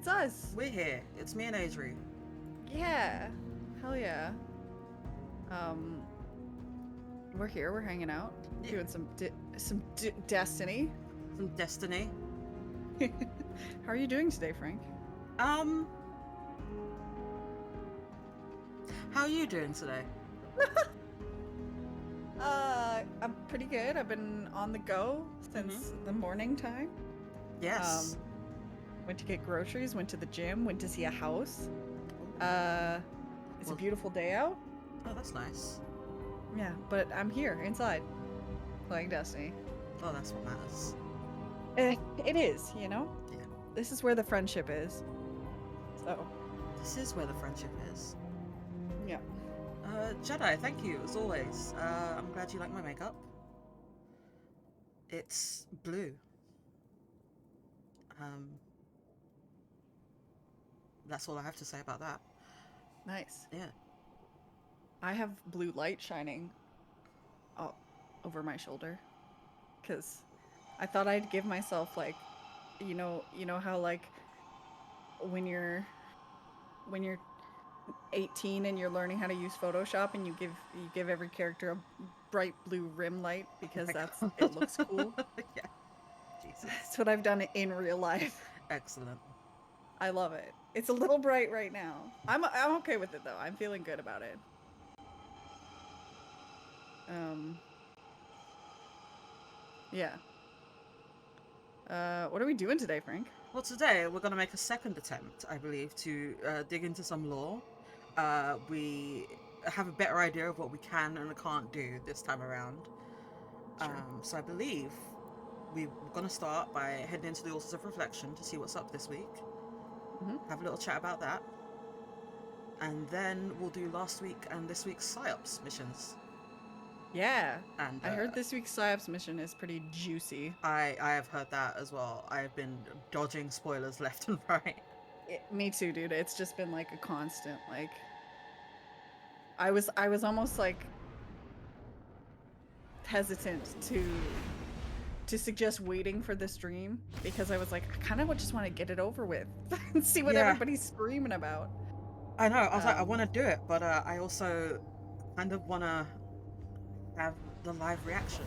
It's us. We're here. It's me and Adri. Yeah. Hell yeah. Um, we're here. We're hanging out, Yeah. doing some Destiny. Some Destiny. How are you doing today, Frank? Um, how are you doing today? I'm pretty good. I've been on the go since the morning time. Yes. Went to get groceries, went to the gym, went to see a house. It's a beautiful day out. Oh, that's nice. Yeah, but I'm here inside playing Destiny. Oh, that's what matters. It is, you know? Yeah. This is where the friendship is. So. This is where the friendship is. Yeah. Jedi, thank you, as always. I'm glad you like my makeup. It's blue. That's all I have to say about that. Nice. Yeah. I have blue light shining over my shoulder because I thought I'd give myself like, you know how like when you're 18 and you're learning how to use Photoshop and you give every character a bright blue rim light because it looks cool. Yeah. Jesus. That's what I've done in real life. Excellent. I love it. It's a little bright right now. I'm okay with it though. I'm feeling good about it. Yeah. What are we doing today, Frank? Well, today we're going to make a second attempt, I believe, to dig into some lore. We have a better idea of what we can and can't do this time around. Sure. So I believe we're going to start by heading into the Altars of Reflection to see what's up this week. Have a little chat about that. And then we'll do last week and this week's PsyOps missions. Yeah. And I heard this week's PsyOps mission is pretty juicy. I have heard that as well. I've been dodging spoilers left and right. Me too, dude. It's just been like a constant. Like, I was almost like hesitant to suggest waiting for the stream because I was like, I kind of just want to get it over with and see what everybody's screaming about. I know. I was like, I want to do it, but I also kind of want to have the live reaction.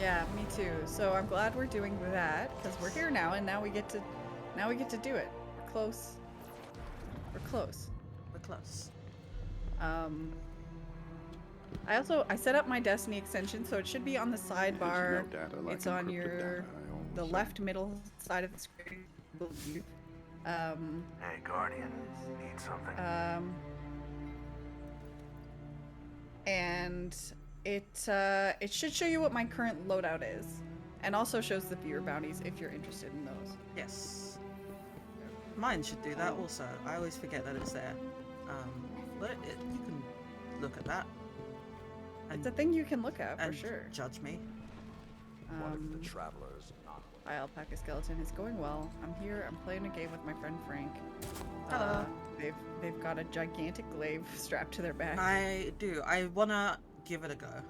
Yeah, me too. So I'm glad we're doing that because we're here now, and now we get to do it. We're close. We're close. We're close. I set up my Destiny extension, so it should be on the sidebar. It's on the left middle side of the screen, I believe. Hey, Guardian, need something? And it should show you what my current loadout is, and also shows the viewer bounties if you're interested in those. Yes. Mine should do that also. I always forget that it's there. But you can look at that. It's a thing you can look at for sure. Judge me. What if the travelers not? Hi, Alpaca Skeleton. It's going well. I'm here. I'm playing a game with my friend Frank. Hello. They've got a gigantic glaive strapped to their back. I do. I wanna give it a go.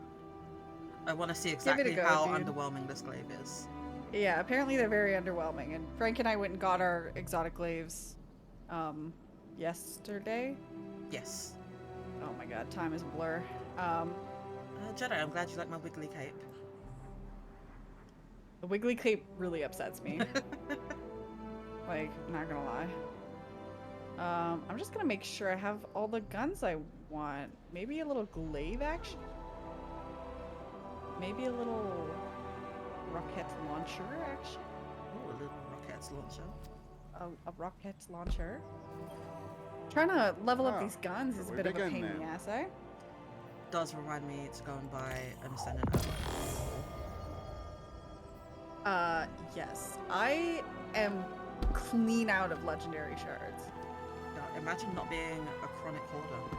I wanna see exactly how underwhelming this glaive is. Yeah, apparently they're very underwhelming. And Frank and I went and got our exotic glaives yesterday. Yes. Oh my god, time is a blur. Jedi, I'm glad you like my wiggly cape. The wiggly cape really upsets me. Like, not gonna lie. I'm just gonna make sure I have all the guns I want. Maybe a little glaive action? Maybe a little rocket launcher action? Oh, a little rocket launcher. A rocket launcher? Trying to level up these guns is a bit of a pain in the ass, eh? Does remind me to go and buy an ascendant ally. Yes. I am clean out of legendary shards. Now, imagine not being a chronic hoarder.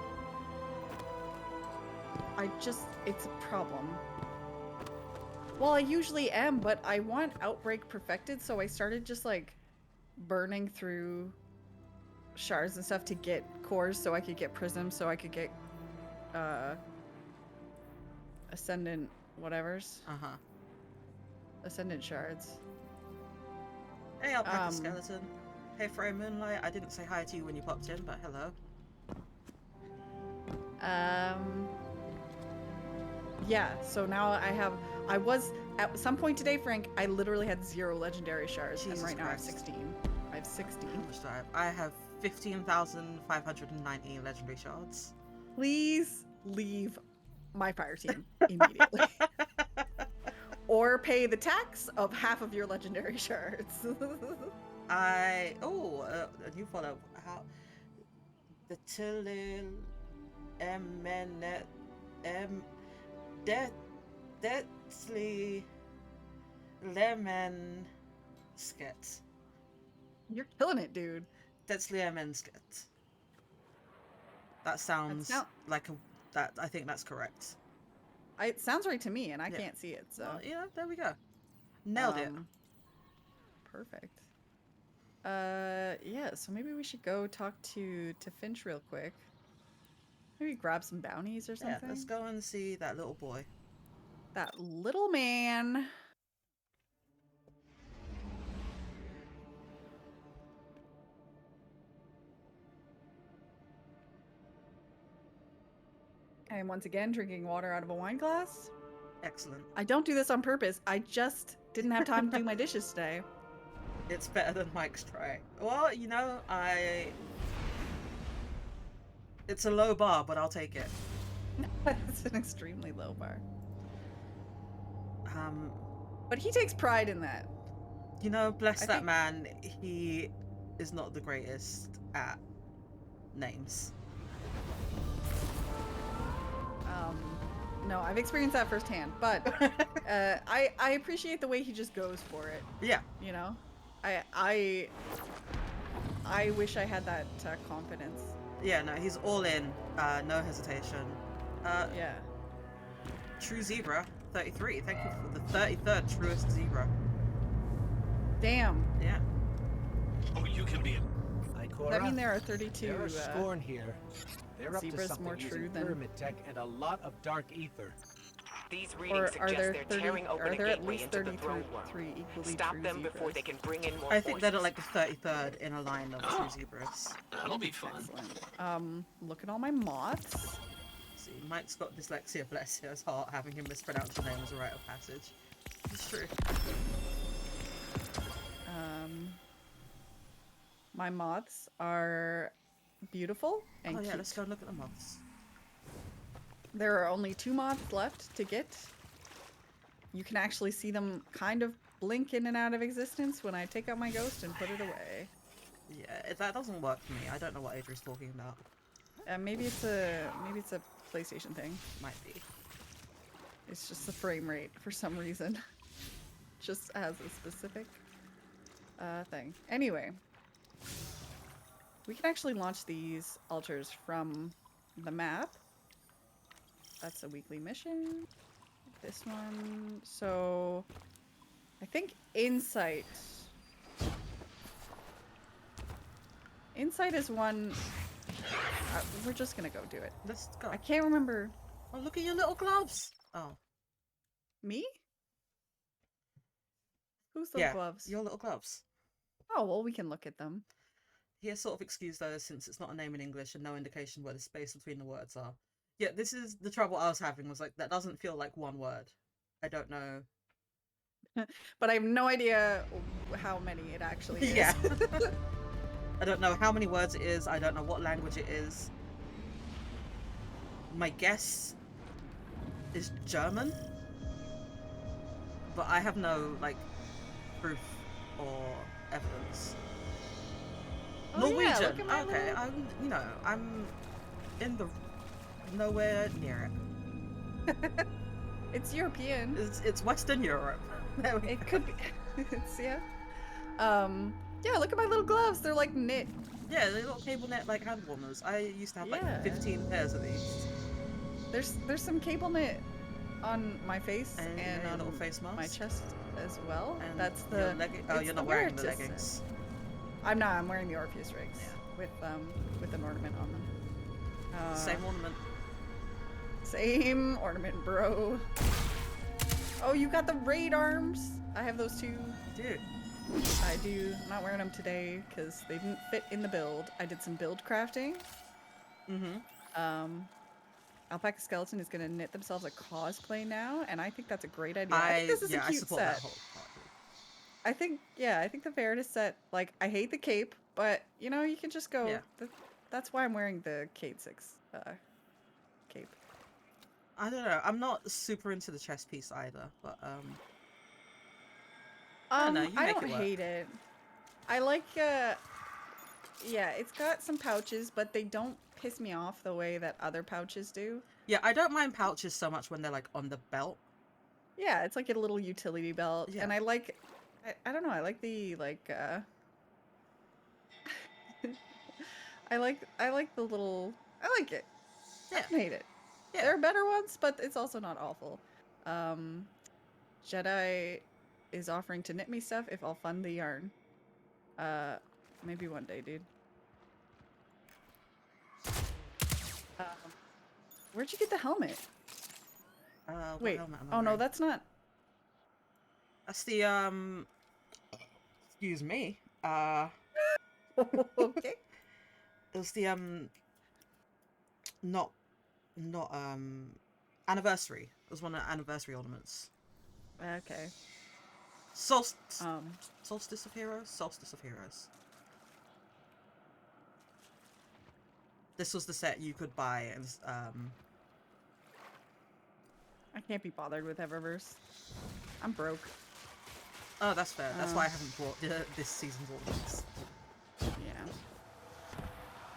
It's a problem. Well, I usually am, but I want Outbreak perfected, so I started just like burning through shards and stuff to get cores so I could get prisms, so I could get ascendant whatevers. Ascendant shards. Hey, Alpaca Skeleton. Hey, Frey Moonlight. I didn't say hi to you when you popped in, but hello. Yeah, so now I was, at some point today, Frank, I literally had 0 legendary shards, Jesus and right now I have Christ. 16. I have 16. How much do I have? I have 15,519 legendary shards. Please leave my fire team immediately. Or pay the tax of half of your legendary shards. A new follow. How the Tilil Emenet Deathly Lemon Skit. You're killing it, dude. Deathly Lemon Skit. That sounds like that. I think that's correct. It sounds right to me, and I can't see it, so. Well, yeah, there we go. Nailed it. Perfect. Yeah, so maybe we should go talk to Finch real quick. Maybe grab some bounties or something. Yeah, let's go and see that little boy. That little man. I am once again drinking water out of a wine glass. Excellent. I don't do this on purpose. I just didn't have time to do my dishes today. It's better than Mike's try. Well, you know, it's a low bar, but I'll take it. It's an extremely low bar. Um, But he takes pride in that. You know, bless that man. He is not the greatest at names. No, I've experienced that firsthand, but I appreciate the way he just goes for it. Yeah. You know, I wish I had that confidence. Yeah, no, he's all in, no hesitation. Yeah. True Zebra, 33. Thank you for the 33rd truest zebra. Damn. Yeah. Oh, you can be. Does that mean there are 32 There are scorn here. They're up to zebras something more using true than pyramid tech and a lot of dark ether. These readings suggest they're tearing open a gateway into the throne world. Stop them before they can bring in more I think they're forces. like the 33rd in a line of true zebras. That'll be fun. Excellent. Look at all my moths. See, Mike's got dyslexia, bless his heart, having him mispronounce your name as a rite of passage. It's true. My moths are beautiful and yeah, cute. let's go look at the moths. There are only 2 moths left to get. You can actually see them kind of blink in and out of existence when I take out my ghost and put it away. Yeah, that doesn't work for me. I don't know what Adri's talking about. Maybe it's a PlayStation thing. Might be. It's just the frame rate for some reason. Just has a specific thing. Anyway, we can actually launch these altars from the map. That's a weekly mission. This one. So I think Insight. Insight is one. We're just gonna go do it. Let's go. I can't remember. Oh, look at your little gloves. Oh. Me? Who's those gloves? Your little gloves. Oh, well, we can look at them. He has sort of excused those since it's not a name in English and no indication where the space between the words are. Yeah, this is the trouble I was having, was like, that doesn't feel like one word. I don't know. But I have no idea how many it actually is. Yeah. I don't know how many words it is. I don't know what language it is. My guess is German. But I have no, like, proof or evidence. Oh, Norwegian. yeah, look at my Okay, little... I'm in the nowhere near it. It's European. It's Western Europe. There we It go. could be. It's, yeah. Yeah, look at my little gloves. They're like knit. Yeah, they're little cable net like hand warmers. I used to have Yeah. like 15 pairs of these. There's some cable knit on my face and your on little face mask. my chest as well. And That's your the. oh, it's you're the not wearing wear the to leggings. I'm not. I'm wearing the Orpheus rigs with an ornament on them. Same ornament. Same ornament, bro. Oh, you got the raid arms. I have those too. Dude. I'm not wearing them today because they didn't fit in the build. I did some build crafting. Alpaca Skeleton is gonna knit themselves a cosplay now, and I think that's a great idea. I think this is a I cute support set. that wholeheartedly. I think the Veritas set, like, I hate the cape, but you know, you can just go. Yeah. That's why I'm wearing the Cade 6 cape. I don't know. I'm not super into the chest piece either, but I don't know. You I make don't it work. hate it. I like yeah, it's got some pouches, but they don't piss me off the way that other pouches do. Yeah, I don't mind pouches so much when they're like on the belt. Yeah, it's like a little utility belt, Yeah. and I like, I don't know, I like the like I like the little, I like it. I Yeah. don't hate it. Yeah. There are better ones, but it's also not awful. Jedi is offering to knit me stuff if I'll fund the yarn. Maybe one day, dude. Where'd you get the helmet? What Wait. helmet am I Oh no, wearing? that's not. That's the excuse me. Okay. It was the not anniversary. It was one of the anniversary ornaments. Okay. Solstice of Heroes? Solstice of Heroes. This was the set you could buy and I can't be bothered with Eververse. I'm broke. oh, that's fair. That's why I haven't bought this season's ornaments. Yeah.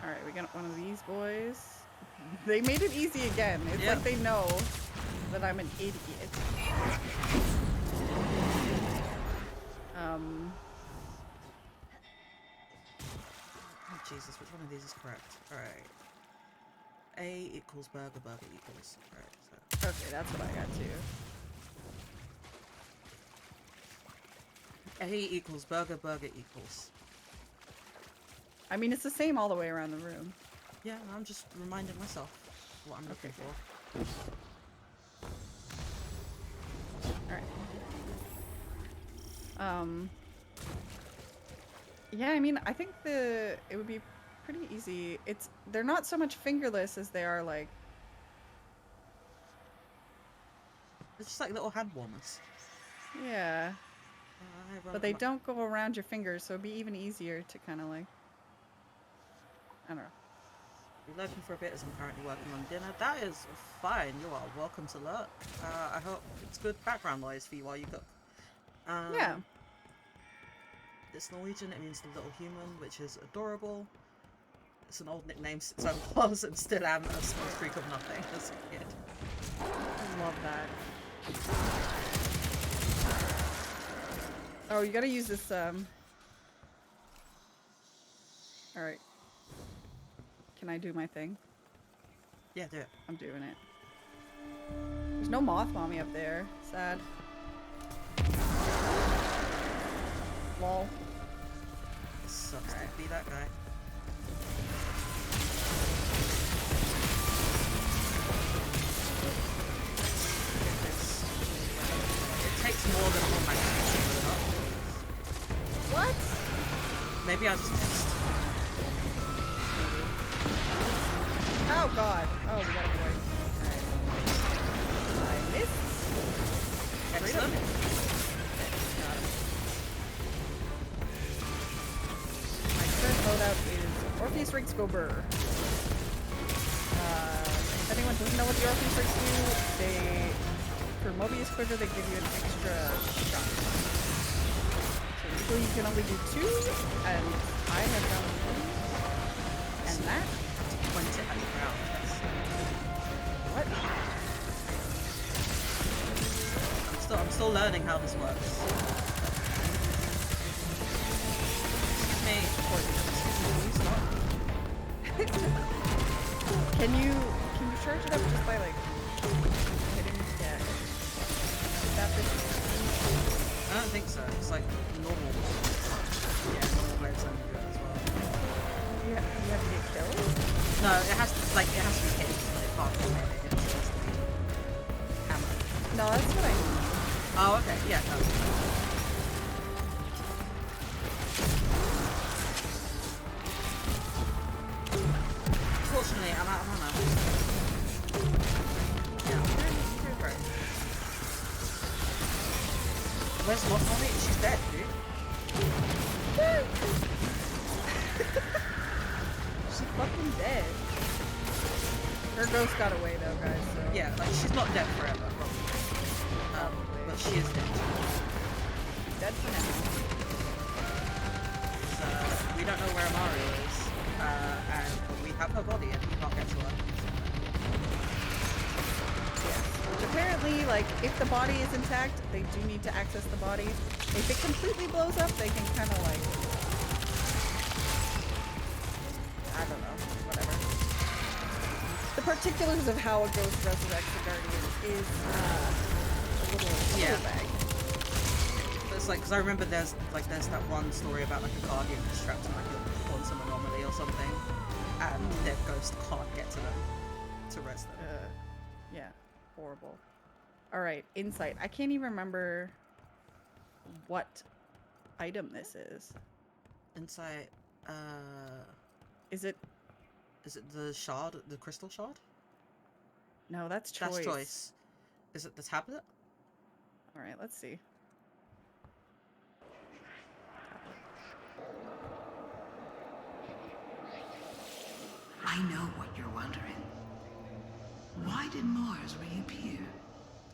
Alright, we got one of these boys. They made it easy again. It's Yeah. like they know that I'm an idiot. Oh, Jesus, which one of these is correct? Alright. A equals burger, burger equals. Alright, so. Okay, that's what I got too. A equals burger, burger equals. I mean, it's the same all the way around the room. Yeah, I'm just reminding myself what I'm looking for. Alright. Yeah, I mean, I think it would be pretty easy. They're not so much fingerless as they are like. It's just like little hand warmers. Yeah. But they don't go around your fingers, so it'd be even easier to kind of like. I don't know. You're lurking for a bit as I'm currently working on dinner. That is fine. You are welcome to lurk. I hope it's good background noise for you while you cook. Yeah. It's Norwegian. It means the little human, which is adorable. It's an old nickname since I was and still am a small streak of nothing as a kid. I love that. Oh, you gotta use this, Alright. Can I do my thing? Yeah, do it. I'm doing it. There's no moth mommy up there. Sad. Lol. Sucks to be that guy. It takes more than one match to set it up. What? Maybe I just missed. Oh god. Oh, we got a boy. Alright. I missed. Excellent. Got him. My current loadout is Orpheus Rigs Go Burr. If anyone doesn't know what the Orpheus Rigs do, for Mobius Quiver, they give you an extra shot. So usually you can only do 2, and I have done 3. And that? Point it at the ground. What? I'm still learning how this works. Excuse me. Excuse me, stop. Can you charge it up just by like hitting? Yeah. Is that the? I don't think so. It's like normal. Yeah, normal blades only do it as well. You have to get killed? No, it has to be hit, but it can't be melee hits. It has to be hammered. No, that's what I mean. Oh, okay. Yeah, no. out of mana. Yeah, I'm doing great. Where's Lost Mommy? She's dead, dude. She's fucking dead. Her ghost got away though, guys, so... Yeah, like, she's not dead forever, probably. But she is dead. Dead for now. So, we don't know where Mario is. And we have her body and we can't get to her. Yes. Which apparently, like, if the body is intact, they do need to access the body. If it completely blows up, they can kind of, like... I don't know. Whatever. The particulars of how a ghost resurrects a guardian is, a little vague. It's like, because I remember there's that one story about, like, a guardian who's trapped in, like, a quantum anomaly or something, and their ghost can't get to them to res them. Yeah. Horrible. Alright, insight. I can't even remember what item this is. Insight, Is it... is it the shard, the crystal shard? No, that's choice. That's choice. Is it the tablet? Alright, let's see. I know what you're wondering. Why did Mars reappear?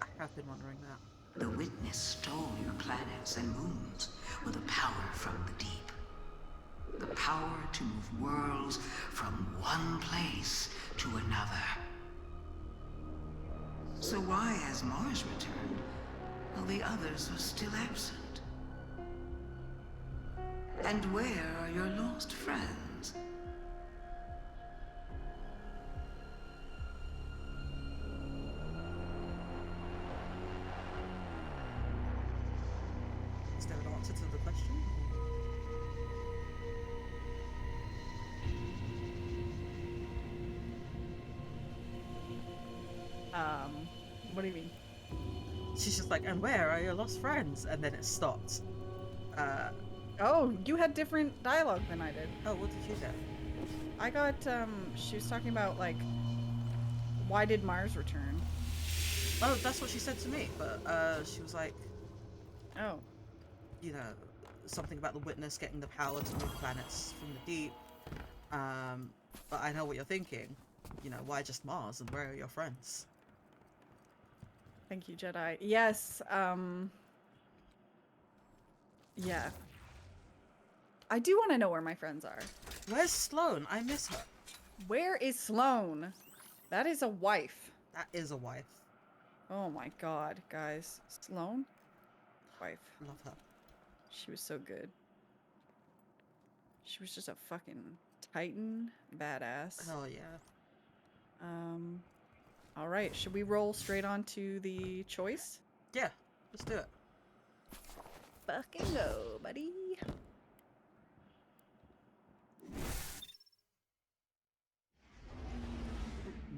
I have been wondering that. The Witness stole your planets and moons with a power from the deep. The power to move worlds from one place to another. So why has Mars returned while the others are still absent? And where are your lost friends? Is there an answer to the question? What do you mean? She's just like, and where are your lost friends? And then it stopped. Oh, you had different dialogue than I did. Oh, what did you get? I got, she was talking about, like, why did Mars return? Oh, that's what she said to me, but she was like, Oh. you know, something about the Witness getting the power to move planets from the deep. But I know what you're thinking. You know, why just Mars and where are your friends? Thank you, Jedi. Yes, yeah. I do want to know where my friends are. Where's Sloane? I miss her. Where is Sloane? That is a wife. That is a wife. Oh my god, guys. Sloane? Wife. Love her. She was so good. She was just a fucking titan. Badass. Oh, yeah. Alright, should we roll straight on to the choice? Yeah, let's do it. Fucking go, buddy.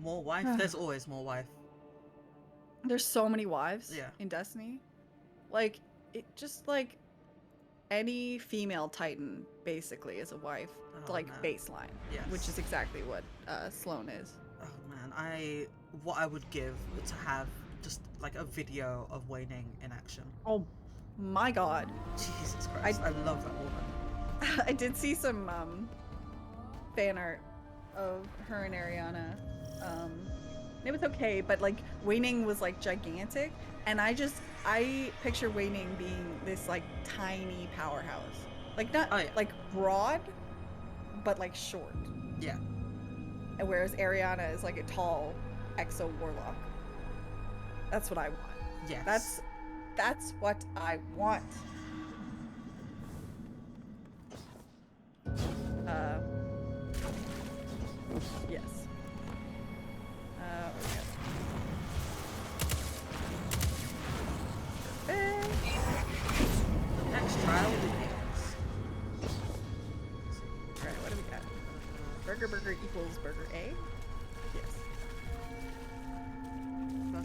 More wife? There's always more wife. There's so many wives Yeah. in Destiny. Like, it just like any female titan basically is a wife. Oh, Like man. baseline. Yes. Which is exactly what Sloane is. Oh man, what I would give to have just like a video of Wei Ning in action. Oh my god. Jesus Christ, I love that woman. I did see some fan art of her and Ariana. It was okay, but like Wei Ning was like gigantic, and I picture Wei Ning being this like tiny powerhouse. Like not like broad, but like short. Yeah. And whereas Ariana is like a tall exo warlock. That's what I want. Yes. That's what I want. Yes. Next trial begins. Alright, what do we got? Burger equals burger A? Yes.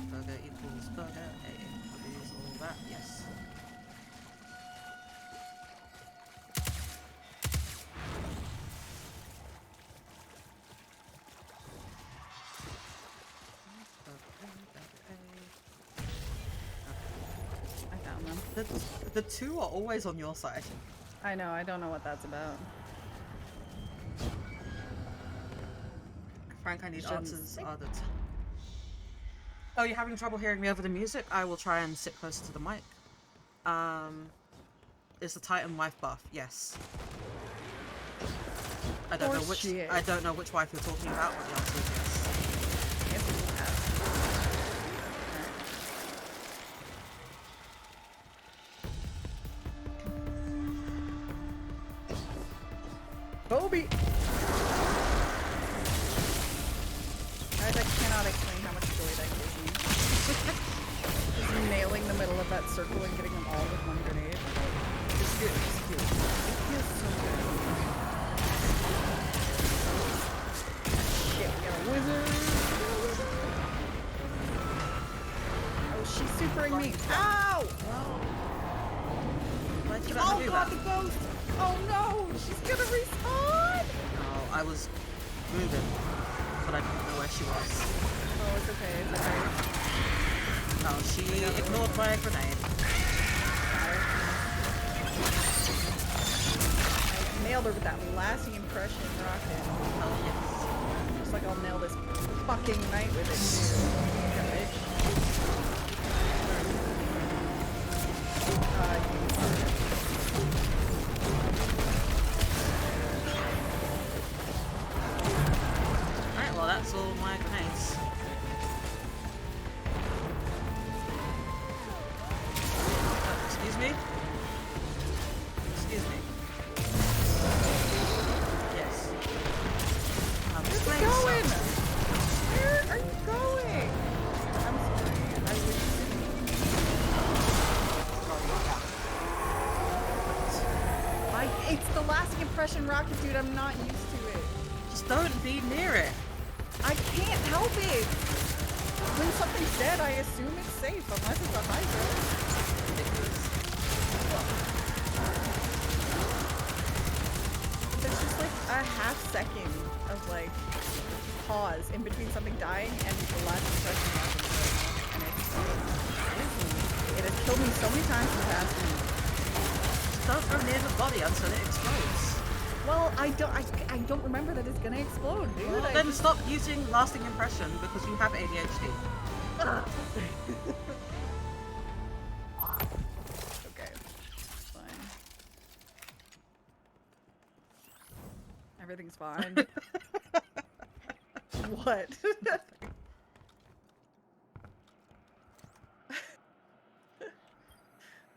Burger equals burger A. Is all that? Yes. The, the two are always on your side. I know, I don't know what that's about. Frank, I need Shouldn't answers. say. Are the oh, you're having trouble hearing me over the music? I will try and sit closer to the mic. Is the Titan wife buff? Yes. I don't know which wife you're talking about, but the answer is yes. Yes, it has. Bobby! Guys, I cannot explain how much joy that gives me. Just nailing the middle of that circle and getting them all with one grenade. It's good. It's good. It feels so good. Shit, we got a wizard. Oh, she's supering me. Ow! Why did you Oh do god, that? the ghost! Oh no! She's gonna respawn! No, I was moving, but I didn't know where she was. Oh, it's okay. It's okay. No, she ignored my grenade. I nailed her with that lasting impression rocket. Oh yes. Just like I'll nail this fucking knight with it too. Yeah, bitch. Alright, well that's all my grenades. Excuse me? Excuse me. Yes. Where's it going? Where are you going? I'm sorry. I wish it's the lasting impression rocket, dude. I'm not used to it. Just don't be near it. I can't help it. When something's dead, I assume it's safe, unless it's a hydra. There's just like a half second of like pause in between something dying and the last impression rocket going off, and it has killed me so many times in the past. Just don't go near the body until it explodes. Well, I don't remember that it's gonna explode, dude. Well, then stop using lasting impression because you have ADHD. Okay, fine. Everything's fine. What?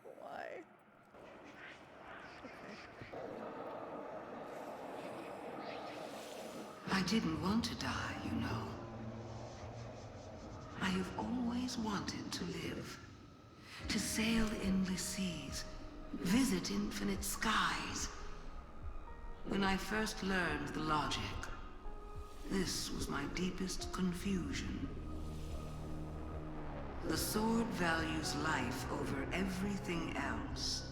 Why? I didn't want to die, you know. I have always wanted to live. To sail endless seas, visit infinite skies. When I first learned the logic, this was my deepest confusion. The sword values life over everything else.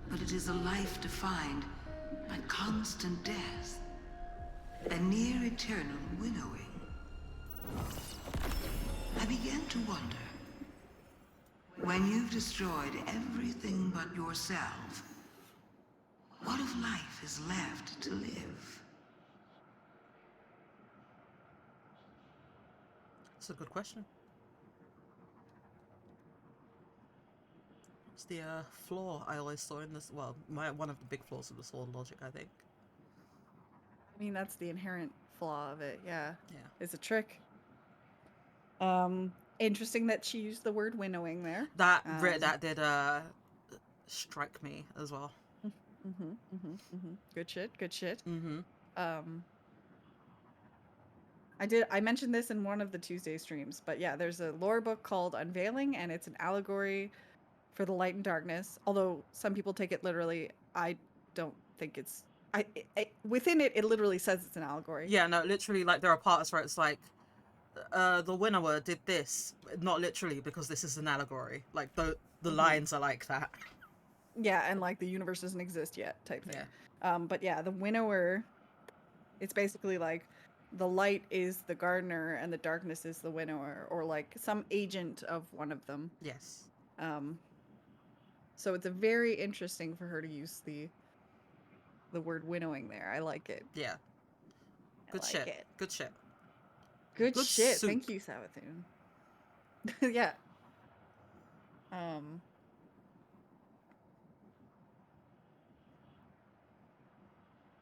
But it is a life defined by constant death. A near eternal winnowing. I began to wonder. When you've destroyed everything but yourself, what of life is left to live? That's a good question. What's the flaw I always saw in this? Well, one of the big flaws of the sword logic, I think. I mean, that's the inherent flaw of it, yeah. Yeah. It's a trick. Interesting that she used the word winnowing there. That did strike me as well. Good shit, good shit. Mm-hmm. I mentioned this in one of the Tuesday streams, but yeah, there's a lore book called Unveiling, and it's an allegory for the light and darkness. Although some people take it literally, I don't think it's. Within it, it literally says it's an allegory. Yeah, no, literally, like, there are parts where it's like, the winnower did this, not literally, because this is an allegory. Like, the lines are like that. Yeah, and like the universe doesn't exist yet, type thing. Yeah. But yeah, the winnower, it's basically like the light is the gardener and the darkness is the winnower, or like some agent of one of them. Yes. So it's a very interesting for her to use the word winnowing there. I like it. Yeah. Good shit. It. Good shit. Good shit. Soup. Thank you, Savathun. Yeah.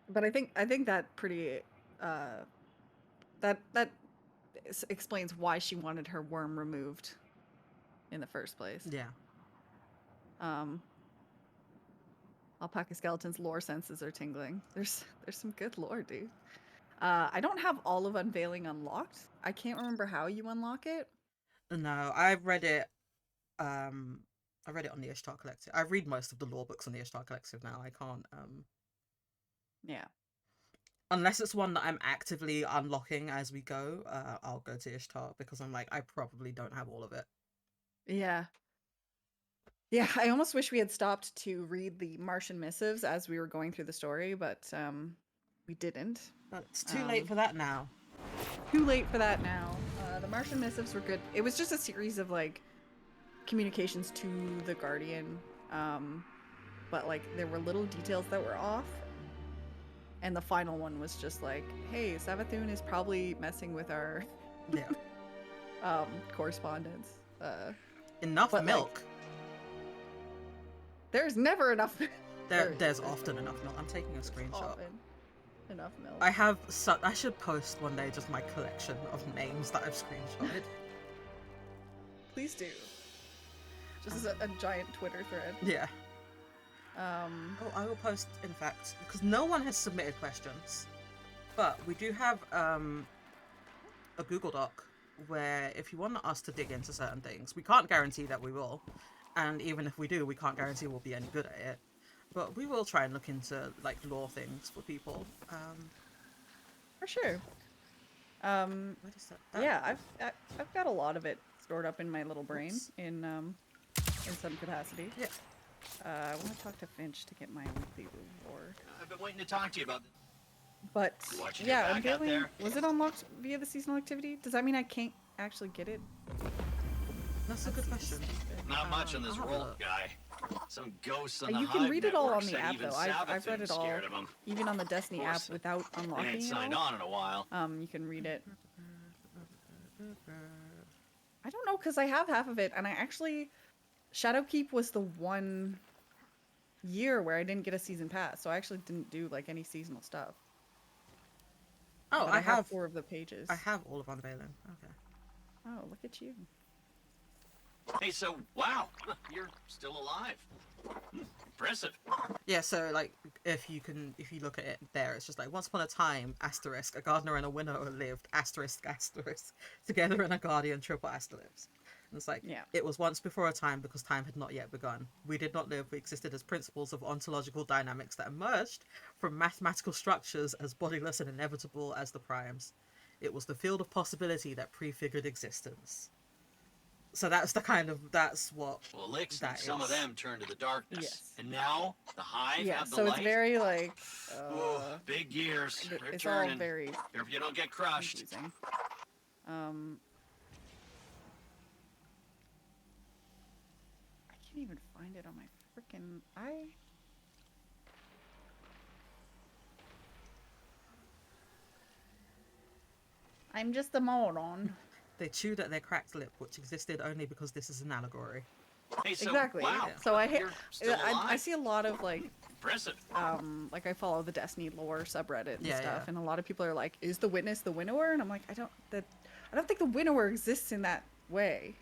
But I think that pretty that explains why she wanted her worm removed in the first place. Yeah. Alpaca skeleton's lore senses are tingling. There's some good lore, dude. I don't have all of Unveiling unlocked. I can't remember how you unlock it. No, I've read it. I read it on the Ishtar Collective. I read most of the lore books on the Ishtar Collective now. I can't. Yeah. Unless it's one that I'm actively unlocking as we go, I'll go to Ishtar because I'm like, I probably don't have all of it. Yeah. Yeah, I almost wish we had stopped to read the Martian missives as we were going through the story, but we didn't. But it's too late for that now. Too late for that now. The Martian missives were good. It was just a series of like communications to the Guardian, but like there were little details that were off. And the final one was just like, hey, Savathun is probably messing with our correspondence. Enough milk. Like, there's never enough. There's often enough milk. I'm taking a screenshot. Often enough milk. I should post one day just my collection of names that I've screenshotted. Please do. Just as a giant Twitter thread. Yeah. I will post, in fact, because no one has submitted questions, but we do have a Google Doc where if you want us to dig into certain things, we can't guarantee that we will, and even if we do, we can't guarantee we'll be any good at it, but we will try and look into like lore things for people. For sure. What is that? Yeah, I've got a lot of it stored up in my little brain in some capacity. Yeah. I want to talk to Finch to get my weekly reward. I've been waiting to talk to you about this. But yeah, Unveiling, was it unlocked via the seasonal activity? Does that mean I can't actually get it? That's a good question. Not much on this roll, guy. Some ghosts on the You can Hive read it all on network the said app even though. I've read it all, scared of 'em. even on the Destiny app without They unlocking ain't it signed all. on in a while. You can read it. I don't know, because I have half of it, and I actually Shadowkeep was the one year where I didn't get a season pass, so I actually didn't do like any seasonal stuff. Oh, But I have 4 of the pages. I have all of Unveiling. Okay. Oh, look at you. Hey, so wow, you're still alive. Impressive. Yeah, so like if you look at it there, it's just like once upon a time, asterisk, a gardener and a winnower lived, asterisk, asterisk, together in a guardian, triple asterisks. And it's like, it was once before a time because time had not yet begun. We did not live, we existed as principles of ontological dynamics that emerged from mathematical structures as bodiless and inevitable as the primes. It was the field of possibility that prefigured existence. So that's what. Well, Elixir, that some is. of them turned to the darkness. Yes. And now the Hive have the so light. it's very like Big years. They're it's turning. all very If you don't get crushed. confusing. I can't even find it on my freaking I'm just a moron. They chewed at their cracked lip, which existed only because this is an allegory. Hey, so, Exactly. Wow, So you're still I alive. see a lot of like Impressive. like I follow the Destiny lore subreddit and Yeah, stuff, yeah. and a lot of people are like, "Is the witness the winnower?" And I'm like, I don't think the winnower exists in that way.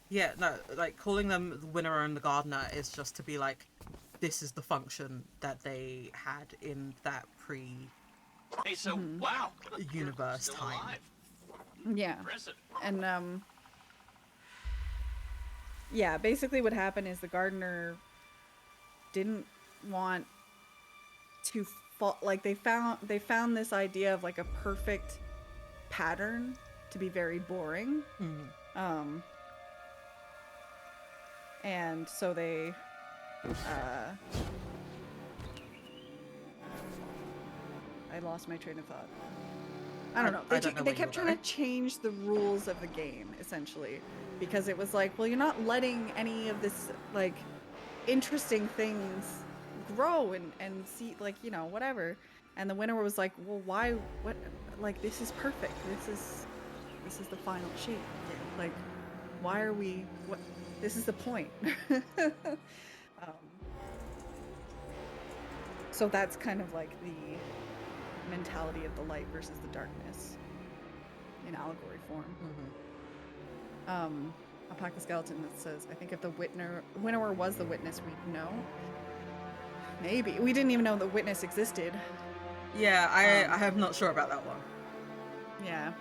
Yeah, no, like calling them the winnower and the gardener is just to be like, this is the function that they had in that Hey, so wow, universe you're still time. alive. Yeah. Impressive. And yeah, basically what happened is the gardener didn't want to like they found this idea of like a perfect pattern to be very boring. And so they I lost my train of thought. I don't know. I don't know They where you kept were trying going. to change the rules of the game, essentially. Because it was like, well, you're not letting any of this, like, interesting things grow and see, like, you know, whatever. And the winner was like, well, why, what, like, this is perfect. This is the final shape. Like, why are we, what, this is the point. So that's kind of like the mentality of the light versus the darkness in allegory form. A pack of skeleton that says, I think if the winnower was the witness, we'd know. Maybe. We didn't even know the witness existed. Yeah, I am not sure about that one. Yeah.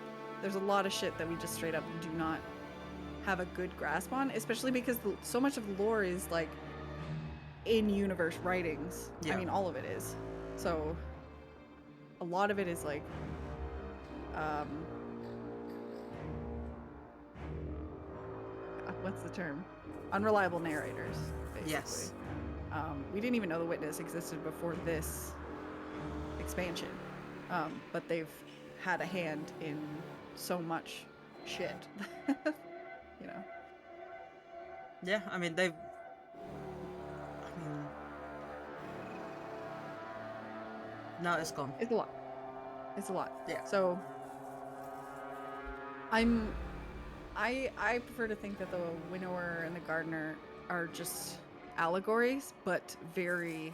There's a lot of shit that we just straight up do not have a good grasp on, especially because so much of the lore is like in-universe writings. Yeah. I mean, all of it is. So a lot of it is like what's the term? Unreliable narrators, basically. Yes. We didn't even know the witness existed before this expansion, but they've had a hand in so much shit. You know. Yeah, I mean no, it's gone. It's a lot. It's a lot. Yeah. So I prefer to think that the winnower and the gardener are just allegories, but very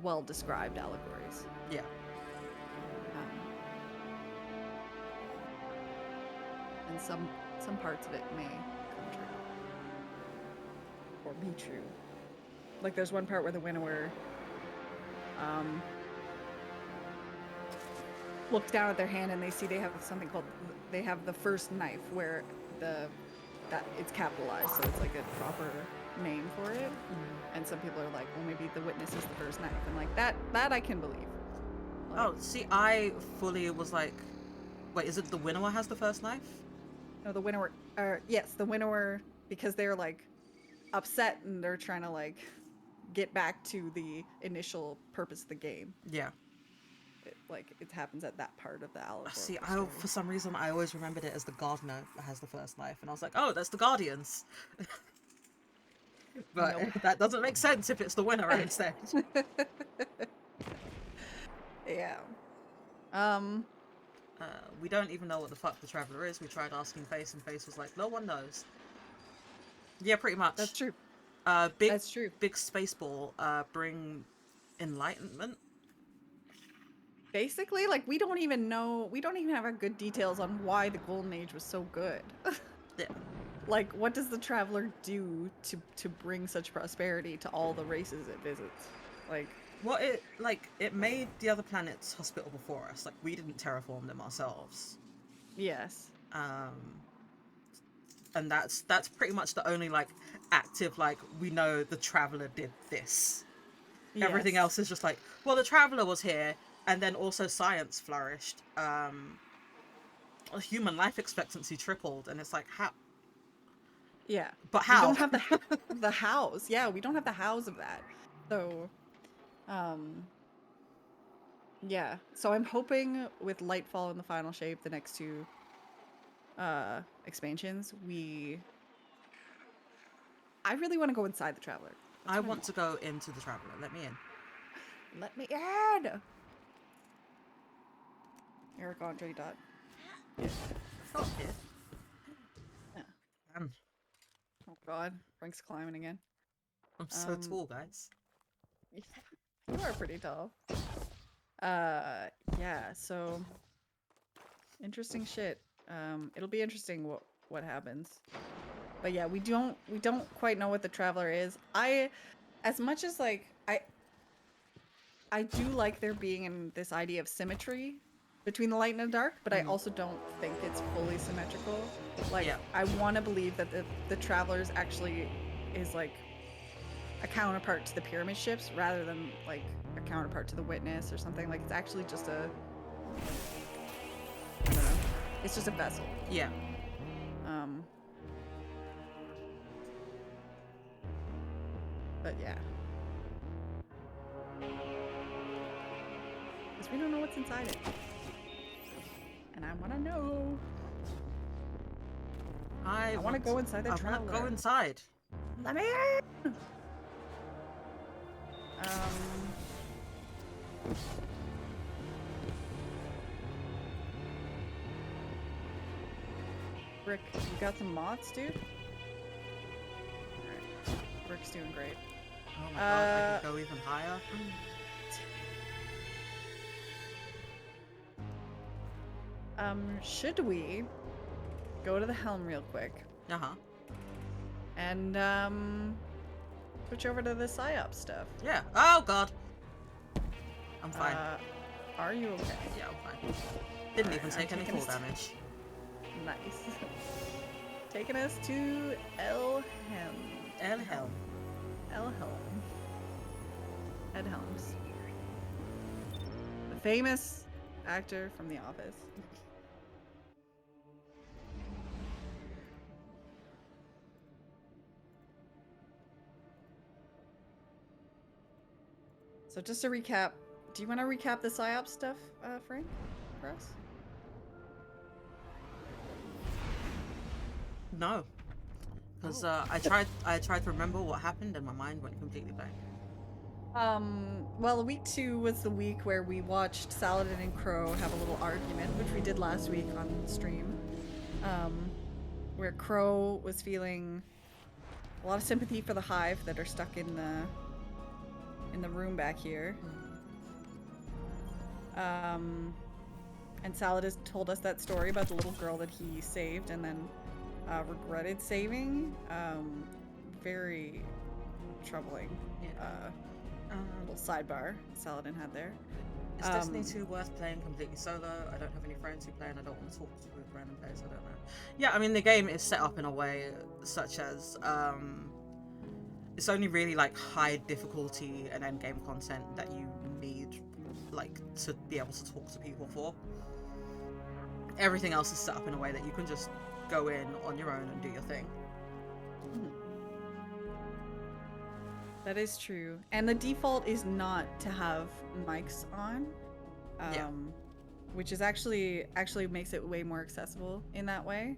well described allegories. Yeah. And some parts of it may come true or be true. Like there's one part where the winnower looks down at their hand and they see they have something called, they have the first knife, where that it's capitalized, so it's like a proper name for it. And some people are like, well, maybe the witness is the first knife, and like that I can believe. Like, Oh, see, I fully was like, wait, is it the winnower has the first knife? no, the winnower, yes, the winnower, because they're like upset and they're trying to like get back to the initial purpose of the game. Yeah. It happens at that part of the allegory. See, for some reason, I always remembered it as the gardener that has the first knife, and I was like, oh, that's the Guardians. But Nope. that doesn't make sense if it's the winnower instead. Yeah. We don't even know what the fuck the Traveler is. We tried asking Face, and Face was like, no one knows. Yeah, pretty much. That's true. That's true. Big space ball, bring enlightenment. Basically, like, we don't even have good details on why the Golden Age was so good. Yeah. Like, what does the Traveler do to bring such prosperity to all the races it visits? Like, Well, it made the other planets hospitable for us. Like, we didn't terraform them ourselves. yes. And that's pretty much the only, like, active, like, we know the Traveler did this. Everything Yes. else is just like, well, the Traveler was here, and then also science flourished. Human life expectancy tripled, and it's like, how? Yeah. But how? We don't have the hows. Yeah, we don't have the hows of that. So, yeah. So I'm hoping with Lightfall and the Final Shape, the next two expansions, I really want to go inside the Traveler. I want to go into the Traveler. Let me in. Let me in! Eric Andre dot. Oh, yeah. Yeah. Man, Oh god. Frank's climbing again. I'm so tall, guys. You are pretty tall. Yeah, so interesting shit. It'll be interesting what happens. But yeah, we don't quite know what the Traveler is. As much as like I do like there being this idea of symmetry between the light and the dark, but I also don't think it's fully symmetrical. Like, Yeah. I want to believe that the Travelers actually is like a counterpart to the pyramid ships rather than like a counterpart to the Witness or something. Like, it's actually just I don't know. It's just a vessel. Yeah. But yeah. Because we don't know what's inside it. and I want to know. I want to go inside the traveler. I want to go traveler. inside. Let me in! Rick, you got some mods, dude? Alright. Rick's doing great. Oh my god, I can go even higher. Should we go to the helm real quick? Uh-huh. And, switch over to the PSYOP stuff? Yeah. Oh god. I'm fine. Are you okay? Yeah, I'm fine. Didn't even take any fall damage. Nice. Taking us to El Helm. El Helm. El Helm. Ed Helms. The famous actor from The Office. So just to recap, do you want to recap the PSYOP stuff, Frank, for us? No. Because I tried to remember what happened and my mind went completely blank. Well, week 2 was the week where we watched Saladin and Crow have a little argument, which we did last week on stream. Where Crow was feeling a lot of sympathy for the Hive that are stuck in the room back here. And Saladin told us that story about the little girl that he saved and then regretted saving. Very troubling. Little sidebar Saladin had there. Is Destiny 2 worth playing completely solo? I don't have any friends who play and I don't want to talk with random players, I don't know. Yeah, I mean the game is set up in a way such as it's only really like high difficulty and end game content that you need like to be able to talk to people for. Everything else is set up in a way that you can just go in on your own and do your thing. That is true. And the default is not to have mics on. Which is actually makes it way more accessible in that way.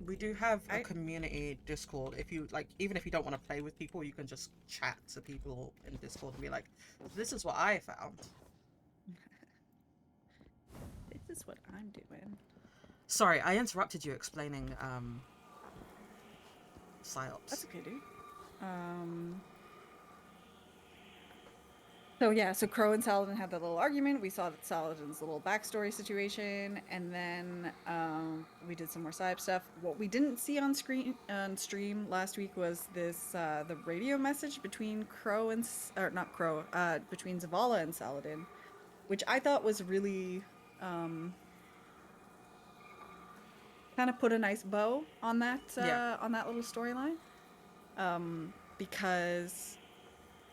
We do have a community Discord. If you like, even if you don't want to play with people, you can just chat to people in Discord and be like, "This is what I found." This is what I'm doing. Sorry, I interrupted you explaining PSYOPs. That's okay, dude. So yeah, so Crow and Saladin had that little argument. We saw that Saladin's little backstory situation, and then we did some more side stuff. What we didn't see on stream last week was this the radio message between between Zavala and Saladin, which I thought was really kind of put a nice bow on that little storyline, because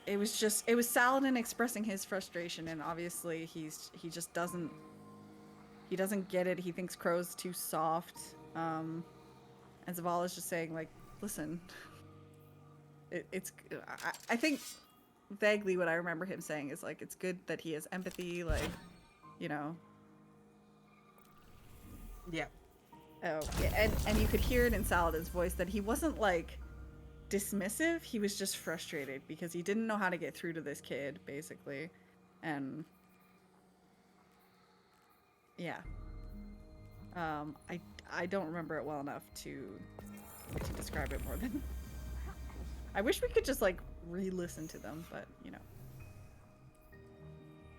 it was Saladin expressing his frustration, and obviously he just doesn't get it. He thinks Crow's too soft, and Zavala's just saying like, listen, I think vaguely what I remember him saying is like, it's good that he has empathy, like, you know. Yeah. Oh, yeah, and you could hear it in Saladin's voice that he wasn't like dismissive, he was just frustrated because he didn't know how to get through to this kid, basically. And yeah. I don't remember it well enough to describe it more than I wish we could just like re-listen to them, but you know.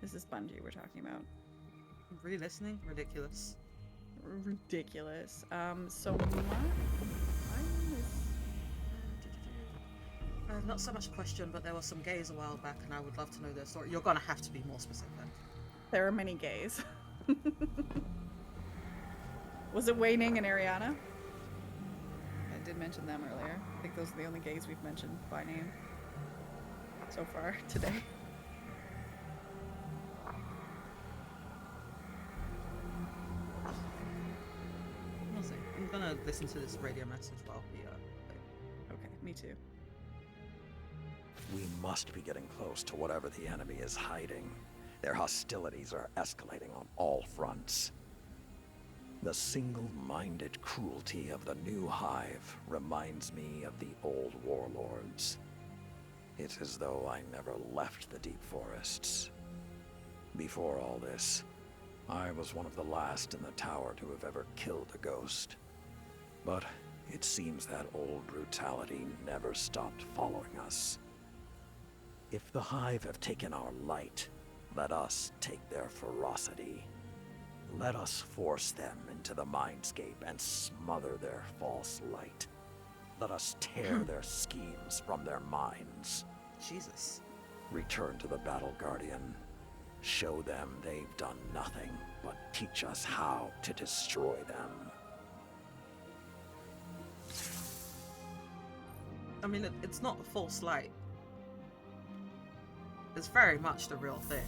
This is Bungie we're talking about. Re-listening? Ridiculous. Ridiculous. So not so much a question, but there were some gays a while back, and I would love to know their story. You're gonna have to be more specific. There are many gays. Was it Wei Ning and Ariana? I did mention them earlier. I think those are the only gays we've mentioned by name so far today. We'll see. I'm gonna listen to this radio message while we Okay, me too. We must be getting close to whatever the enemy is hiding. Their hostilities are escalating on all fronts. The single-minded cruelty of the new hive reminds me of the old warlords. It's as though I never left the deep forests. Before all this, I was one of the last in the tower to have ever killed a ghost. But it seems that old brutality never stopped following us. If the hive have taken our light, let us take their ferocity. Let us force them into the mindscape and smother their false light. Let us tear their schemes from their minds. Jesus. Return to the Battle Guardian. Show them they've done nothing but teach us how to destroy them. I mean, it's not a false light. It's very much the real thing.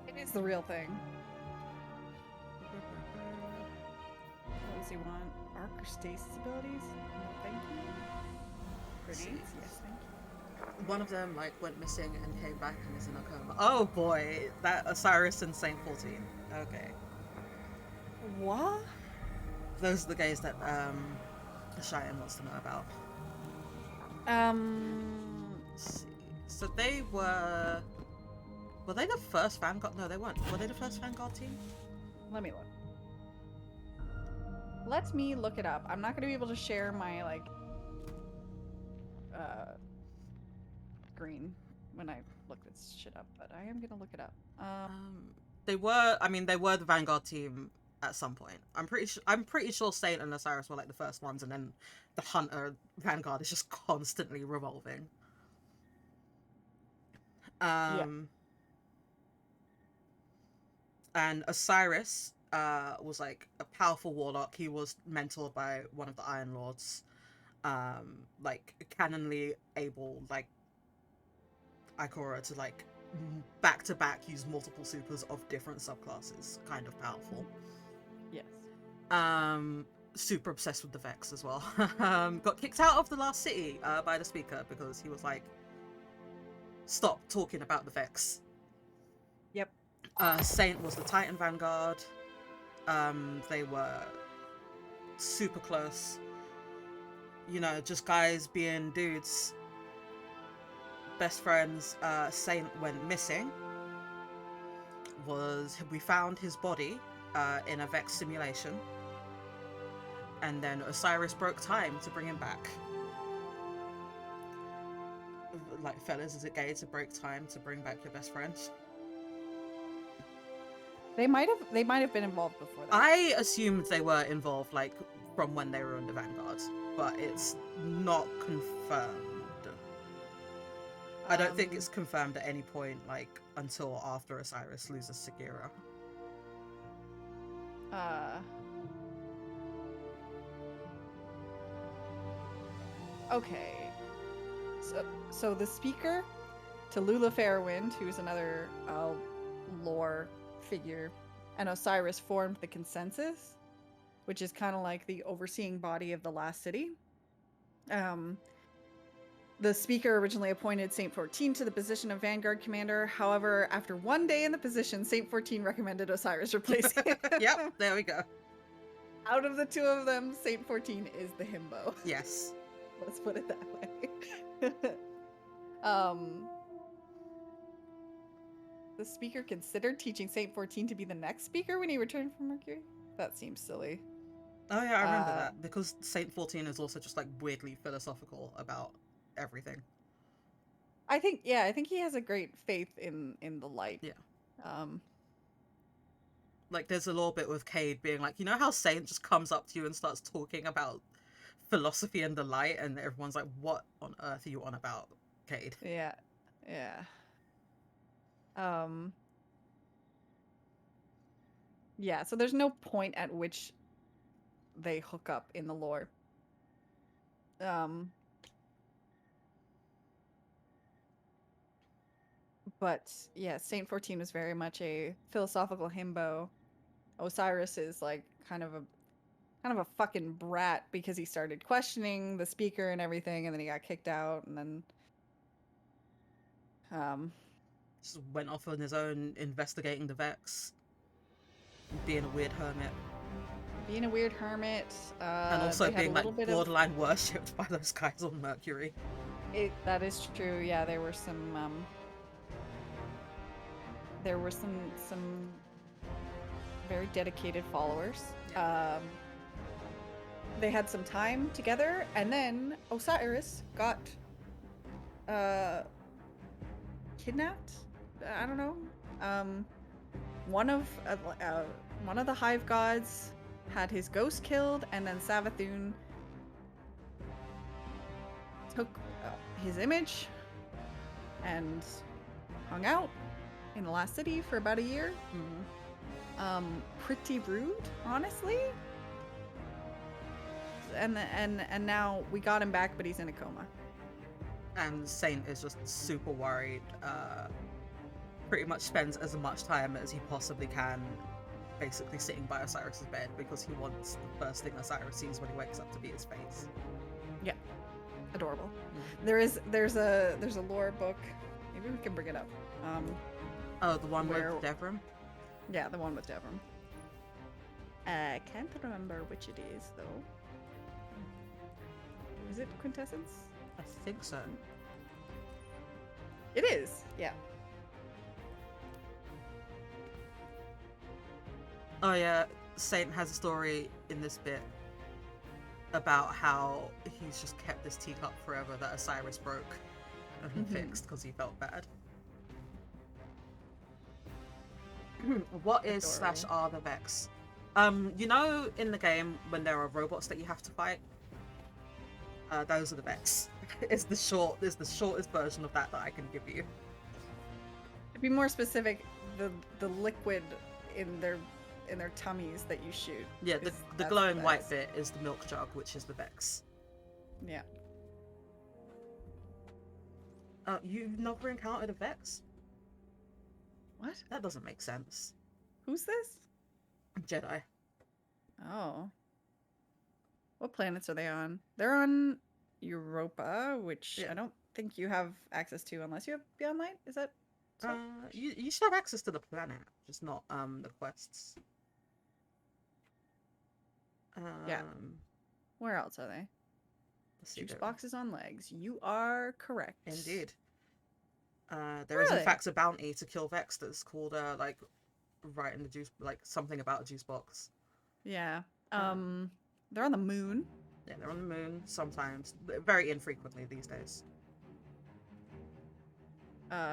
It is the real thing. What does he want? Arc or stasis abilities? No, thank you. Grenades? Yes, thank you. One of them like went missing and came back and is in a coma. Oh boy, that Osiris and Saint 14. Okay. What? Those are the guys that Cheyenne wants to know about. Let's see. So they were they the first Vanguard? No, they weren't. Were they the first Vanguard team? Let me look. Let me look it up. I'm not going to be able to share my, like, screen when I look this shit up, but I am going to look it up. They were, I mean, they were the Vanguard team at some point. I'm pretty sure Saint and Osiris were like the first ones, and then the Hunter Vanguard is just constantly revolving. Yeah. And Osiris was like a powerful warlock. He was mentored by one of the Iron Lords, like canonly able, like Ikora, to like back to back use multiple supers of different subclasses. Kind of powerful. Yes. Super obsessed with the Vex as well. Got kicked out of the last city by the speaker because he was like, stop talking about the Vex. Yep. Saint was the Titan Vanguard. They were super close. You know, just guys being dudes. Best friends. Saint went missing. We found his body in a Vex simulation. And then Osiris broke time to bring him back. Like, fellas, is it gay to break time to bring back your best friend? They might have been involved before that. I assumed they were involved, like, from when they were in the Vanguard, but it's not confirmed. I don't think it's confirmed at any point, like, until after Osiris loses Sagira. Okay. So the speaker, Tallulah Fairwind, who's another lore figure, and Osiris formed the consensus, which is kind of like the overseeing body of the last city. The speaker originally appointed Saint 14 to the position of Vanguard Commander. However, after one day in the position, Saint 14 recommended Osiris replace him. Yep, there we go. Out of the two of them, Saint 14 is the himbo. Yes. Let's put it that way. The speaker considered teaching Saint 14 to be the next speaker when he returned from Mercury? That seems silly. Oh yeah, I remember that, because Saint 14 is also just like weirdly philosophical about everything. I think he has a great faith in the light. Yeah. Like, there's a little bit with Cade being like, you know how Saint just comes up to you and starts talking about philosophy and the light, and everyone's like, what on earth are you on about, Cade? Yeah. Yeah, so there's no point at which they hook up in the lore. But yeah, Saint 14 was very much a philosophical himbo. Osiris is like kind of a fucking brat because he started questioning the speaker and everything, and then he got kicked out, and then Just went off on his own, investigating the Vex, being a weird hermit. Being a weird hermit. And also they had being a like little bit borderline worshipped by those guys on Mercury. That is true. Yeah, there were some very dedicated followers. Yeah. They had some time together, and then Osiris got kidnapped. I don't know. One of the hive gods had his ghost killed, and then Savathun took his image and hung out in the last city for about a year. Pretty rude, honestly. And now we got him back, but he's in a coma. And Saint is just super worried. Pretty much spends as much time as he possibly can basically sitting by Osiris's bed because he wants the first thing Osiris sees when he wakes up to be his face. Yeah. Adorable. There's a lore book. Maybe we can bring it up. Oh, the one where- with Devrim? Yeah, the one with Devrim. I can't remember which it is though. Is it Quintessence? I think so. It is. Yeah. Oh yeah, Saint has a story in this bit about how he's just kept this teacup forever that Osiris broke and he fixed because he felt bad. What is / are the Vex? You know in the game when there are robots that you have to fight? Those are the Vex. It's the shortest version of that I can give you. To be more specific, the liquid in their tummies that you shoot. Yeah, the that's glowing the white Vex. bit is the milk jug, which is the Vex. Yeah. You've never encountered a Vex? What? That doesn't make sense. Who's this? Jedi. Oh. What planets are they on? They're on Europa, which Yeah. I don't think you have access to unless you have Beyond Light. Is that so? You should have access to the planet, just not the quests. Yeah. Where else are they? Let's see Juice there. boxes on legs. You are correct. Indeed. There is in Really? fact a bounty to kill Vex that's called like right in the juice, like something about a juice box. Yeah. They're on the moon. Yeah, they're on the moon sometimes, very infrequently these days.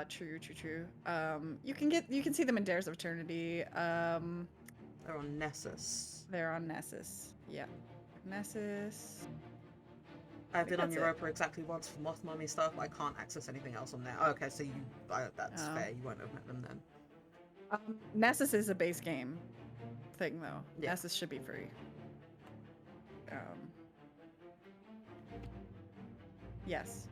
True. You can see them in Dares of Eternity. They're on Nessus. They're on Nessus. Yeah. Nessus. I've been on that's it. Europa exactly once for Moth Mummy stuff. I can't access anything else on there. Oh, okay, so that's Oh. fair. You won't have met them then. Nessus is a base game thing though. Yeah. Nessus should be free. Yes.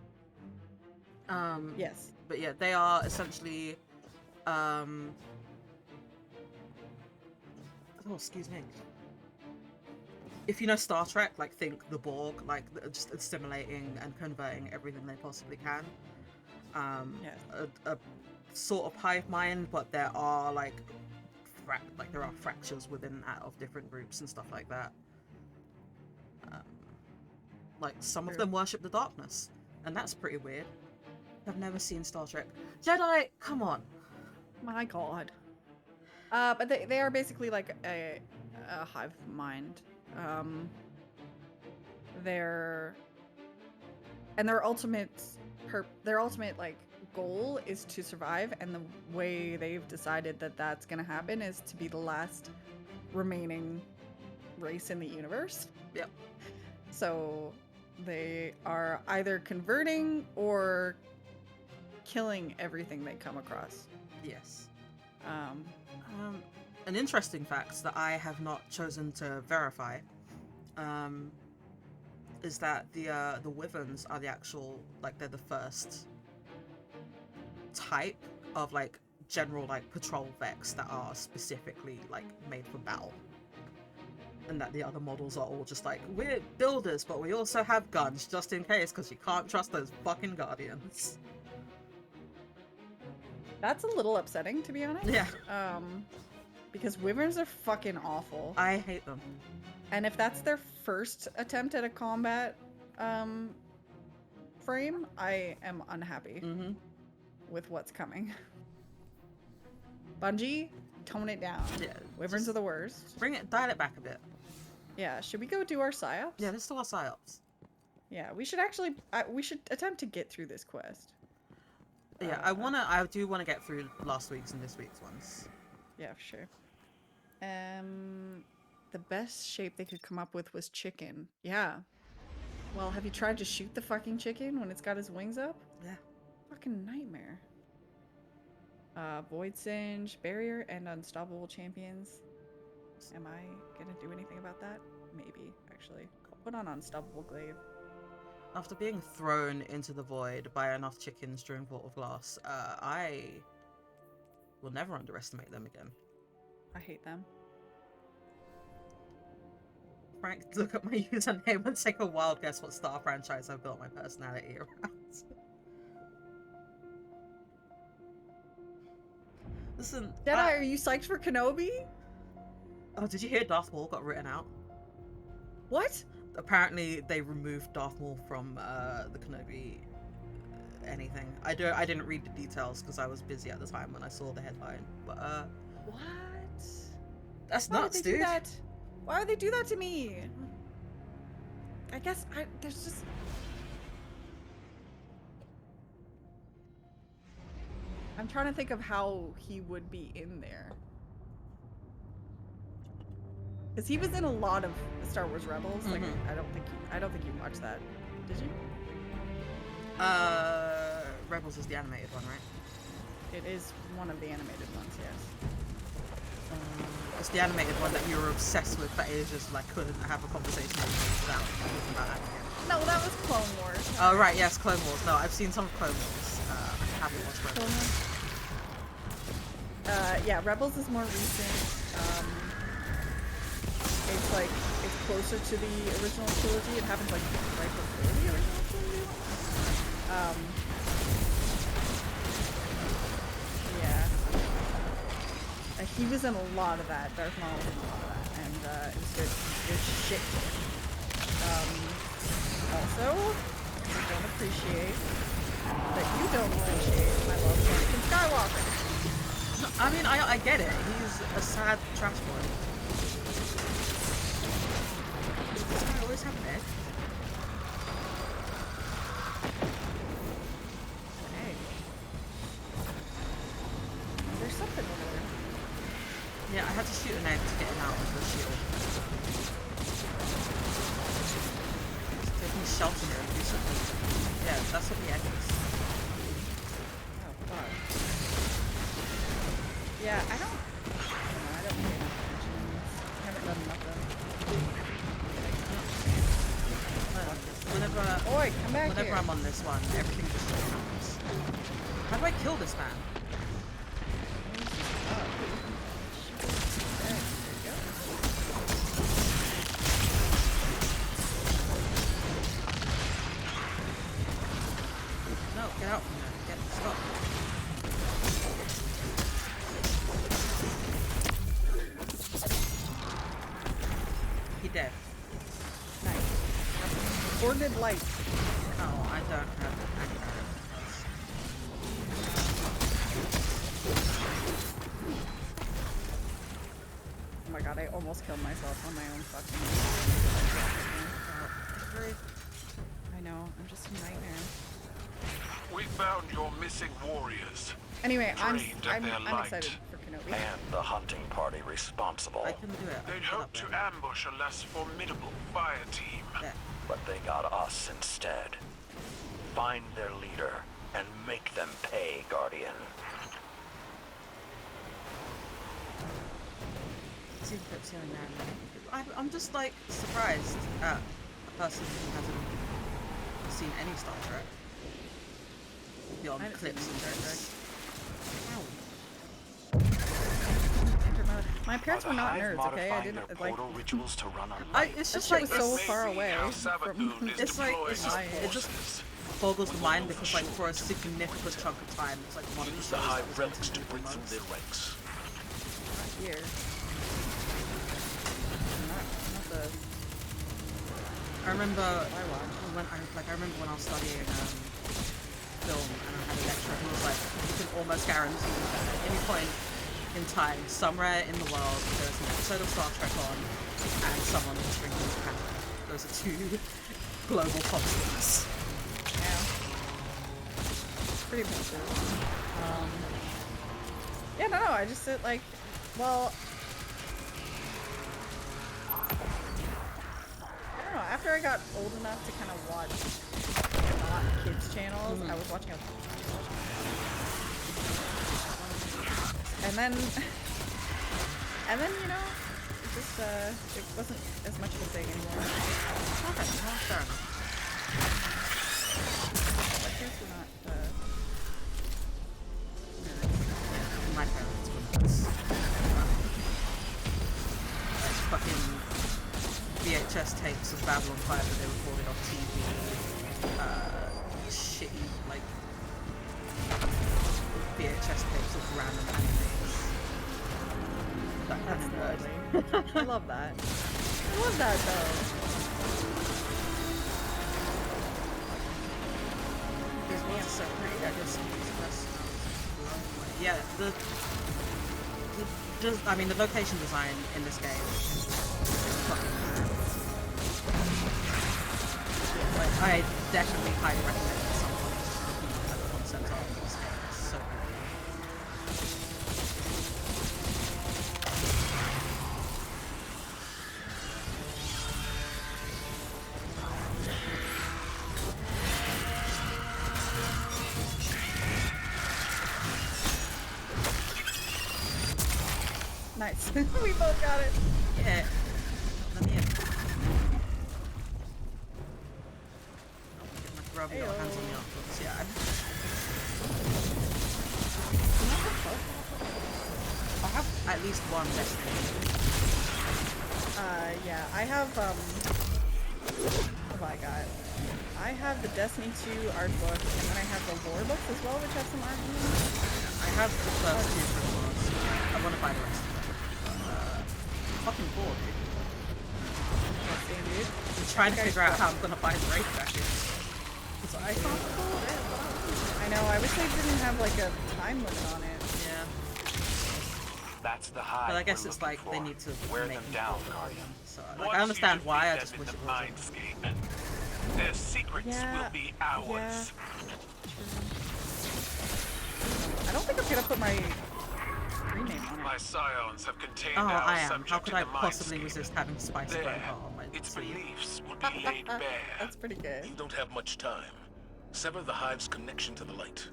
Yes. But yeah, they are essentially oh, excuse me. If you know Star Trek, like think the Borg, like just assimilating and converting everything they possibly can. Yes. A sort of hive mind, but there are like there are fractures within that of different groups and stuff like that. Like some of True. them worship the darkness, and that's pretty weird. I've never seen Star Trek. Jedi, come on. My God. But they are basically like a hive mind. Their ultimate like goal is to survive, and the way they've decided that that's gonna happen is to be the last remaining race in the universe. Yep. So they are either converting or killing everything they come across. Yes. An interesting fact that I have not chosen to verify is that the Wyverns are the actual, like, they're the first type of like general like patrol Vex that are specifically like made for battle, and that the other models are all just like, we're builders but we also have guns just in case, because you can't trust those fucking Guardians. That's a little upsetting, to be honest. Yeah. Because wyverns are fucking awful. I hate them. And if that's their first attempt at a combat frame, I am unhappy with what's coming. Bungie, tone it down. Yeah, Wyverns are the worst. Dial it back a bit. Yeah, should we go do our psyops? Yeah, let's do our psyops. Yeah, we should actually, we should attempt to get through this quest. Yeah, I do wanna get through last week's and this week's ones. Yeah, for sure. The best shape they could come up with was chicken. Yeah. Well, have you tried to shoot the fucking chicken when it's got his wings up? Yeah. Fucking nightmare. Void Singe, Barrier, and Unstoppable Champions. Am I gonna do anything about that? Maybe, actually. I'll put on Unstoppable Glaive. After being thrown into the void by enough chickens during Vault of Glass, I will never underestimate them again. I hate them. Frank, look at my username and take a wild guess what Star franchise I've built my personality around. Listen, Jedi, are you psyched for Kenobi? Oh, did you hear Darth Maul got written out? What? Apparently, they removed Darth Maul from the Kenobi anything. I didn't read the details because I was busy at the time when I saw the headline. But what? That's nuts, dude. Why would they do that to me? I guess there's just. I'm trying to think of how he would be in there. Because he was in a lot of Star Wars Rebels. Like I don't think you watched that. Did you? Rebels is the animated one, right? It is one of the animated ones, yes. It's the animated one that you were obsessed with for ages, like couldn't have a conversation with me without talking about that again. No, that was Clone Wars. Oh right, yes, Clone Wars. No, I've seen some of Clone Wars. I haven't watched Rebels. Yeah, Rebels is more recent. It's closer to the original trilogy. It happens like right before the original trilogy. Yeah. He was in a lot of that. Darth Maul was in a lot of that, and it was good shit. Also, I don't appreciate that you don't appreciate my love for Anakin Skywalker. I mean, I get it. He's a sad trash boy. Does this guy always have an egg? Hey. There's something over there. Yeah, I had to shoot an egg to get him out of the shield. It's taking shelter here and do something. Yeah, that's what the egg is. Oh, fuck. Yeah, I don't pay enough attention in this. I haven't done enough though. Whenever I'm on this one, everything just happens. How do I kill this man? No, get out from there. Stop. He dead. Nice. Ordered light. No, I don't have any arrows. Oh my god, I almost killed myself on my own fucking. I know, I'm just a nightmare. We found your missing warriors. Anyway, I'm their light. excited for Kenobi. And the hunting party responsible. I can do it. They'd hoped to ambush a less formidable fire team. Yeah. But they got us instead. Find their leader and make them pay, Guardian. See the clips here and there. I'm just like surprised at a person who hasn't seen any Star Trek beyond clips and things. My parents were not nerds, okay? I didn't like. Rituals to run on It's just That like shit was so far away from. it's boggles the mind because, like, for a significant chunk of time, it's like one of the Use the shows hive that was relics to entertaining break the through most. their ranks. Not here. Not the. I remember I watched. I remember when I was studying film and I had a lecturer who was like, you can almost guarantee that at any point in time, somewhere in the world, there's an episode of Star Trek on and someone is drinking Canada. Those are two global constants. Yeah. Pretty impressive. Yeah, no, I just did like, well, I don't know. After I got old enough to kind of watch not kids channels, I was watching and then you know, it just it wasn't as much of a thing anymore. Okay, well, fair enough. Lectures were not My parents were nuts. Like fucking VHS tapes of Babylon 5 that they recorded on TV. Shitty, like, VHS tapes of random animes. That's lovely. I love that. I love that though. There's one so great. I just yeah, I mean the location design in this game is fucking like I definitely highly recommend it to someone looking at the concept art of this game. It's so good. Nice. We both got it. Yeah. Let me in. Rub your hands on the arms. Yeah. I have at least one Destiny. Yeah, I have, what have I got? I have the Destiny 2 art book, and then I have the lore books as well, which have some art in them. I have the first two principles. I want to buy the rest of them. Fucking bored, dude. Dude. I'm trying to figure out how I'm gonna buy the raid jacket. Because I can't afford it. I know, I wish they didn't have like a time limit on it. Yeah. That's the hive. But I guess we're it's like looking they for. need to wear make them them down, cool. Guardian. So like, I understand why, I just wish it wasn't. Mindscape. Their secrets Yeah, will be ours. yeah. I don't think I'm gonna put my rename on My it. scions have contained Oh, our I am. subject How could in I the possibly mindscape. resist having spice There, grandpa on my its sleeve? beliefs will be laid bare. That's pretty good. You don't have much time. Sever the hive's connection to the light.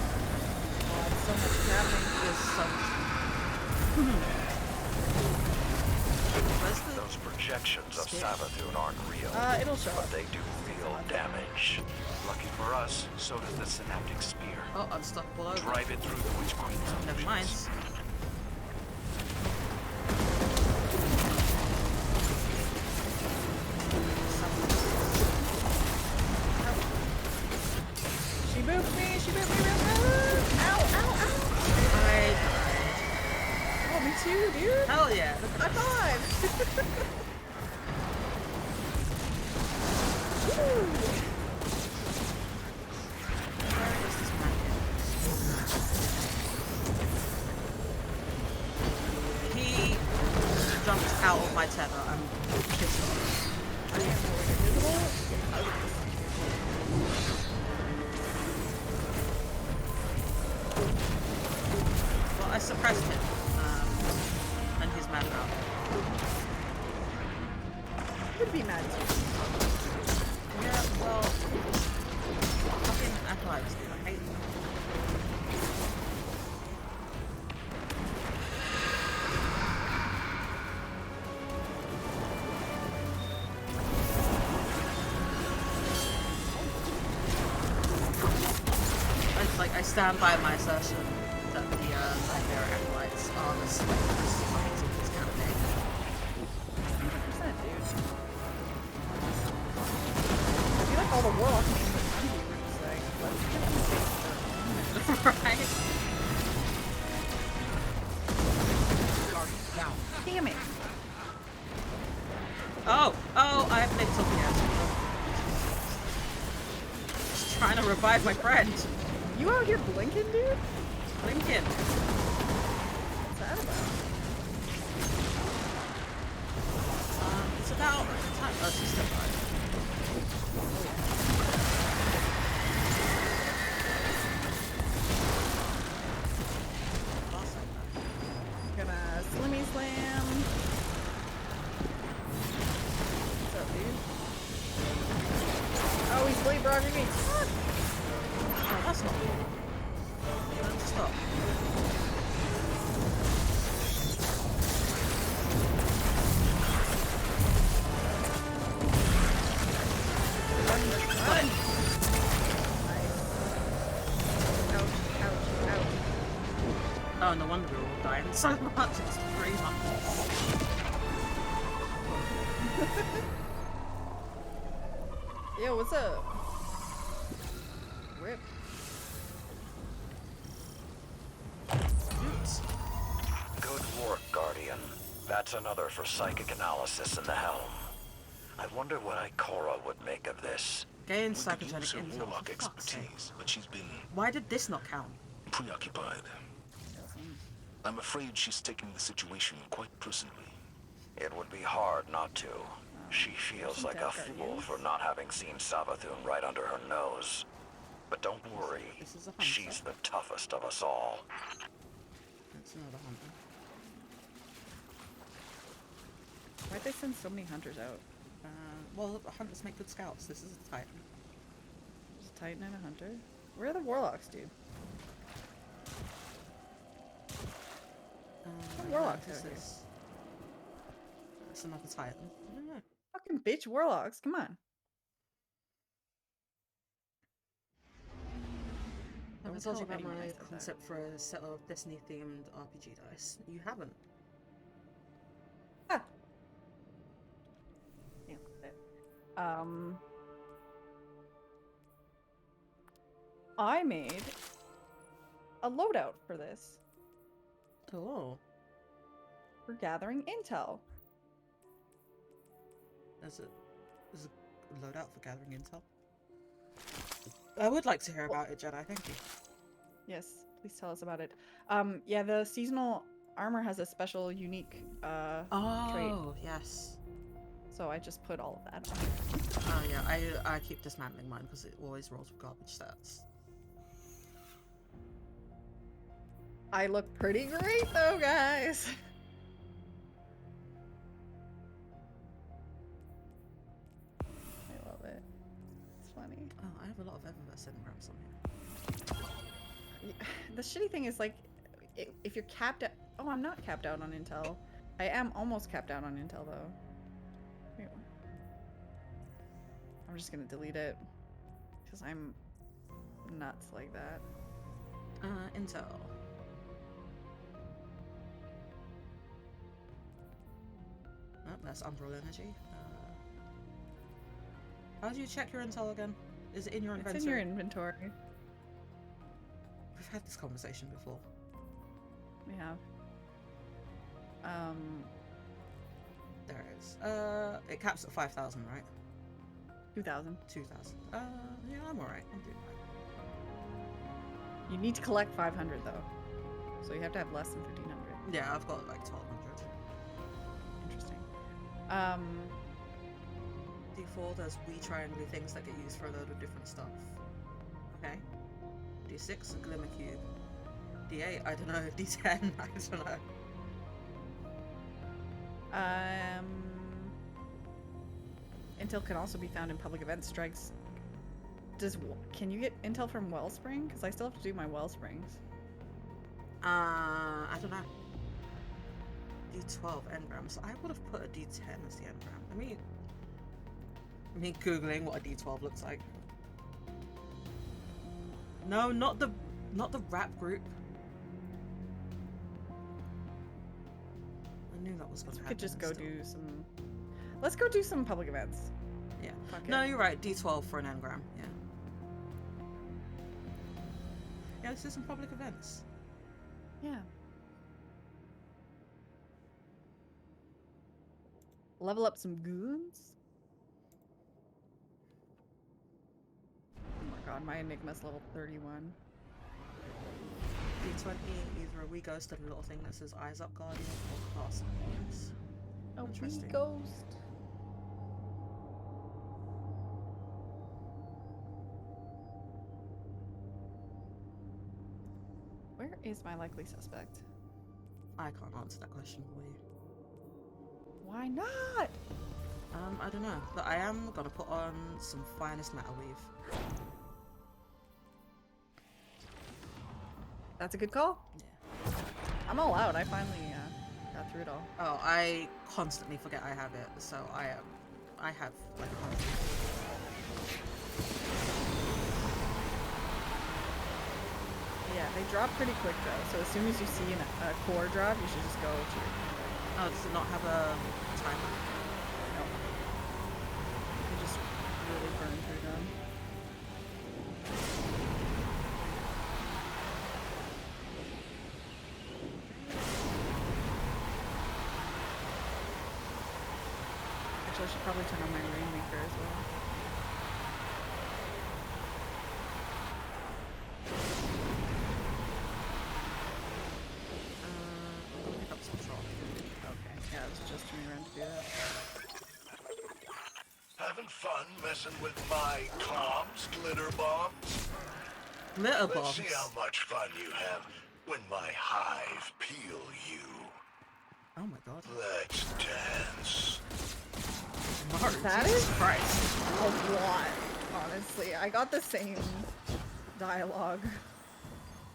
So much is happening. There's so much. Where's the... Those projections of Savathun aren't real, It'll show but up. they do feel damage. Lucky for us, so does the synaptic spear. Oh, unstoppable over. Drive it through the Witch Queen's Never mind. illusions. She booped me real good. Ow, ow, ow. I... Oh, me too, dude. Hell yeah. High five. Woo. He jumped out of my tether. I'm pissed off. I am invisible. Well, I suppressed him. And he's mad now. Could be mad too. Yeah, well... Fucking acolytes, dude. I hate them. stand by my assertion that the Nightmare acolytes are the strongest fights in this campaign. 100%, dude. I feel like all the warlocks in the country were just like, let's get these things for Right? Damn it! Oh, I have blinked up again. Just trying to revive my friend. You out here blinking, dude? Blinking. What's that about? It's about time. Oh, she's still alive. Gonna slimmy slam. What's up, dude? Oh, he's bleed brogging me. Fuck! Oh, that's not cool. Stop. Run! Nice. Ouch, ouch, ouch. Oh, no wonder we're all dying so much. It's 3 months. Yo, what's up? Rip. Oops. Good work, Guardian. That's another for psychic analysis in the helm. I wonder what Ikora would make of this. Gain We could use psychogenic her intel. warlock For fuck's sake. expertise, but she's been Why did this not count? preoccupied. I'm afraid she's taking the situation quite personally. It would be hard not to. She feels like a fool for not having seen Savathun right under her nose. But don't worry, This is a hunter. she's the toughest of us all. That's another hunter. Why'd they send so many hunters out? Well, hunters make good scouts. This is a Titan. Just a Titan and a hunter? Where are the warlocks, dude? What warlocks who's out here? this? That's another Titan. I don't know. Fucking bitch warlocks, come on. Have I Don't told you tell about anyone my I said that. concept for a set of Destiny-themed RPG dice? You haven't. Ah. Yeah, I made a loadout for this. Oh. For gathering intel. There's a loadout for gathering intel. I would like to hear about it, Jedi. Thank you. Yes, please tell us about it. Yeah, the seasonal armor has a special, unique trait. Oh, yes. So I just put all of that on. Oh yeah, I keep dismantling mine because it always rolls with garbage stats. I look pretty great though, guys. I love it. It's funny. Oh, I have a lot of Eververse engrams on here. The shitty thing is, like, if you're capped out... Oh, I'm not capped out on intel. I am almost capped out on intel, though. Wait, what? I'm just gonna delete it. Because I'm nuts like that. Intel. Oh, that's Umbral Energy. How do you check your intel again? Is it in your inventory? It's in your inventory. We've had this conversation before. We have. There it is. It caps at 5,000, right? 2,000. 2,000. Yeah, I'm alright. I'm doing fine. You need to collect 500, though. So you have to have less than 1,500. Yeah, I've got like 1,200. Interesting. D4, there's wee triangly things that get used for a load of different stuff. Okay. D6, a glimmer cube. D8, I don't know. D10, I don't know. Intel can also be found in public event strikes. Can you get intel from Wellspring? Because I still have to do my Wellsprings. I don't know. D12 engrams. I would have put a D10 as the engram. I mean, googling what a D12 looks like. No, not the Not the rap group. I knew that was gonna happen. We could just go do some... Let's go do some public events. Yeah. Fuck No, it. you're right. D12 for an engram. Yeah. Yeah, let's do some public events. Yeah. Level up some goons. Oh my god, my Enigma's level 31. D20, either a wee ghost and a little thing that says eyes up guardian or class points. A wee Interesting. ghost. Where is my likely suspect? I can't answer that question for you. Why not? I don't know, but I am gonna put on some finest metal weave. That's a good call. Yeah. I'm all out. I finally got through it all. Oh, I constantly forget I have it, so I have like 100. Yeah, they drop pretty quick though. So as soon as you see a core drop, you should just go to your... Oh, does it not have a timer? No. You just really burn through them. Actually, I should probably turn on my Rainmaker as well. I'm gonna pick up some troll. Okay, yeah, I was just turning around to do that. Having fun messing with my comms, glitter bombs? Litter Let's bombs. see how much fun you have when my hive peel you. Oh my god. Let's dance. Mark, That Jesus is Christ. a lot, honestly. I got the same dialogue.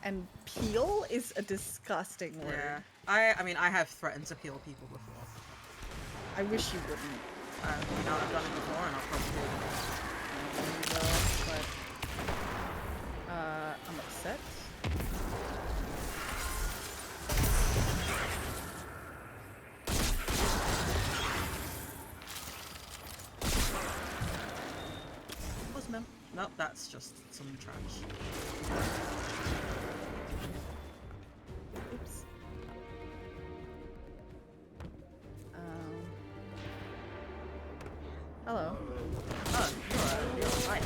And peel is a disgusting word. Yeah. I mean, I have threatened to peel people before. I wish you wouldn't. You know, I've done it before and I'll probably do it. You will, but I'm upset. What's mem? Nope, that's just some trash. Oops. Hello. Oh, you're right.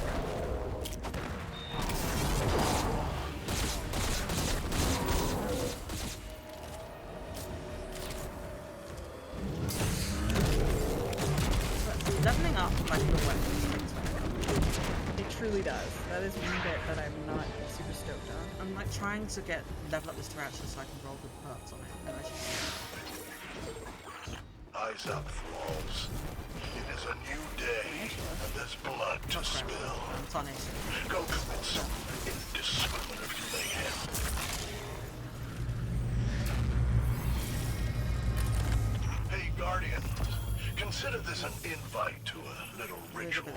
Leveling up like your weapons takes forever. It truly does. That is one bit that I'm not super stoked on. I'm like trying to level up this Tarantula so I can roll good perks on it. And I just... Eyes up, thralls. It is a new day, and there's blood to spill. It's on it. Go commit some indiscriminate mayhem. Hey, Guardians. Consider this an invite to a little ritual.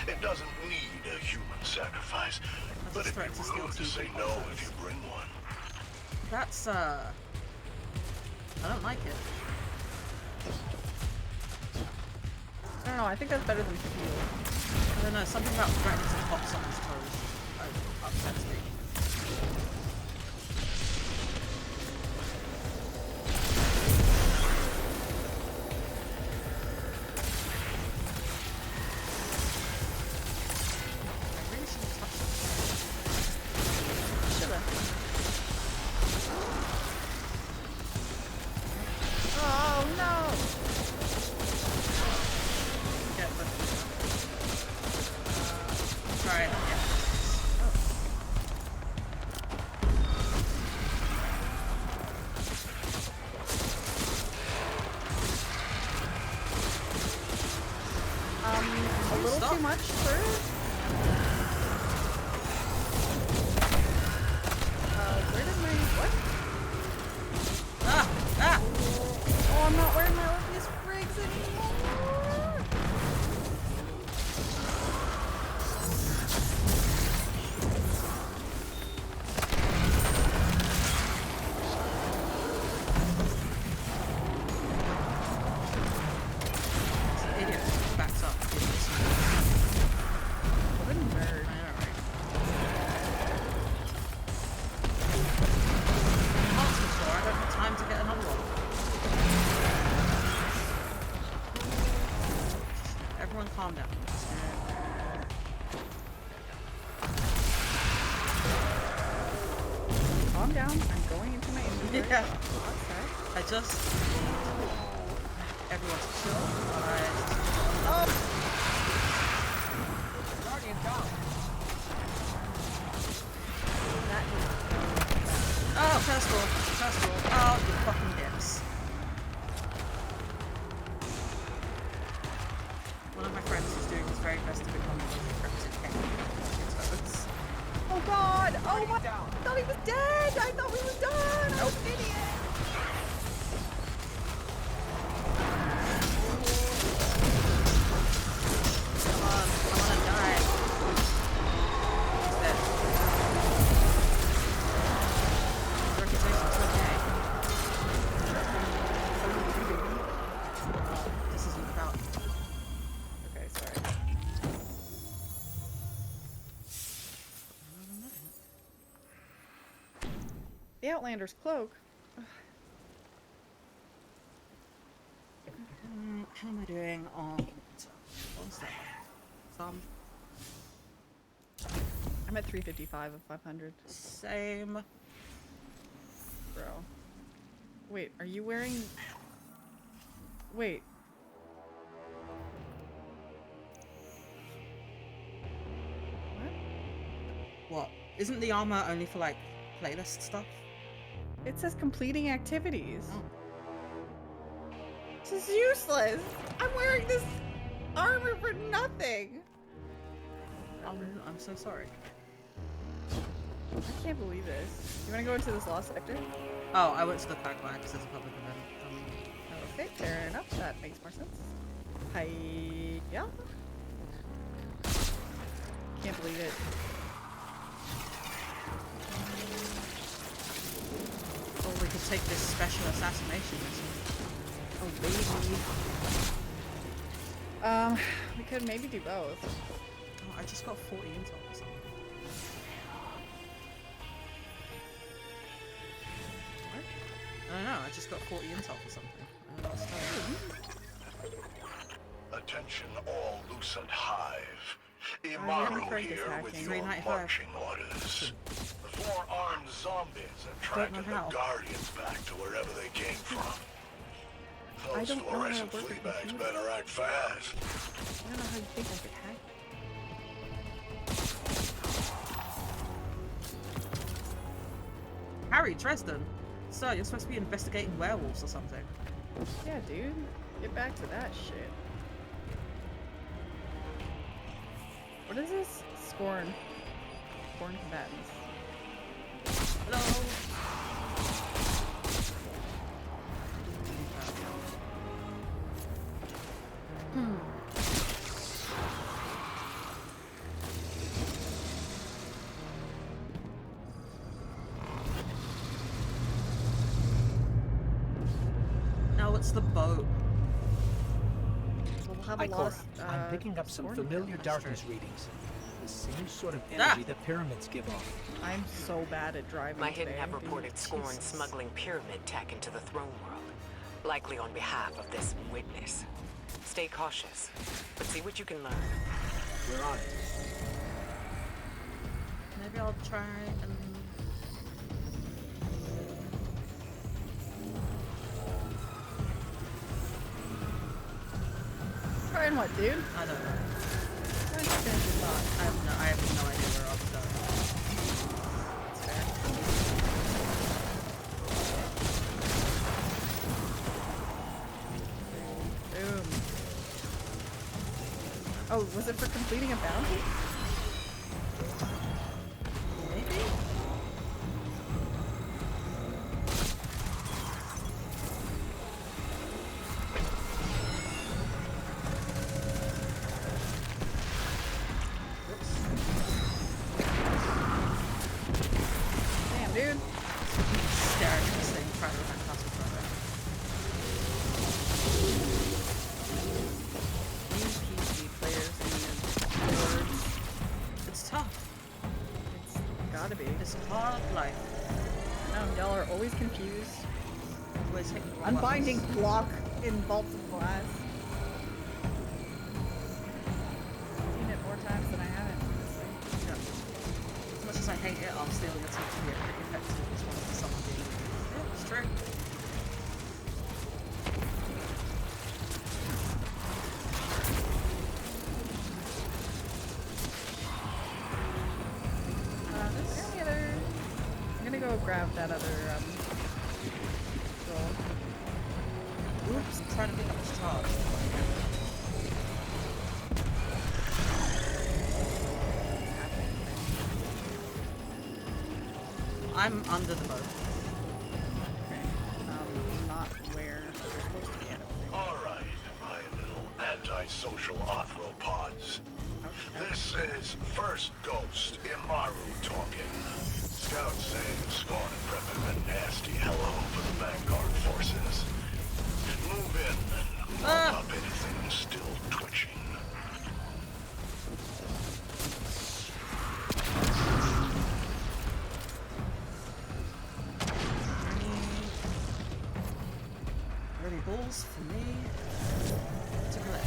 It doesn't need a human sacrifice, but it'd be rude to say no if you bring one. That's, I don't like it. I don't know, I think that's better than peel. I don't know, something about threatening to pop someone's toes upsets me. I really shouldn't touch that. Should've. Oh no! Yeah, but... try it, yeah. A little Stop. too much, sir? Where did my... what? Ah! Ah! Oh, I'm not wearing my Orpheus Briggs anymore! calm down. Calm down. I'm going into my inventory. Yeah. Outside. I just everyone's chill. Guardian down. Oh, first of all. Oh, you fucking dicks. One of my friends is doing his very best to become the most effective toads. Oh god! Oh my! I thought he was dead! I thought we were done! I was an idiot! Come on, I wanna die. He's dead. Reputation's okay. This isn't about. Okay, sorry. The Outlander's cloak. How am I doing on? What's that? Some. I'm at 355 of 500. Same. Bro. Wait, are you wearing... Wait. What? Isn't the armor only for like playlist stuff? It says completing activities. Oh. This is useless! I'm wearing this armor for nothing! I'm so sorry. I can't believe this. You wanna go into this lost sector? Oh, I went to the Quagmire because there's a public event. Okay, fair enough. That makes more sense. Hi-ya. Can't believe it. Or we could take this special assassination mission. Oh, baby. We could maybe do both. Oh, I just got 40 intel or something. What? I don't know, I just got 40 intel for something. I don't know what's going on. Attention all lucent hive. really Imaru afraid this here with hacking. your 395. marching orders. The 4 armed zombies are tracking the how. Guardians back to wherever they came from. I Those don't know how to fluorescent work a flea bags computer. better act fast. I don't know how you think I could hack. Harry, Dresden! Sir, you're supposed to be investigating werewolves or something. Yeah, dude. Get back to that shit. What is this? Scorn. Scorn combatants. Hello? Now it's the boat. We'll have Hi, a Cora. lost, I'm picking up some Scorn familiar combatant. darkness readings. The same sort of energy that pyramids give off. I'm so bad at driving. My hidden today, have dude. reported Scorn Jesus. smuggling pyramid tech into the throne world, likely on behalf of this witness. Stay cautious, but see what you can learn. We're on it. Maybe I'll try and... Trying what, dude? I don't know. Why don't you finish your thought? I have no idea where I'll go. That's fair. Boom. Oh, was it for completing a bounty? Maybe? Damn, dude. Staring at this thing, trying to find castle forever. These PC players need words. It's tough. It's gotta be. It's hard life. Y'all are always confused. Always hitting the wrong Unbinding buttons. block in vault of glass. I hate it, I'll steal your teeth to be a pretty effective response to someone being rude. Yeah, it's true. Any other... I'm gonna go grab that other, scroll. Oops, trying to pick up this charge. I'm under the boat. Okay. Not where we're supposed to be at. Alright, my little antisocial arthropods. This is First Ghost Imaru talking. Scouts say the Scorn and Prep have a nasty hello for the Vanguard forces. Move in and mop up anything still twitching. Any balls for me to collect?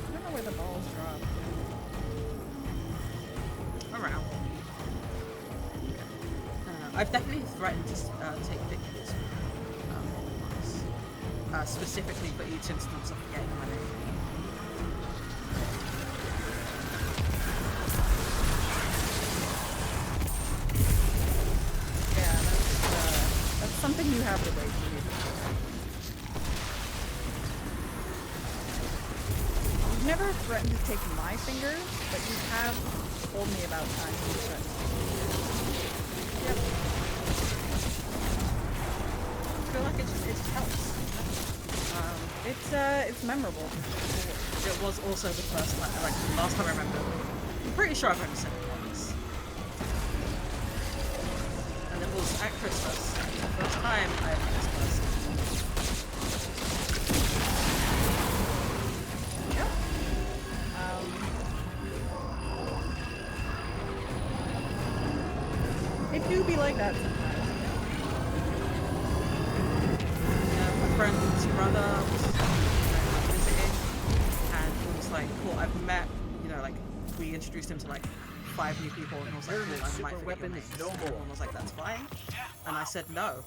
I don't know where the balls drop. Around. I've definitely threatened to take pictures specifically for each instance of forgetting my name. Yeah, that's something you have to wait for. You've never threatened to take my fingers, but you have told me about times you threatened to take my fingers. Yep. I feel like it just helps. It's memorable. It was also the first time, like the last time I remember. I'm pretty sure I've only said it once. And it was at Christmas. The first time I met this person. It do be like that sometimes. My friend's brother was visiting, and he was like, cool, I've met, like, we introduced him to like 5 new people, and he was like, cool, I might forget your names. And everyone was like, that's fine. And I said, no.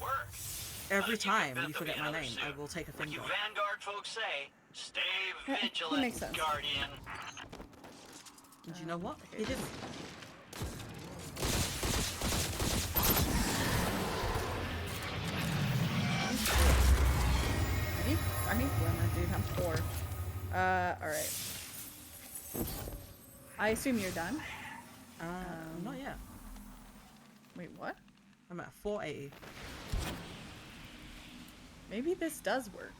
Every time you forget my name, I will take a finger. What you Vanguard folks say, stay He vigilant, makes sense. Guardian. And you know what? He didn't. I need glimmer, dude. I'm poor. Alright. I assume you're done? Not yet. Wait, what? I'm at 480. Maybe this does work.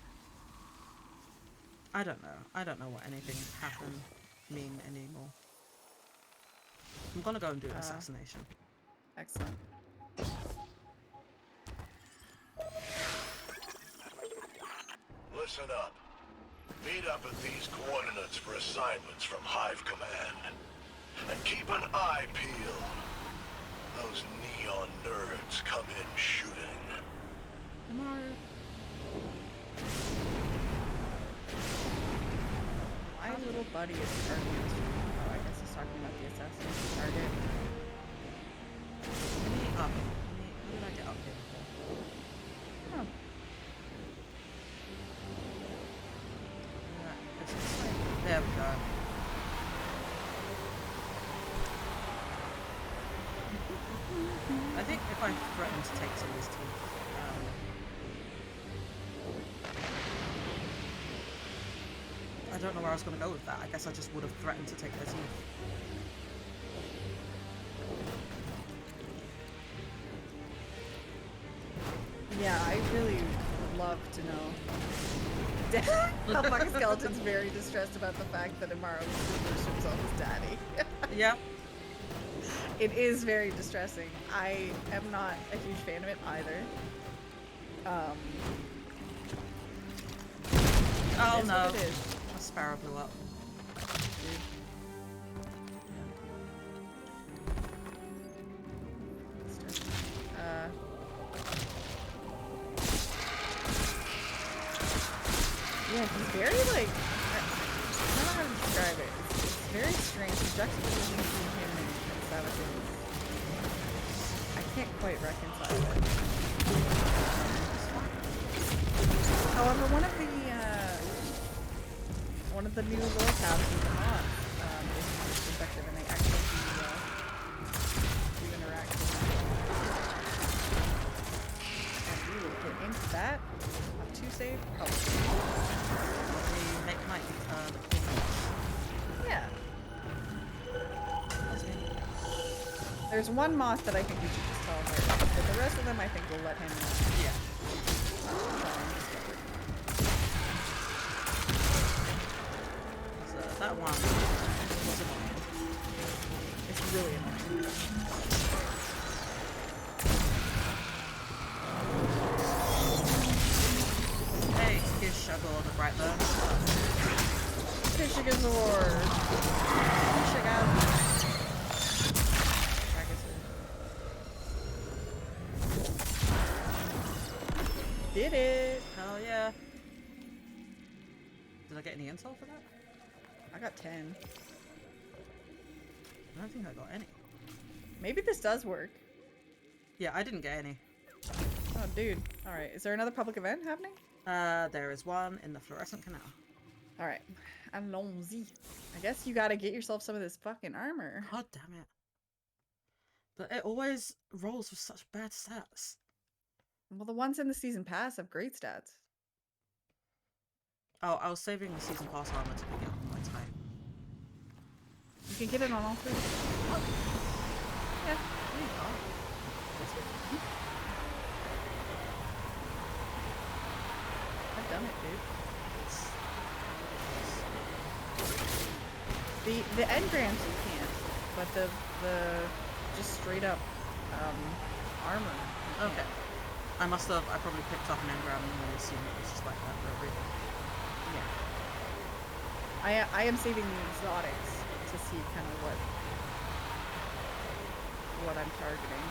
I don't know. I don't know what anything happened mean anymore. I'm gonna go and do an assassination. Excellent. Listen up. Meet up at these coordinates for assignments from Hive Command. And keep an eye peeled. Those neon nerds come in shooting. My little buddy is targeted. Oh, I guess he's talking about the assassination target. Let me up. How did I get up here? Huh. There we go. I think if I threaten to take some of his teeth, I don't know where I was going to go with that. I guess I just would have threatened to take their teeth. Yeah, I really would love to know. Alpaca Skeleton's very distressed about the fact that Amaro refers to himself as daddy. Yeah. It is very distressing. I am not a huge fan of it either. Oh It's no. what it is. A sparrow blew up. Yeah, he's very like, I don't know how to describe it. It's very strange. The juxtaposition between him and Savage is can't quite reconcile it. However, one of the new lore tabs with the mods is most effective, and they actually do interact with it. And we will get into that. Not too safe. Oh. We make night Yeah. There's one moth that I think we should just tell him right now, but the rest of them I think we'll let him yeah. So that one was annoying. It's really annoying. Hey, Gish, I got the right there. Fishing is the word. Fishing out. Did it! Hell yeah. Did I get any intel for that? I got 10. I don't think I got any. Maybe this does work. Yeah, I didn't get any. Oh, dude. Alright, is there another public event happening? There is one in the fluorescent canal. Alright. Allons-y. I guess you gotta get yourself some of this fucking armor. God damn it. But it always rolls with such bad stats. Well, the ones in the season pass have great stats. Oh, I was saving the season pass armor to pick it up on my time. You can get it on all three. Oh. Yeah. There you go. I've done it, dude. The engrams you can't, but the just straight up armor. Okay. I probably picked up an engram and then assumed it was just like that for everything. Yeah. I am saving the exotics to see kind of what I'm targeting.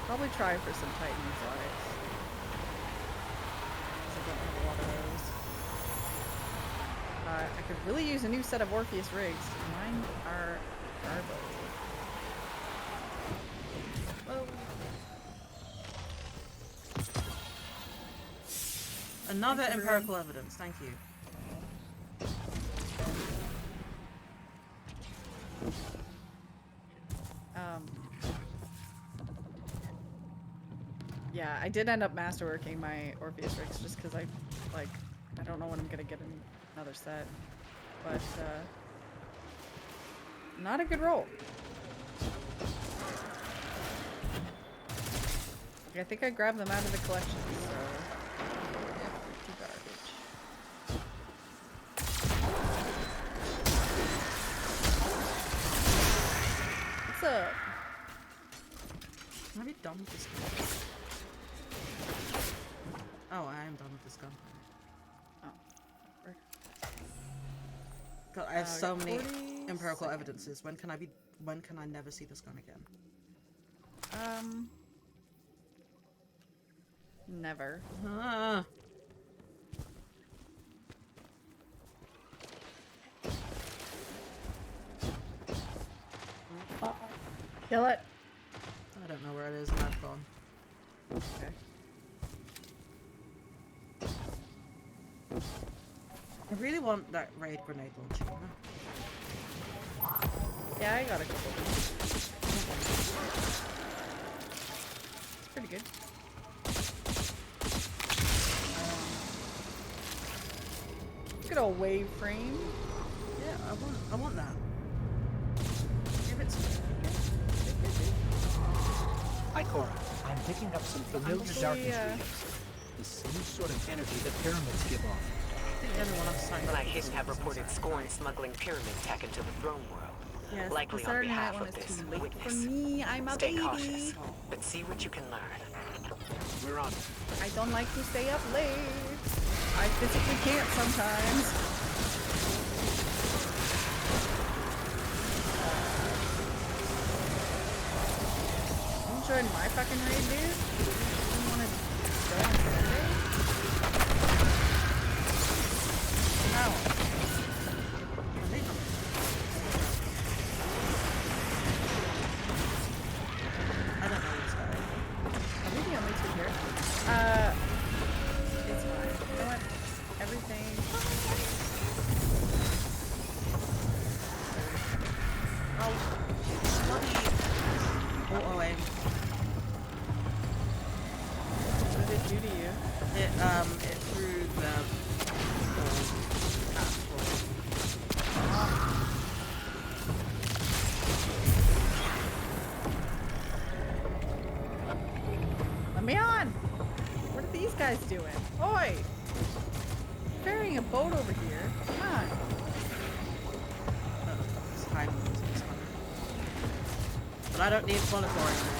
Probably try for some Titan exotics. Because I don't have a lot of those. I could really use a new set of Orpheus rigs. Mine are Garbo. Well, another empirical evidence, thank you. Yeah, I did end up masterworking my Orpheus rigs just because I don't know when I'm gonna get another set. But, not a good roll. I think I grabbed them out of the collection, so... Yeah, pretty garbage. What's up? Can I be done with this gun? Oh, I am done with this gun. Oh. God, I have so many 40 empirical seconds. evidences. When can I never see this gun again? Never. Ah. Kill it. I don't know where it is and I've gone. Okay. I really want that raid grenade launcher. Yeah, I got a couple of them. It's pretty good. Good old wave frame. Yeah, I want that. Give it to me. Hi, Cora. I'm picking up some familiar Honestly, darkness readings. The same sort of energy the pyramids give off. Blackheads have reported Scorn smuggling pyramid tech into the throne world. Yes, Likely on Saturday behalf night one of is this too late witness. for me. I'm a Stay baby. cautious, but see what you can learn. We're on. I don't like to stay up late. I physically can't sometimes. You enjoying my fucking raid, dude? You want to go on Sunday? No. do to you? It threw the Let me on! What are these guys doing? Oi! Ferrying a boat over here. Come on. It's hiding. But I don't need Monitor anymore.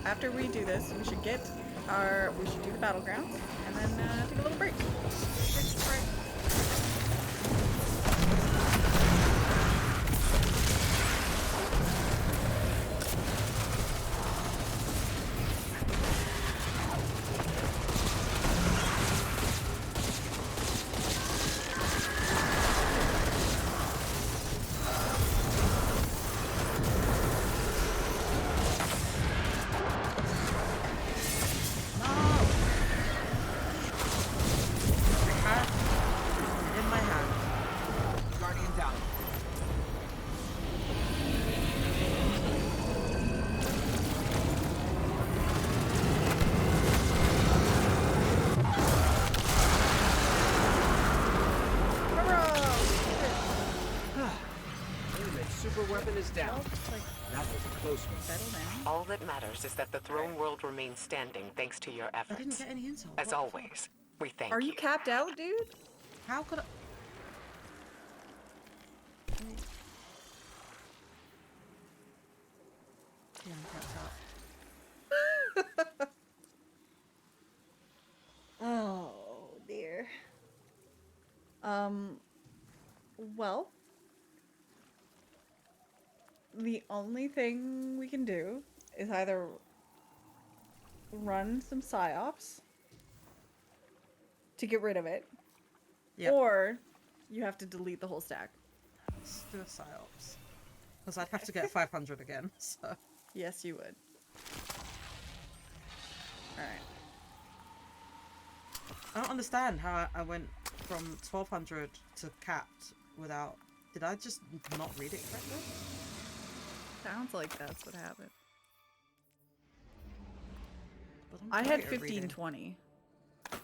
After we do this, we should do the battlegrounds, and then take a little break. Down. That was a close one. All that matters is that the throne world remains standing thanks to your efforts. I didn't get any intel. As always, we thank you. Are you capped out, dude? How could I? Yeah, I'm capped out. Oh dear. Well, the only thing we can do is either run some psyops to get rid of it, or you have to delete the whole stack. Let's do a psyops. Because I'd have to get 500 again, so... Yes, you would. Alright. I don't understand how I went from 1200 to capped without... Did I just not read it correctly? Sounds like that's what happened. I had 1520. Alright,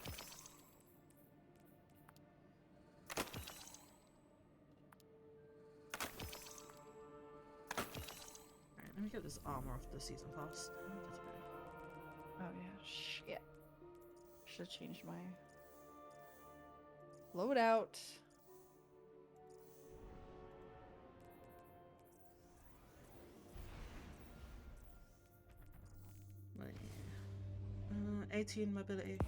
let me get this armor off the season pass. Oh yeah, shit. Should have changed my loadout. Wait. 18 mobility. Yeah.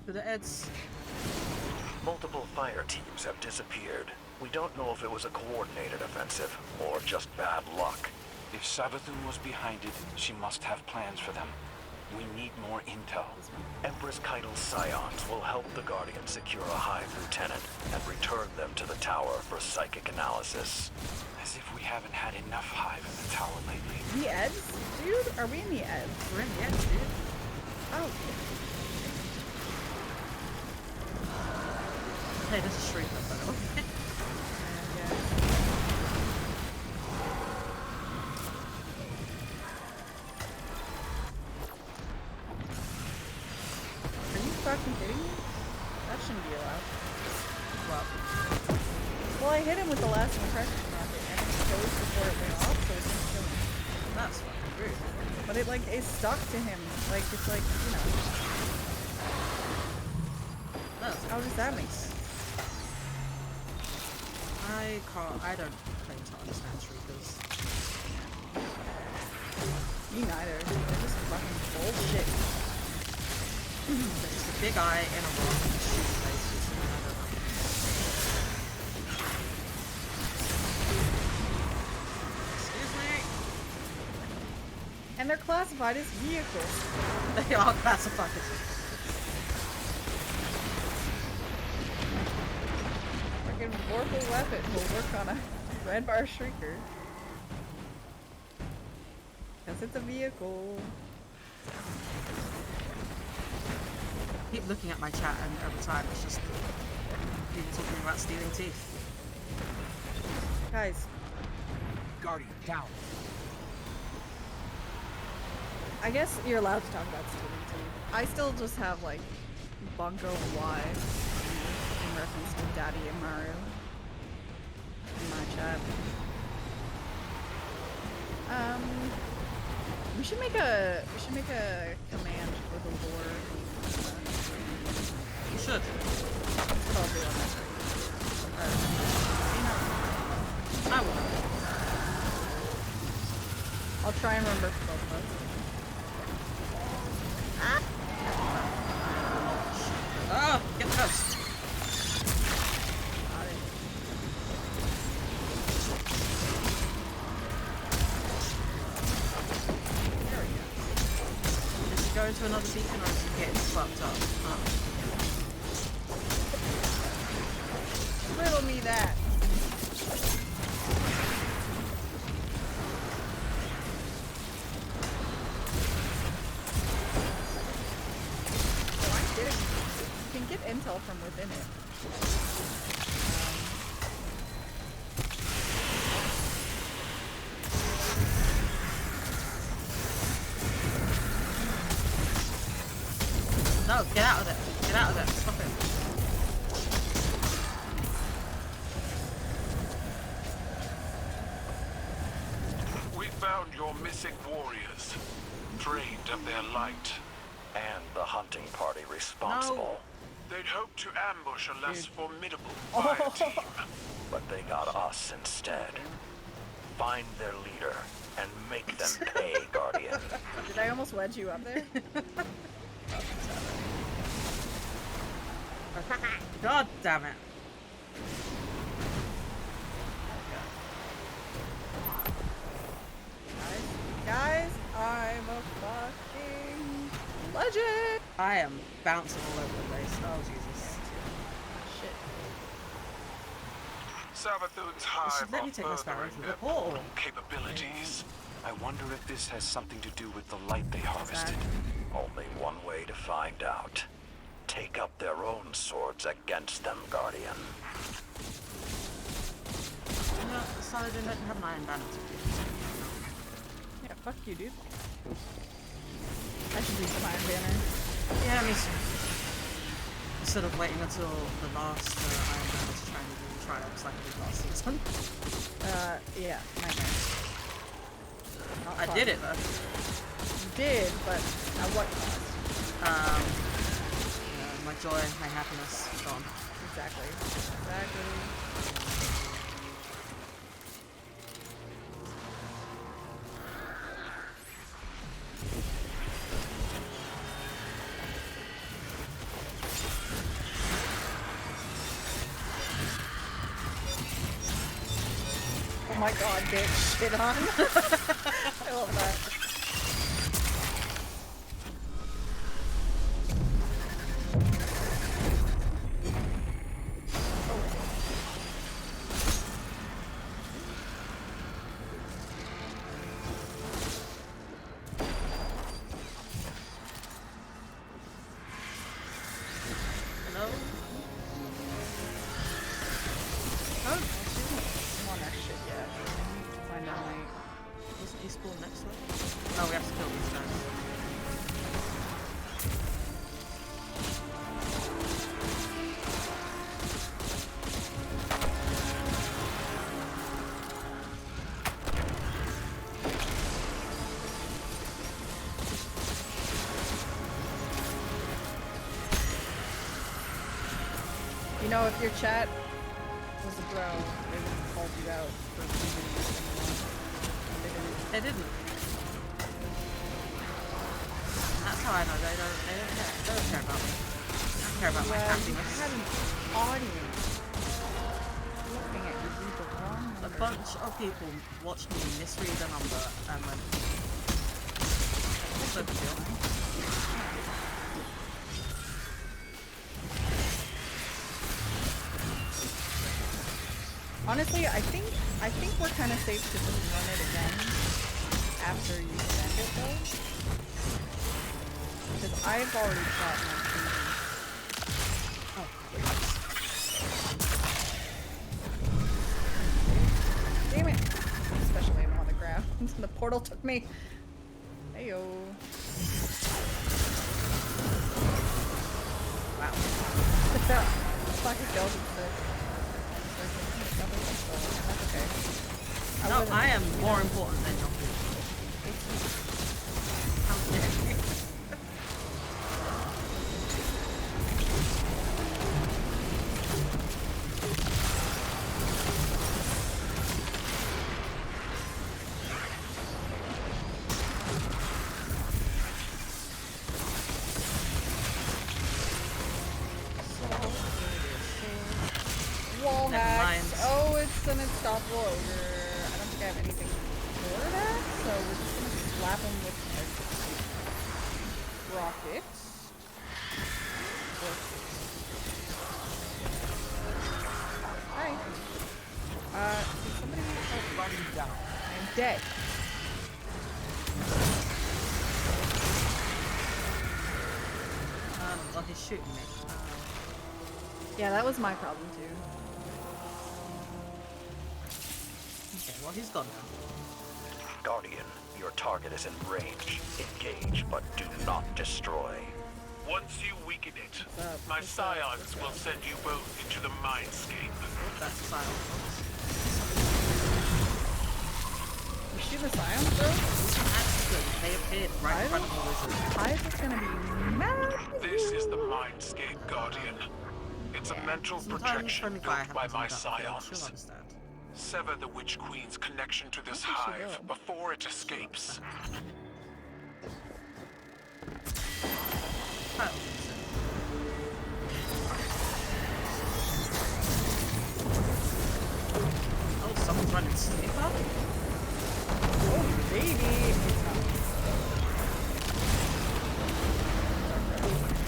To the Eds. Multiple fire teams have disappeared. We don't know if it was a coordinated offensive or just bad luck. If Savathun was behind it, she must have plans for them. We need more intel. Empress Keitel's scions will help the Guardians secure a Hive lieutenant and return them to the tower for psychic analysis. As if we haven't had enough Hive in the tower lately. The Eds? Dude, are we in the Eds? We're in the Eds, dude. Oh. Hey, there's a shrink up, by the way. Are you fucking kidding me? That shouldn't be allowed. Well, I hit him with the last impression rocket and it froze before it went off, so it didn't kill him. That's fucking rude. But it like is stuck to him. Like it's like, you know. How does that make sense? I don't claim to understand shriekers. Me neither. They're just fucking bullshit. There's just a big eye and a rock and shooting faces. I don't know. Excuse me. And they're classified as vehicles. They are classified as Freaking vorpal weapon will work on a red bar shrieker. Because it's a vehicle. I keep looking at my chat and every time it's just people talking about stealing teeth. Guys. Guardian, down. I guess you're allowed to talk about stealing teeth. I still just have like Bunko Y in reference to Daddy and Mario in my chat. We should make a command for the lore. You should. That's what I'll do on this week. I will. I'll try and remember for both of us. Oh, get the ghost. There we go. Does he go into another beacon or is he getting fucked up? Oh. Riddle me that. You can get intel from within it. No, get out of there. Get out of there. Stop it. We found your missing warriors, drained of their light. And the hunting party responsible. No. They'd hoped to ambush a less formidable fire team. But they got us instead. Find their leader and make them pay, Guardian. Did I almost wedge you up there? God damn it. Guys, I'm a fucking legend! I am bouncing all over the place. Oh, Jesus. Shit. Savathun's It hive should let me are take my sparrow furthering through their the portal. capabilities. I wonder if this has something to do with the light they harvested. Only one way to find out. Take up their own swords against them, Guardian. You know, Saladin doesn't have an iron banner to do. Yeah, fuck you, dude. I should do some Iron Banner. Yeah, me too. Instead of waiting until the last Iron Banner to try and do triumphs like I did last season. Yeah, nightmare. Not I fun. did it though. You did, but at what cost? My joy, my happiness, gone. Exactly. Exactly. my god, bitch, shit on. I love that. You know, if your chat was a bro, they would have called you out for using this anymore. They didn't. That's how I know they don't care. They don't care about me. They don't care about my happiness. I had an audience looking at you read the wrong number. A bunch of people watched me misread a number and went, what's the deal? Honestly, I think we're kind of safe to just run it again after you send it though, because I've already shot my TV. Oh. Damn it! Especially I'm on the ground. The portal took me. Heyo. Wow. Fucking skeleton stick. That's okay. No, I am more important than your food. How dare you? Wall hacks. Oh, it's an unstoppable ogre. I don't think I have anything for that, so we're just gonna slap him with rockets. Hi. Did somebody help Roddy down? I'm dead. Well, he's shooting me. Yeah, that was my problem too. Okay, well, he's gone now. Guardian, your target is in range. Engage, but do not destroy. Once you weaken it, my scions will send you both into the mindscape. That's silent. You see the scions, bro? That's good. They appeared right in front of the wizard. Hive is gonna be mad. This is the mindscape, Guardian. It's a mental projection built by my scions. Sever the Witch Queen's connection to this hive before it escapes. Oh, someone's running sleeper? Oh, baby.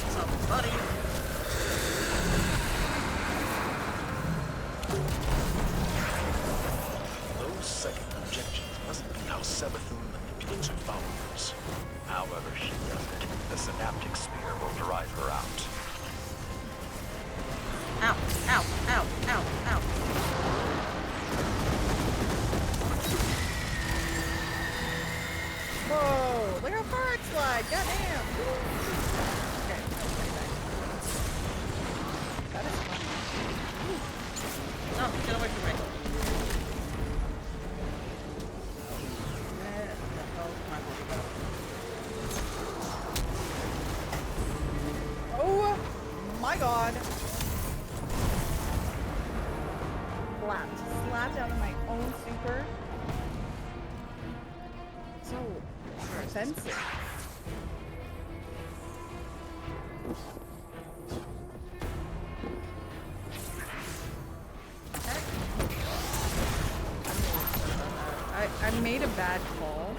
What's up, buddy? Those second projections must be how Sevathun manipulates her followers. However she does it, the synaptic sphere will drive her out. Ow, ow, ow, ow, ow. Whoa, look how far it slides, goddamn! Okay, that is fun. No, get away from me. Oh my god! Slapped out of my own super. So offensive. I made a bad call,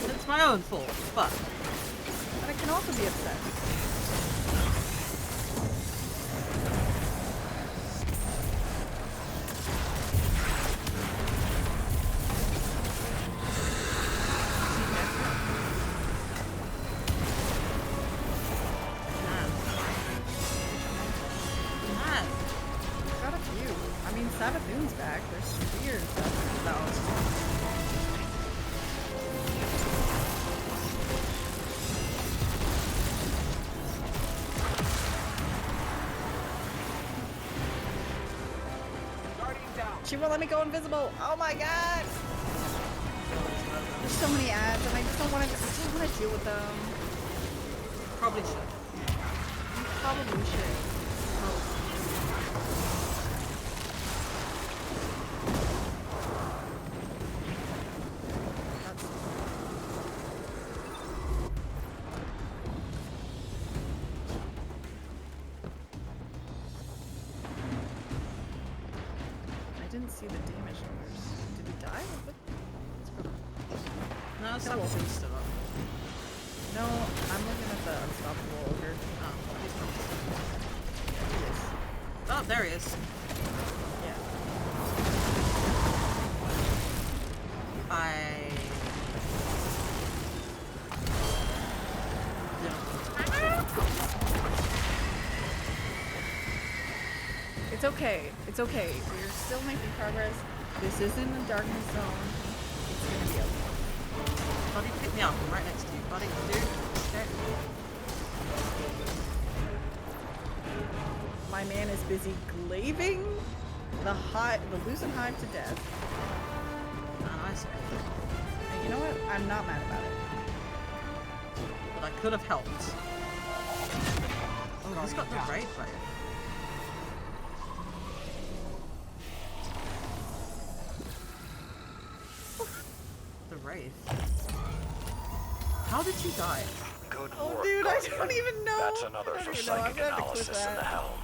but it's my own fault, but I can also be upset. Sabathoon's back. There's spears. She won't let me go invisible. Oh my god! There's so many ads, and I just don't want to. I don't want to deal with them. Probably should. Probably should. See the damage numbers. Did he die? No, Sabathoon's still up. No, I'm looking at the unstoppable ogre. Oh, there he is. Yeah. It's okay. It's okay. We're still making progress. This isn't a darkness zone. It's gonna be okay. Buddy, pick me up. I'm right next to you, buddy. Dude. Okay. My man is busy glaving the loosened hive to death. I see. And you know what? I'm not mad about it. But I could have helped. Oh, he's got the raid right. How did you die? Good oh, work, dude, Guardian. I don't even know. That's another for psychic analysis in the helm.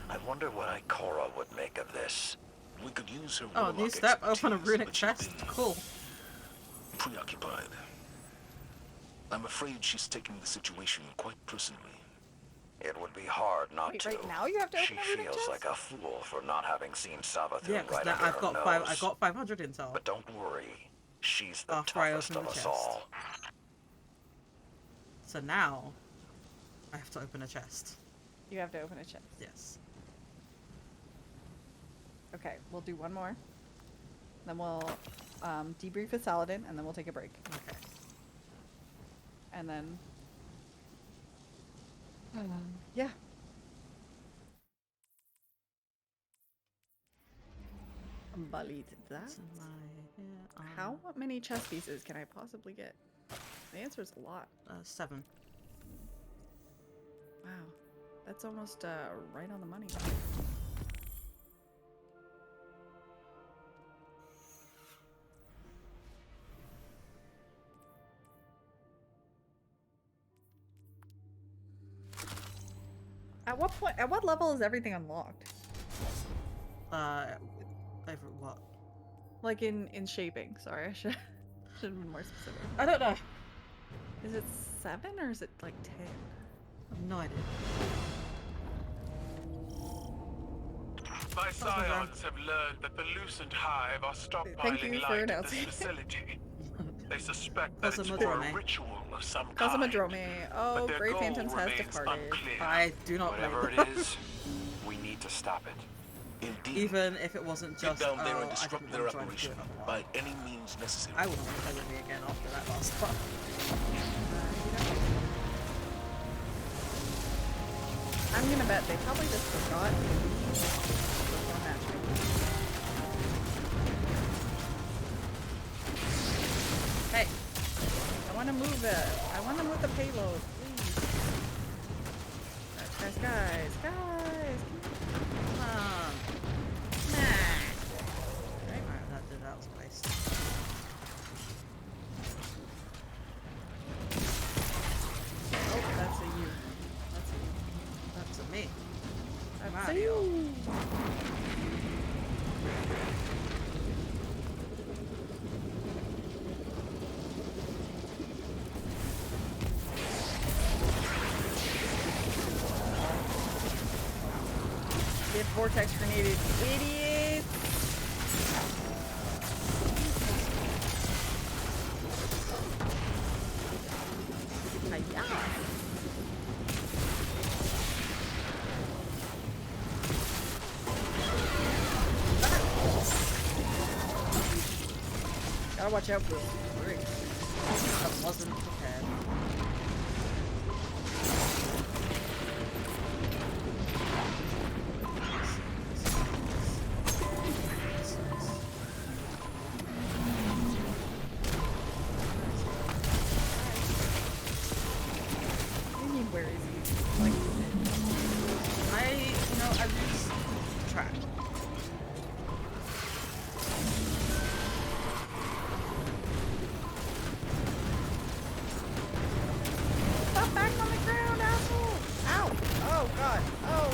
that. I wonder what Ikora would make of this. We could use her. Oh, new step. Open a runic chest. Cool. Preoccupied. I'm afraid she's taking the situation quite personally. It would be hard not Wait, to. right now you have to open She a runic feels chest? like a fool for not having seen Sabathoon Yeah, right under I've her got nose. I got 500 intel. But don't worry. She's the After I toughest open of the us chest. all. So now, I have to open a chest. You have to open a chest. Yes. Okay, we'll do one more. Then we'll debrief with Saladin, and then we'll take a break. Okay. And then... yeah. Balit that. How many chess pieces can I possibly get? The answer is a lot. 7. Wow. That's almost right on the money. At what level is everything unlocked? Over what? Like in shaping. Sorry, I should have been more specific. I don't know. Is it 7 or is it like 10? I have no idea. My scions have learned that the loosened hive are stockpiling light at this facility. They suspect that it's for a ritual of some kind. Cosimadrome. Oh, Grey Phantoms has departed. I do not know. Whatever it is, we need to stop it. Indeed. Even if it wasn't just, Get down there and I disrupt didn't their want to operation do it by any means necessary. I wouldn't want to play with me again after that last part. I'm gonna bet they probably just forgot to leave before matching. Hey, I want to move it. I want to move the payload, please. Guys, come on. Alright, that was a waste. Oh, that's a you. That's a you. That's a me. That's a you. vortex grenaded, idiot! Hiya! Gotta watch out for this. That wasn't prepared. What do you mean, where is he? Like, I lose track. Stop back on the ground, asshole! Ow! Oh god! Oh!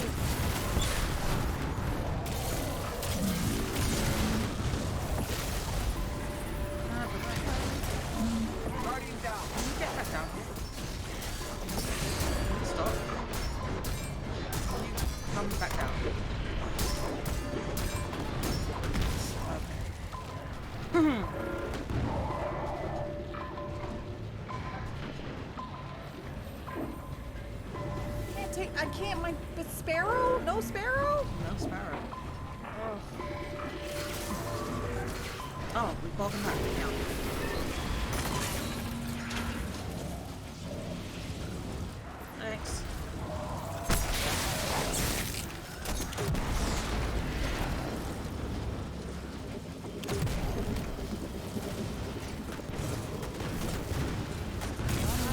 Guardian down. Can you get back down here? Stop. Can you come back down? Okay. I can't, but Sparrow? No Sparrow? No Sparrow. Oh, we bought him back. Yeah. Thanks.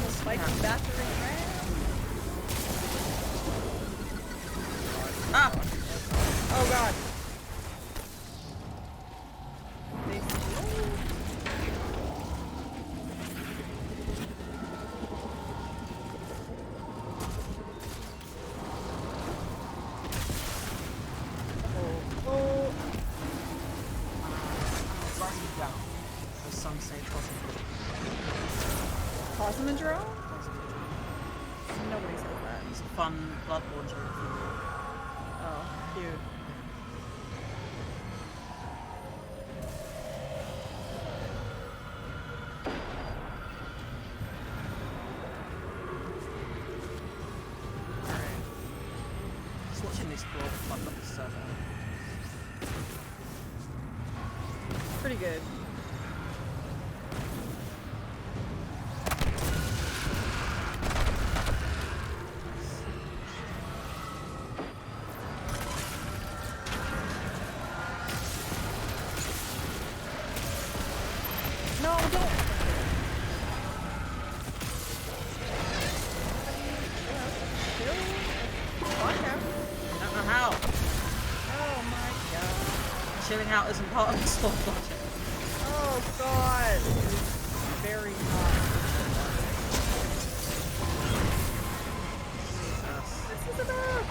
Spiky battery ram. Ah! Oh god. Some say Cosmodrome? Nobody says that. It's a fun Bloodborne joke. Oh, cute. Alright. Just watching this blow fuck up the server. Pretty good. No, don't! Watch out. I don't know how. Oh my god. Chilling out isn't part of the sword logic. Oh god. Very not. This is about.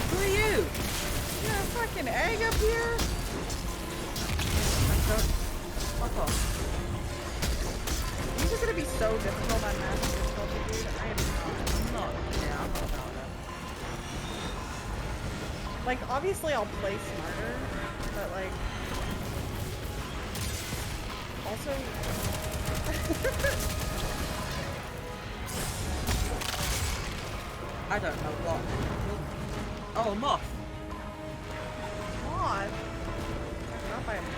Who are you? You got a fucking egg up here? Fuck off. These are gonna be so difficult on Master difficulty, dude. I am not. Yeah, I'm not about that. Like, obviously I'll play smarter, but like... Also... I don't know what. Oh, a moth. Moth? Not by a moth.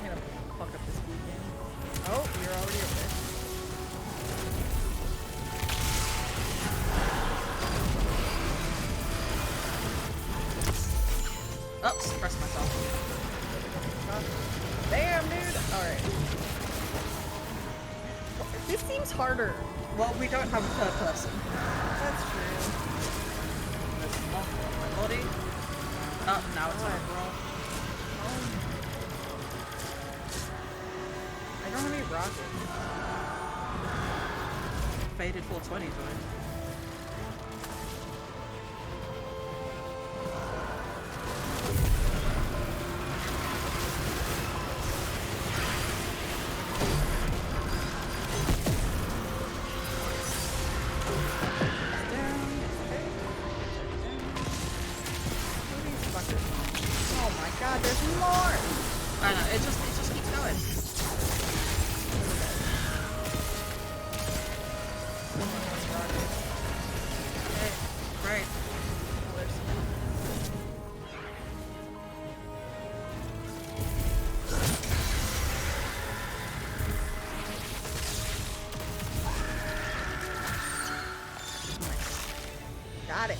I'm gonna fuck up this weekend. Oh, you're already over there. Oh, suppress myself. Damn, dude! Alright. This seems harder. Well, we don't have a third person. That's true. There's a moth on my body. Oh, now it's over. I don't have any rockets. Faded 420 joined. more! I know, it just keeps going. Okay, great. Got it.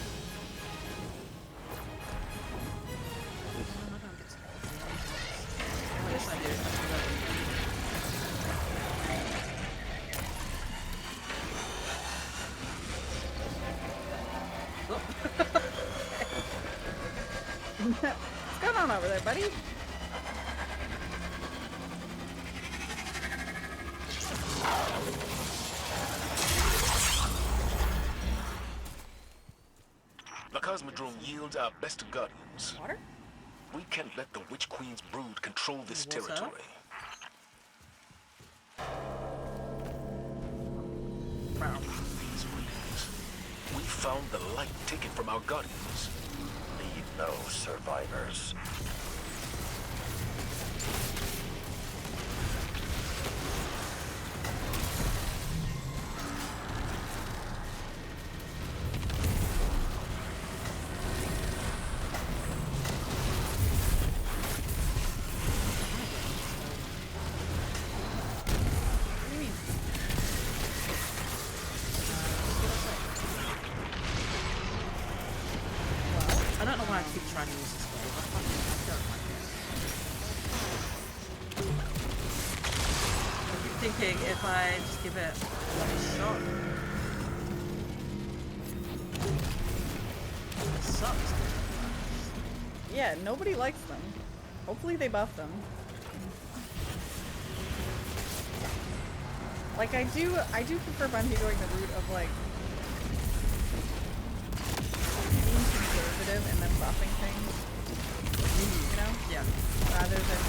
Yes, I do. What's going on over there, buddy? The Cosmodrome yields our best guardians. Water? We can't let the Witch Queen's brood control this Water? territory. Wow. These readings. We found the light taken from our guardians. Leave no survivors. What do you mean? I don't know why I keep trying to use this wave. I don't like it. I keep thinking if I just give it another shot. It sucks. Yeah, nobody likes them. Hopefully they buff them. Like I do prefer Bungie going the route of like being conservative and then buffing things. You know? Yeah. Rather than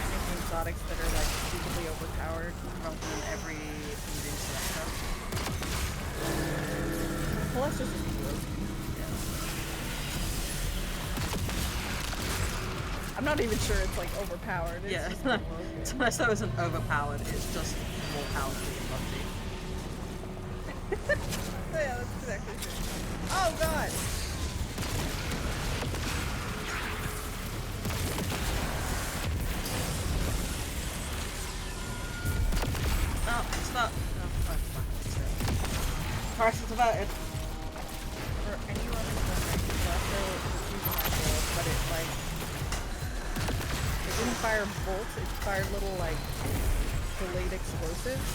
making exotics that are like stupidly overpowered. Rather than every Indian selector. Well, that's just gross. I'm not even sure it's like overpowered. It's Yeah. just broken. It's nice that it isn't overpowered, it's just more powerful than Bungie. Yeah, that's exactly true. Oh god! No, it's not. No, oh, it's fine. Prices averted. For anyone who's wondering, it's also using my build, but it's like it didn't fire bolts, it fired little like delayed explosives.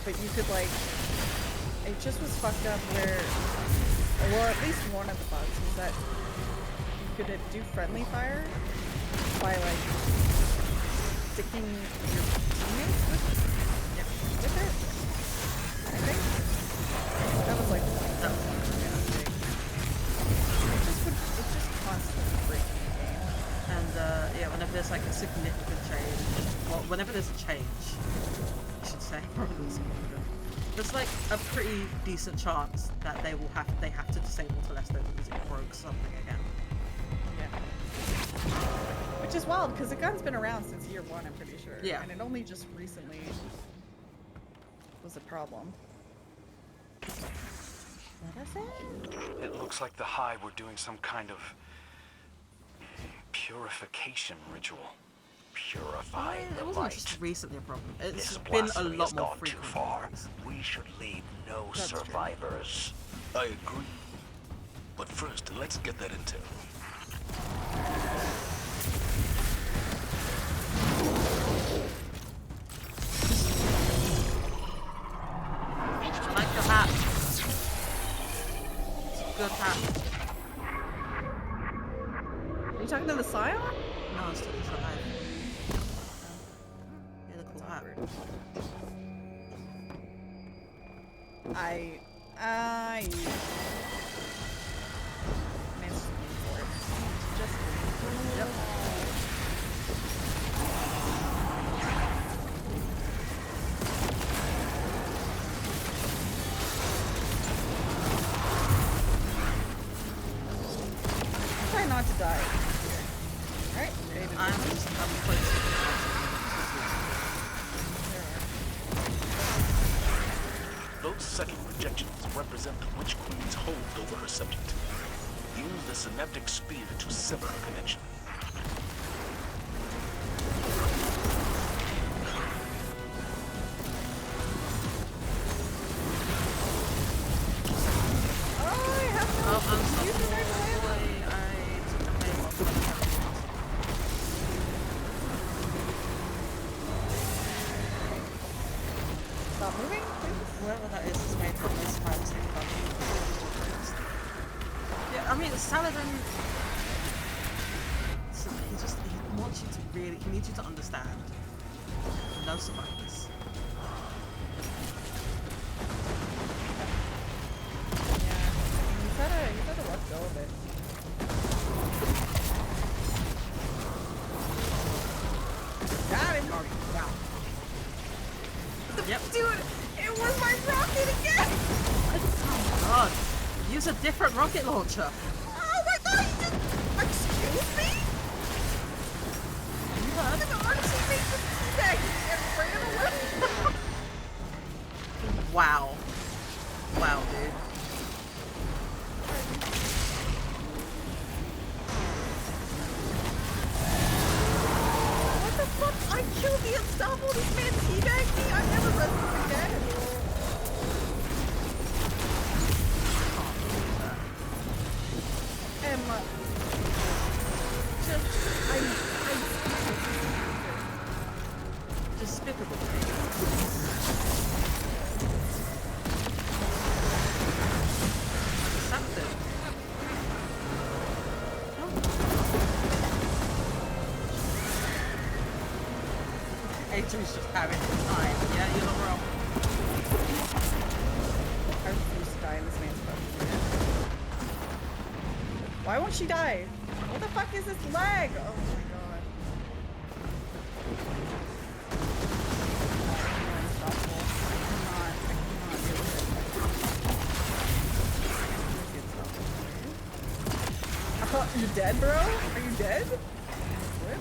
But you could like it just was fucked up where or at least one of the bugs was that you could do friendly fire by like sticking your teammates with it. I think that was like that was it just constantly breaking the game. And yeah, whenever there's like a significant change, well, whenever there's a change, I should say, probably significant, there's like a pretty decent chance that they have to disable Telesto because it broke something again. Yeah. Which is wild because the gun's been around since year one, I'm pretty sure. Yeah. And it only just recently was a problem. What I say? It looks like the Hive were doing some kind of purification ritual. Purify It the wasn't light. just recently a problem. It's This been a blasphemy lot has more gone too frequent. far. We should leave no That's true. survivors. I agree. But first, let's get that intel. I like your hat. It's a good hat. Are you talking to the Scion? No, it's still alive. Yeah, the cool hat. I managed to move for it. Just Yep. try not to die. I'm close. Those second projections represent the Witch Queen's hold over her subject. Use the synaptic spear to sever the connection. Stop moving, please. Whoever that is made up this time to yeah, I mean, Saladin. He wants you to really. He needs you to understand. No survivors. Yeah, you gotta let go of it. Got him. Yep. Dude, it was my rocket again! Oh god. Use a different rocket launcher. Oh my god, you just... Excuse me? You heard? The RC made the teabag and ran away! Wow. Wow, dude. What the fuck? I killed the unstoppable. This man teabagged me. I never rested again. Emma. Despicable. Something. Adrian's just having the time. Yeah, you're not wrong. I refuse to die in this man's boat. Why won't she die? What the fuck is this lag? Oh my god. Unstoppable. I cannot do this. I thought you dead, bro? Are you dead? What?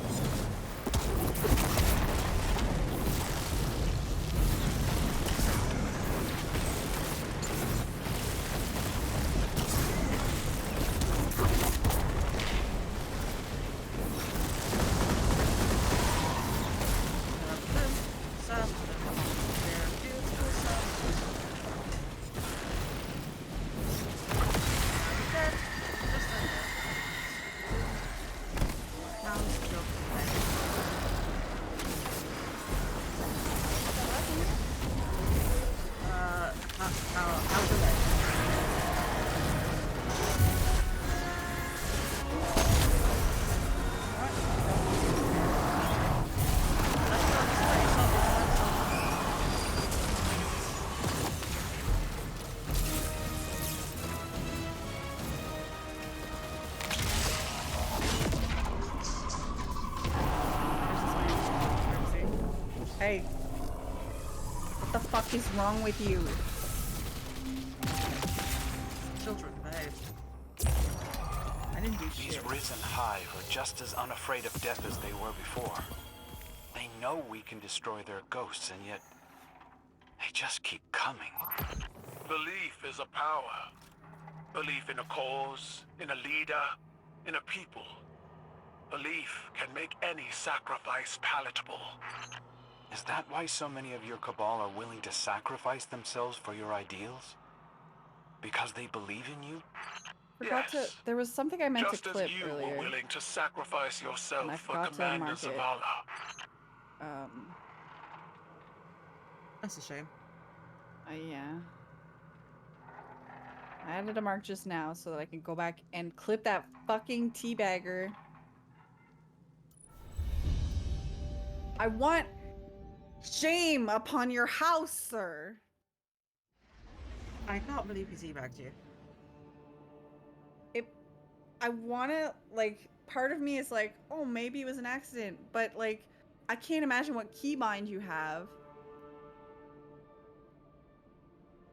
Hey. What the fuck is wrong with you? Children, behave. I didn't do These shit. risen hive are just as unafraid of death as they were before. They know we can destroy their ghosts, and yet they just keep coming. Belief is a power. Belief in a cause, in a leader, in a people. Belief can make any sacrifice palatable. Is that why so many of your cabal are willing to sacrifice themselves for your ideals? Because they believe in you? There was something I meant Just to clip as you earlier. were willing to sacrifice And I yourself for forgot to Commander mark it. Zavala. That's a shame. Yeah. I added a mark just now so that I can go back and clip that fucking teabagger. I want shame upon your house, sir. I can't believe he teabagged you. I wanna, like, part of me is like, oh, maybe it was an accident, but, like, I can't imagine what keybind you have.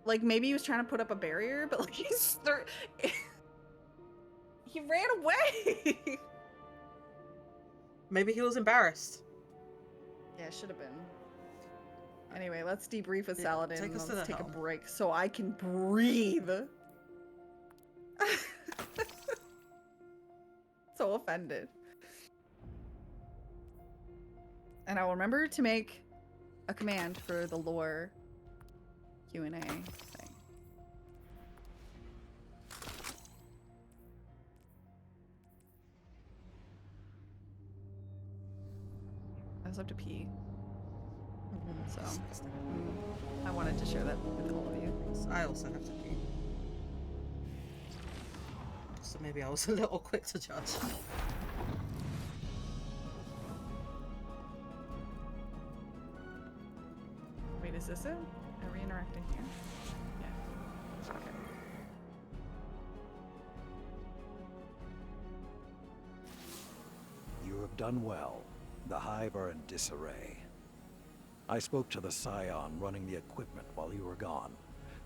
Like, maybe he was trying to put up a barrier, but, like, he ran away! Maybe he was embarrassed. Yeah, should have been. Anyway, let's debrief with Saladin and let's take a break so I can breathe. So offended. And I will remember to make a command for the lore Q&A thing. I just have to pee. So I wanted to share that with all of you. I also have to pee. So maybe I was a little quick to judge. Wait, is this it? Are we interacting here? Yeah. Okay. You have done well. The Hive are in disarray. I spoke to the Scion running the equipment while you were gone,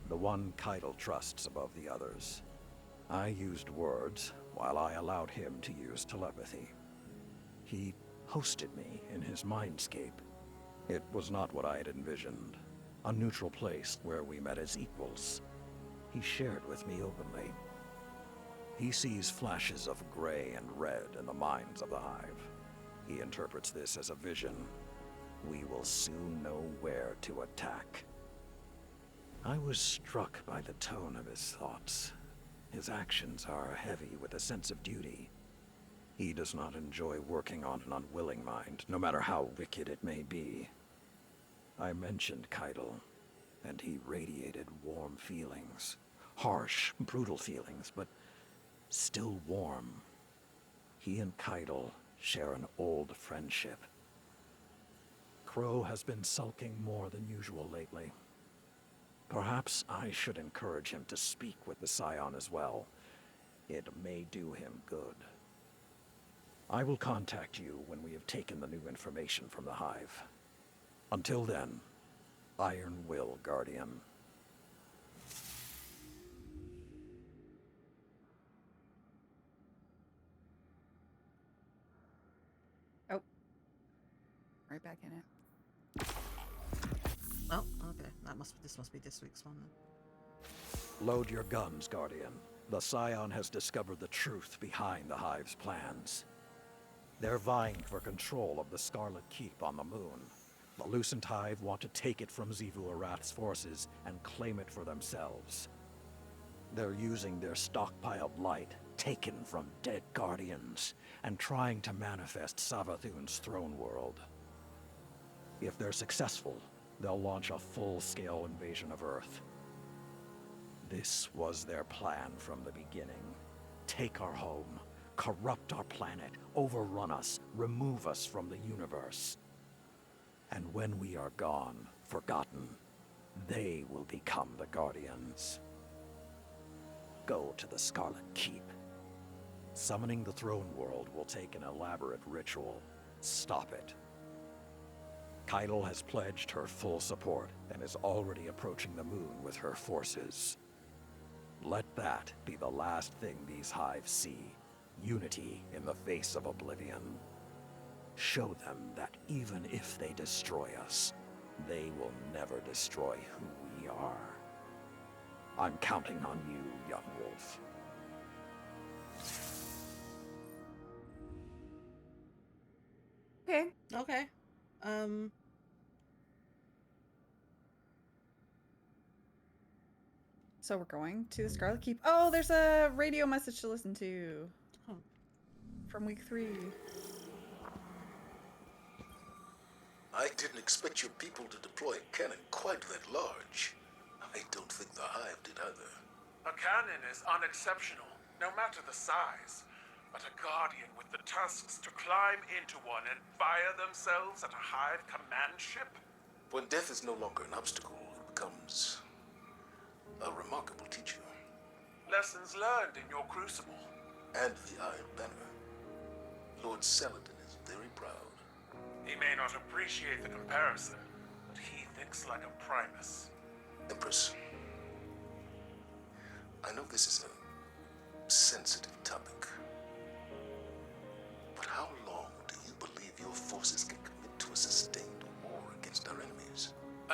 the one Keitel trusts above the others. I used words, while I allowed him to use telepathy. He hosted me in his mindscape. It was not what I had envisioned. A neutral place where we met as equals. He shared with me openly. He sees flashes of gray and red in the minds of the Hive. He interprets this as a vision. We will soon know where to attack. I was struck by the tone of his thoughts. His actions are heavy with a sense of duty. He does not enjoy working on an unwilling mind, no matter how wicked it may be. I mentioned Keitel, and he radiated warm feelings. Harsh, brutal feelings, but still warm. He and Keitel share an old friendship. Crow has been sulking more than usual lately. Perhaps I should encourage him to speak with the Scion as well. It may do him good. I will contact you when we have taken the new information from the Hive. Until then, Iron Will, Guardian. Oh. Right back in it. Oh, okay. This must be this week's one then. Load your guns, Guardian. The Scion has discovered the truth behind the Hive's plans. They're vying for control of the Scarlet Keep on the moon. The Lucent Hive want to take it from Xivu Arath's forces and claim it for themselves. They're using their stockpiled light, taken from dead Guardians, and trying to manifest Savathun's throne world. If they're successful, they'll launch a full-scale invasion of Earth. This was their plan from the beginning. Take our home, corrupt our planet, overrun us, remove us from the universe. And when we are gone, forgotten, they will become the Guardians. Go to the Scarlet Keep. Summoning the throne world will take an elaborate ritual. Stop it. Keitel has pledged her full support and is already approaching the moon with her forces. Let that be the last thing these Hives see. Unity in the face of oblivion. Show them that even if they destroy us, they will never destroy who we are. I'm counting on you, young wolf. Okay. Okay. So we're going to the Scarlet Keep. Oh, there's a radio message to listen to. Oh. From week 3. I didn't expect your people to deploy a cannon quite that large. I don't think the Hive did either. A cannon is unexceptional, no matter the size. But a Guardian with the tusks to climb into one and fire themselves at a Hive command ship? When death is no longer an obstacle, it becomes a remarkable teacher. Lessons learned in your crucible. And the Iron Banner. Lord Saladin is very proud. He may not appreciate the comparison, but he thinks like a Primus. Empress, I know this is a sensitive topic, but how long do you believe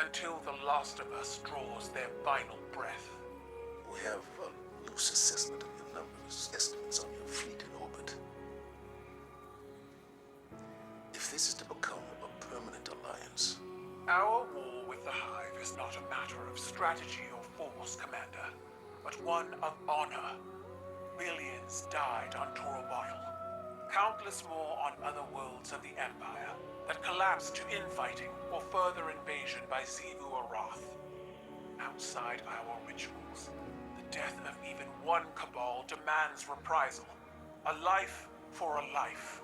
until the last of us draws their final breath. We have a loose assessment of your numbers, estimates on your fleet in orbit. If this is to become a permanent alliance... Our war with the Hive is not a matter of strategy or force, Commander, but one of honor. Billions died on Torobottle. Countless more on other worlds of the Empire that collapsed to infighting or further invasion by Xivu Arath. Outside our rituals, the death of even one Cabal demands reprisal. A life for a life.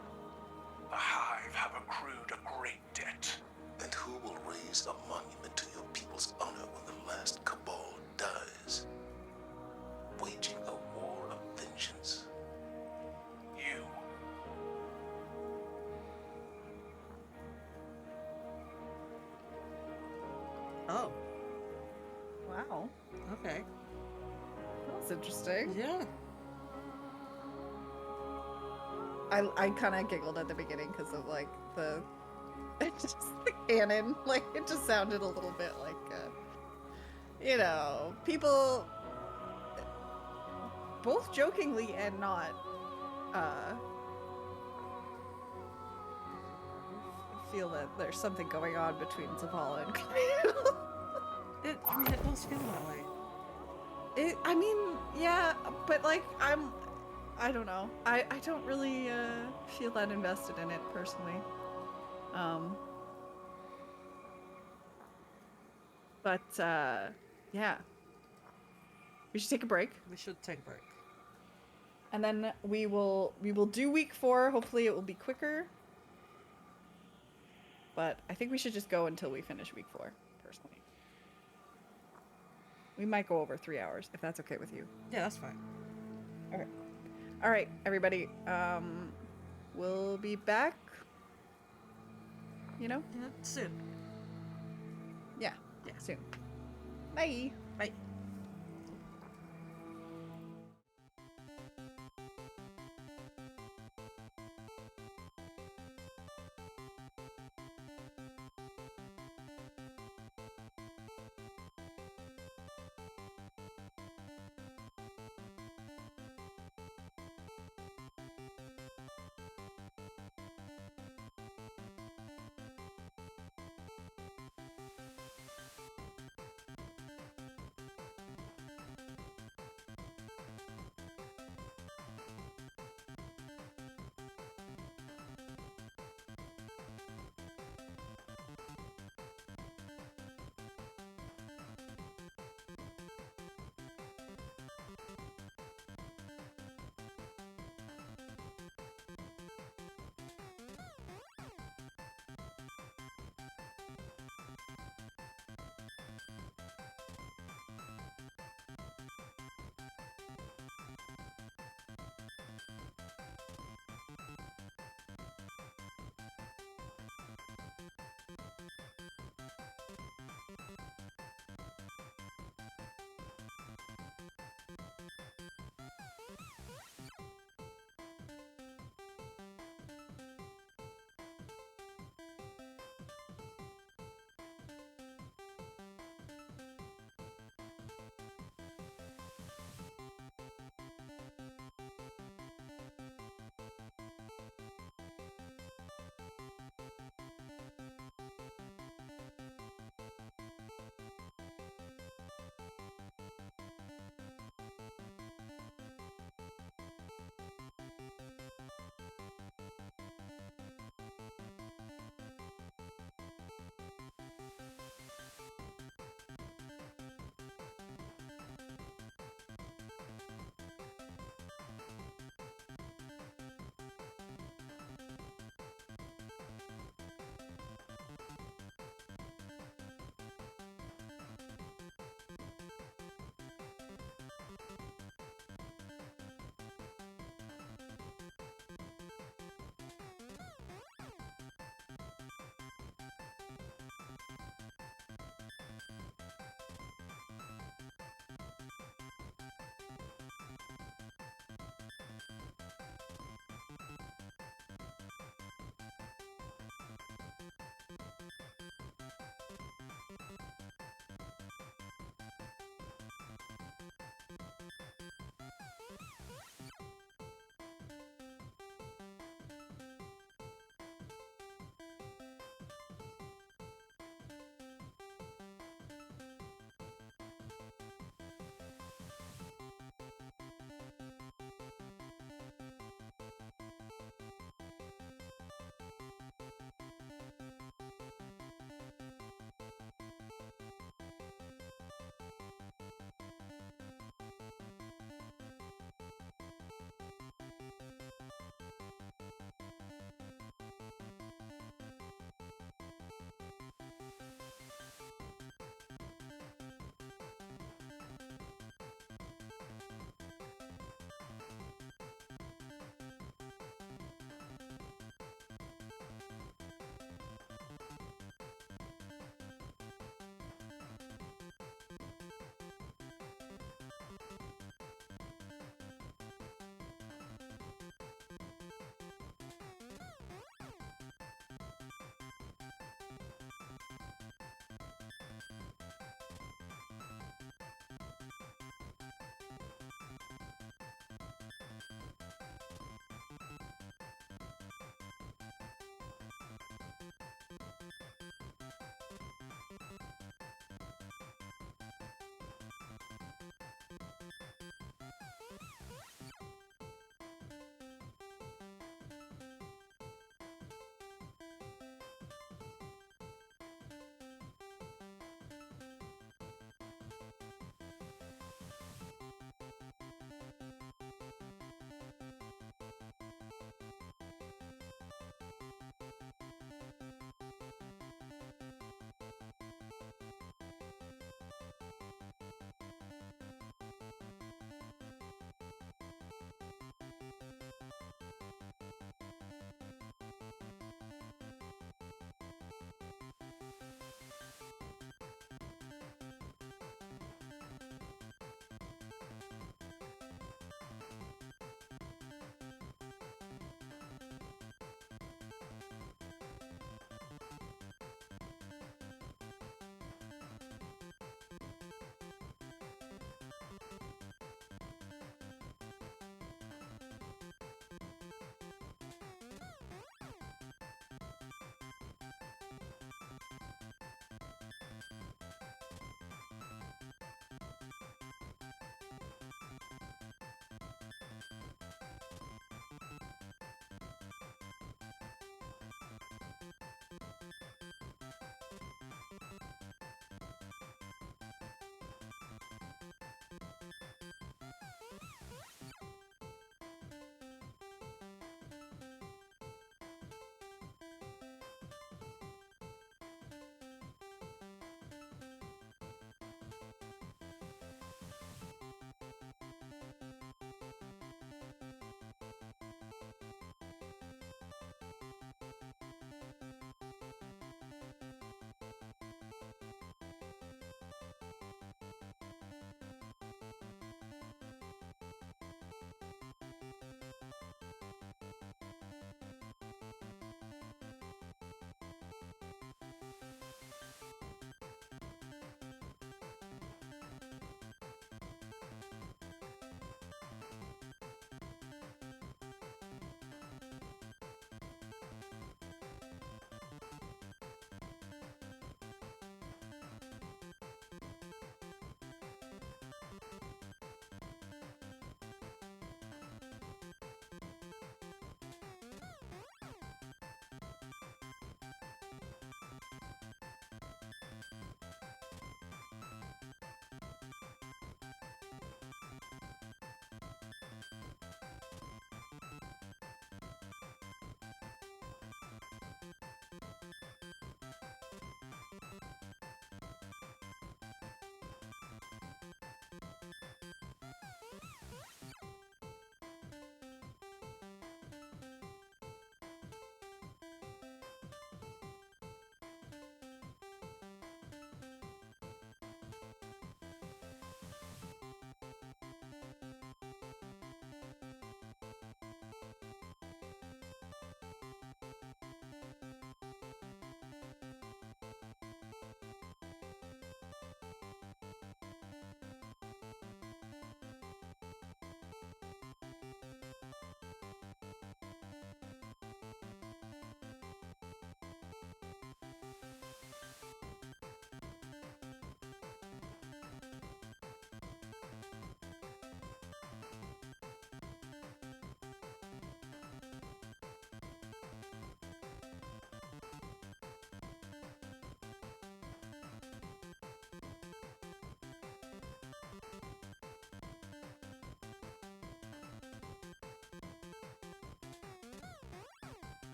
The Hive have accrued a great debt. And who will raise a monument to your people's honor when the last Cabal dies? Waging a war of vengeance. You. Oh. Wow. Okay. That's interesting. Yeah. I kind of giggled at the beginning because of like the just the canon. Like it just sounded a little bit like you know, people both jokingly and not feel that there's something going on between Zavala and Camille. I mean, it does feel that way. I mean, yeah, but like I don't know. I don't really feel that invested in it personally. But yeah. We should take a break. We should take a break. And then we will do week 4. Hopefully it will be quicker. But I think we should just go until we finish week 4, personally. We might go over 3 hours, if that's okay with you. Yeah, that's fine. Okay. All right, everybody. We'll be back. You know? Yeah, soon. Yeah, soon. Bye. Bye.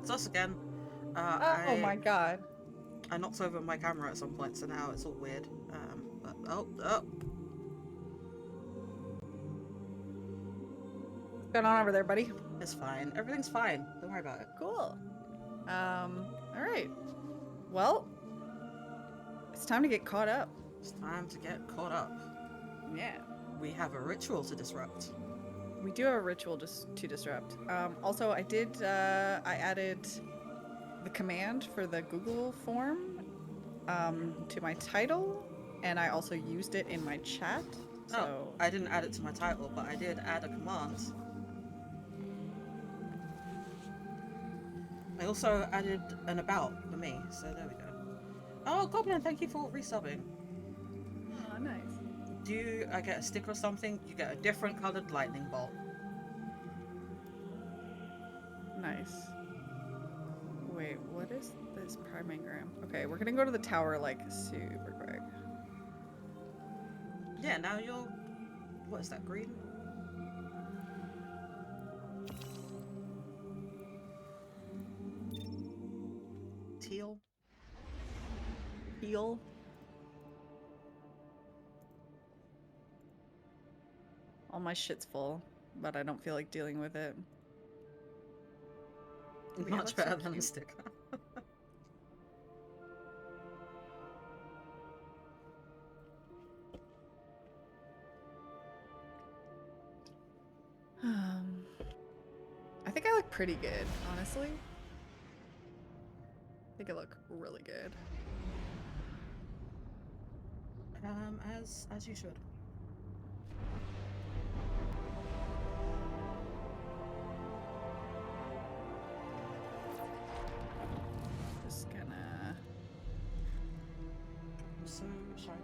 It's us again. Oh my god. I knocked over my camera at some point, so now it's all weird. But oh. What's going on over there, buddy? It's fine. Everything's fine. Don't worry about it. Cool. Alright. Well, it's time to get caught up. It's time to get caught up. Yeah. We have a ritual to disrupt. We do have a ritual just to disrupt. Also, I added the command for the Google form to my title, and I also used it in my chat. So Oh, I didn't add it to my title, but I did add a command. I also added an about for me, so there we go. Oh, Goblin, thank you for resubbing. Oh, nice. Do I get a stick or something? You get a different coloured lightning bolt. Nice. Wait, what is this primagram? Okay, we're gonna go to the tower like super quick. Yeah, now you're... What is that, green? Teal? Heal. All my shit's full, but I don't feel like dealing with it. Yeah, Much better than a stick. I think I look pretty good, honestly. I think I look really good. As you should. Just gonna... So shiny.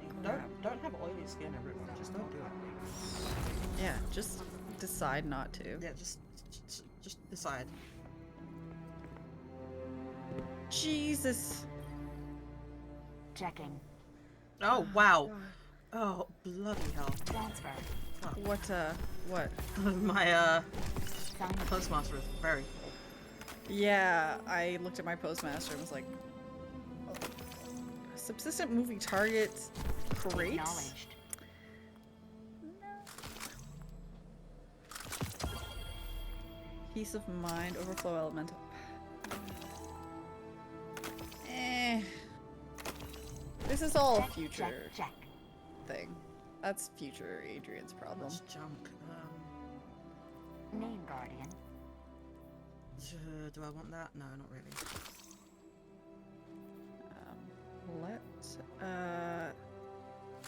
Don't have oily skin, everyone. Just don't do it. Yeah, just decide not to. Yeah, just decide. Jesus. Checking. Oh wow. Oh bloody hell. Transfer. Oh. What? My postmaster is very full. Yeah, I looked at my postmaster and was like, oh, subsistent moving targets crate? Acknowledged. Peace of mind, overflow elemental. This is all future thing. That's future Adrian's problem. Much junk. Name Guardian. Do I want that? No, not really.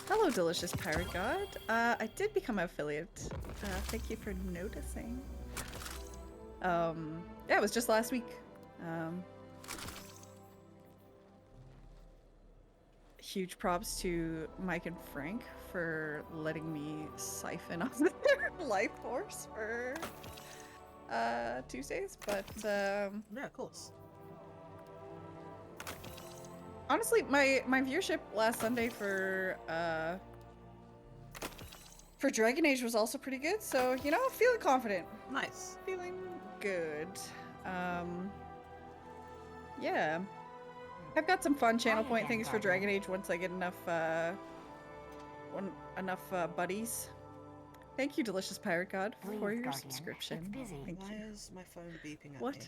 Hello, delicious pirate god. I did become an affiliate. Thank you for noticing. Yeah, it was just last week. Huge props to Mike and Frank for letting me siphon off their life force for Tuesdays, but yeah, of course. Honestly, my viewership last Sunday for Dragon Age was also pretty good, so you know, feeling confident. Nice. Feeling good. Yeah. I've got some fun channel point things for Dragon Age once I get enough buddies. Thank you, delicious pirate god, for your subscription. Thank Why you. is my phone beeping at What? me?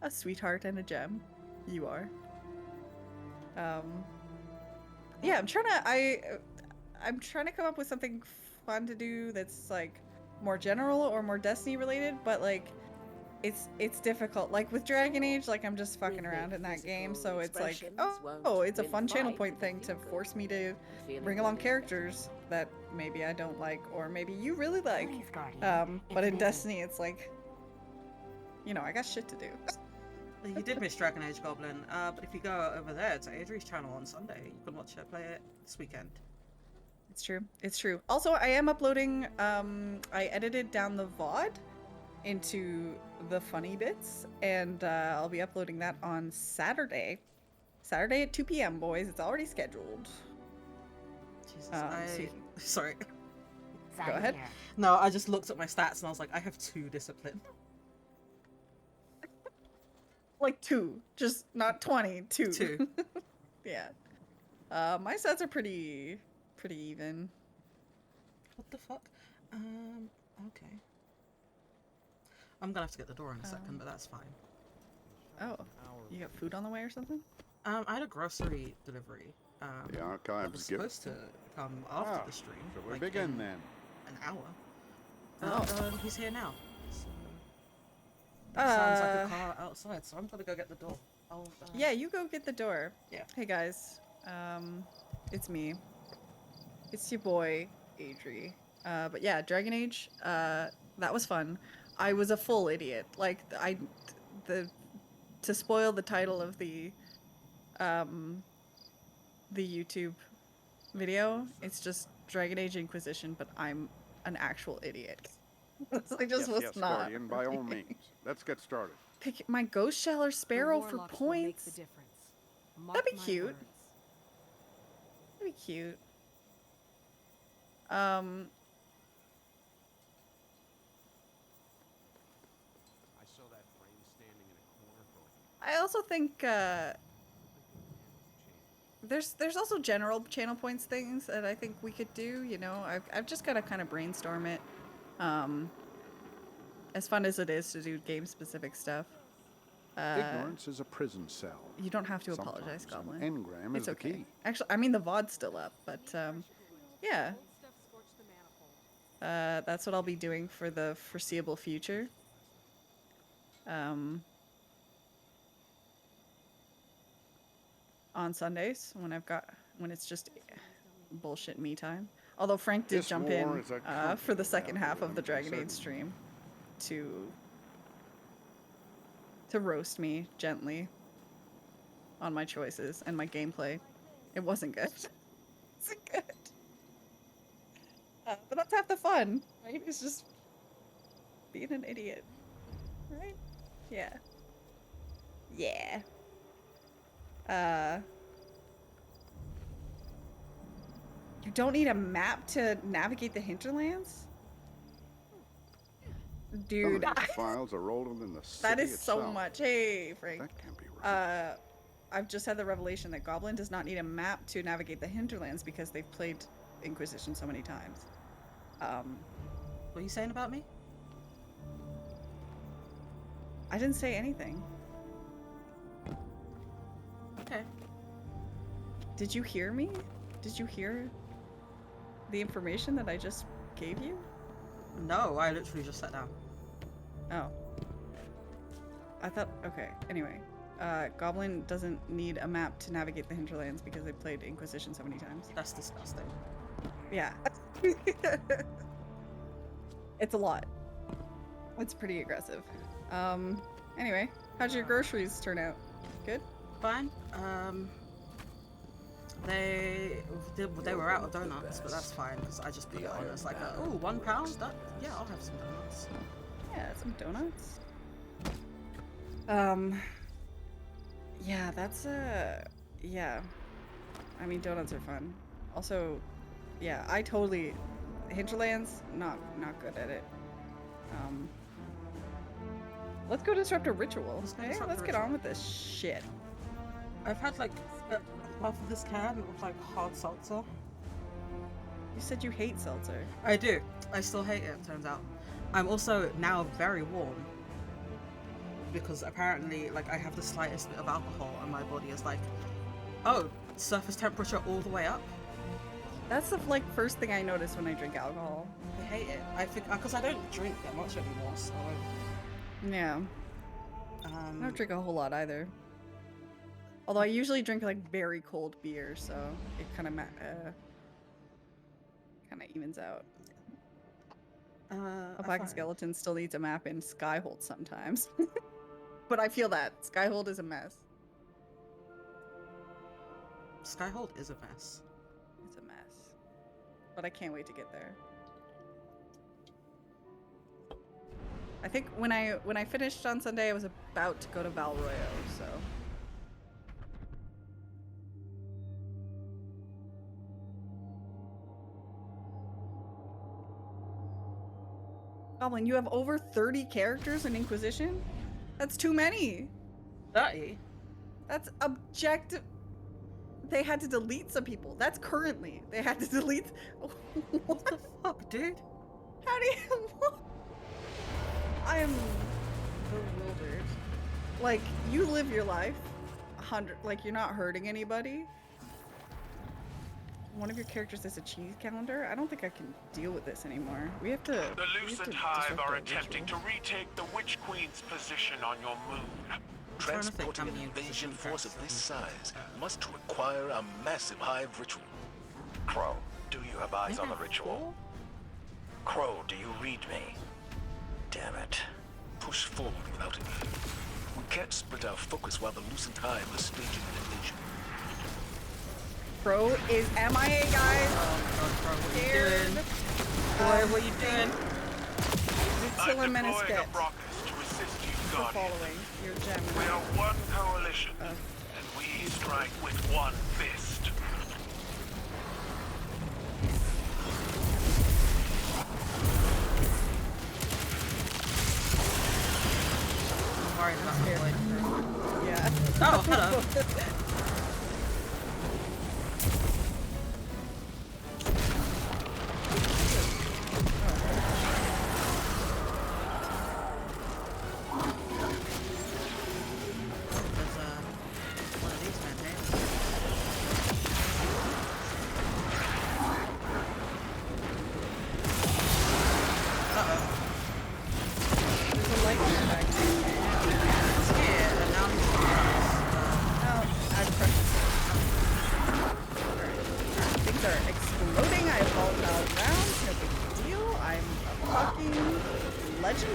A sweetheart and a gem. You are. Yeah, I'm trying to come up with something fun to do that's like more general or more Destiny related, but like it's difficult. Like with Dragon Age, like I'm just fucking around in that game, so it's like, oh, it's a fun channel point thing to force me to bring along characters that maybe I don't like or maybe you really like. But in Destiny, it's like, you know, I got shit to do. You did miss Dragon Age Goblin, but if you go over there to Adri's channel on Sunday, you can watch her play it this weekend. It's true. It's true. Also, I am uploading, I edited down the VOD into the funny bits, and I'll be uploading that on Saturday. Saturday at 2 p.m., boys. It's already scheduled. Jesus, sorry. Go ahead. No, I just looked at my stats and I was like, I have 2 discipline. Like 2, just not 20, 2. 2. Yeah. My sets are pretty even. What the fuck? Okay. I'm gonna have to get the door in a second, but that's fine. Oh, you got food on the way or something? I had a grocery delivery. The that archives was give. supposed to come after the stream. So we like begin in then. An hour. He's here now. So, sounds like a car outside, so I'm gonna go get the door. Yeah, you go get the door. Yeah. Hey guys, it's me. It's your boy, Adri. But yeah, Dragon Age, that was fun. I was a full idiot. Like, to spoil the title of the YouTube video, it's just Dragon Age Inquisition, but I'm an actual idiot. I just was yes, not. Guardian, by all means. Let's get started. Pick my Ghost Shell or Sparrow for points. That'd be cute. That'd be cute. I saw that frame standing in a corner for I also think there's also general channel points things that I think we could do. You know, I've just gotta kind of brainstorm it. As fun as it is to do game specific stuff. Ignorance is a prison cell. You don't have to apologize, Goblin. Engram is the key. Actually, I mean the VOD's still up, but yeah. That's what I'll be doing for the foreseeable future. On Sundays when it's just bullshit me time. Although Frank did jump in for the second half of the Dragon Age stream to roast me gently on my choices and my gameplay. It wasn't good. It wasn't good. But that's half the fun, right? It's just being an idiot, right? Yeah. Yeah. You don't need a map to navigate the hinterlands? Dude, Some of these files are older than the city that is itself. so much. Hey, Frank. That can't be right. I've just had the revelation that Goblin does not need a map to navigate the hinterlands because they've played Inquisition so many times. What are you saying about me? I didn't say anything. Okay. Did you hear me? Did you hear the information that I just gave you? No, I literally just sat down. Oh. I thought, okay, anyway. Goblin doesn't need a map to navigate the hinterlands because they played Inquisition so many times. That's disgusting. Yeah. It's a lot. It's pretty aggressive. Anyway, how'd your groceries turn out? Good? Fine. They were out of donuts, but that's fine because I just put it on as like a, oh, £1? That, yeah, I'll have some donuts. Yeah, some donuts. Yeah, that's yeah. I mean, donuts are fun. Also, yeah, I totally Hinterlands, not good at it. Let's go disrupt a ritual. Let's get on with this shit. I've had like half of this can of like hard seltzer. You said you hate seltzer. I do. I still hate it, turns out. I'm also now very warm because apparently like I have the slightest bit of alcohol and my body is like, oh, surface temperature all the way up. That's the like first thing I notice when I drink alcohol. I hate it. I think because I don't drink that much anymore, so yeah. I don't drink a whole lot either. Although I usually drink like very cold beer, so it kind of evens out. A Black Skeleton still needs a map in Skyhold sometimes. But I feel that. Skyhold is a mess. Skyhold is a mess. It's a mess. But I can't wait to get there. I think when I finished on Sunday, I was about to go to Val Royo, so... Goblin, you have over 30 characters in Inquisition? That's too many! 30? That's objective. They had to delete some people. That's currently. They had to delete. What the fuck, dude? How do you? I am bewildered. Like, you live your life 100, like you're not hurting anybody. One of your characters is a cheese calendar. I don't think I can deal with this anymore. We have to. The Lucent Hive are attempting to retake the Witch Queen's position on your moon. Transporting an invasion force of this size must require a massive hive ritual. Crow, do you have eyes on the ritual? Crow, do you read me? Damn it. Push forward without it. We can't split our focus while the Lucent Hive is staging an invasion. Crow is MIA, guys. Crow, what you doing? Boy, what you doing? Until a menace deploying get a Brockus to assist you, for Guardian. following your gem. We are one coalition, and we strike with one fist. I'm worried about my boy. Yeah. Oh, hello.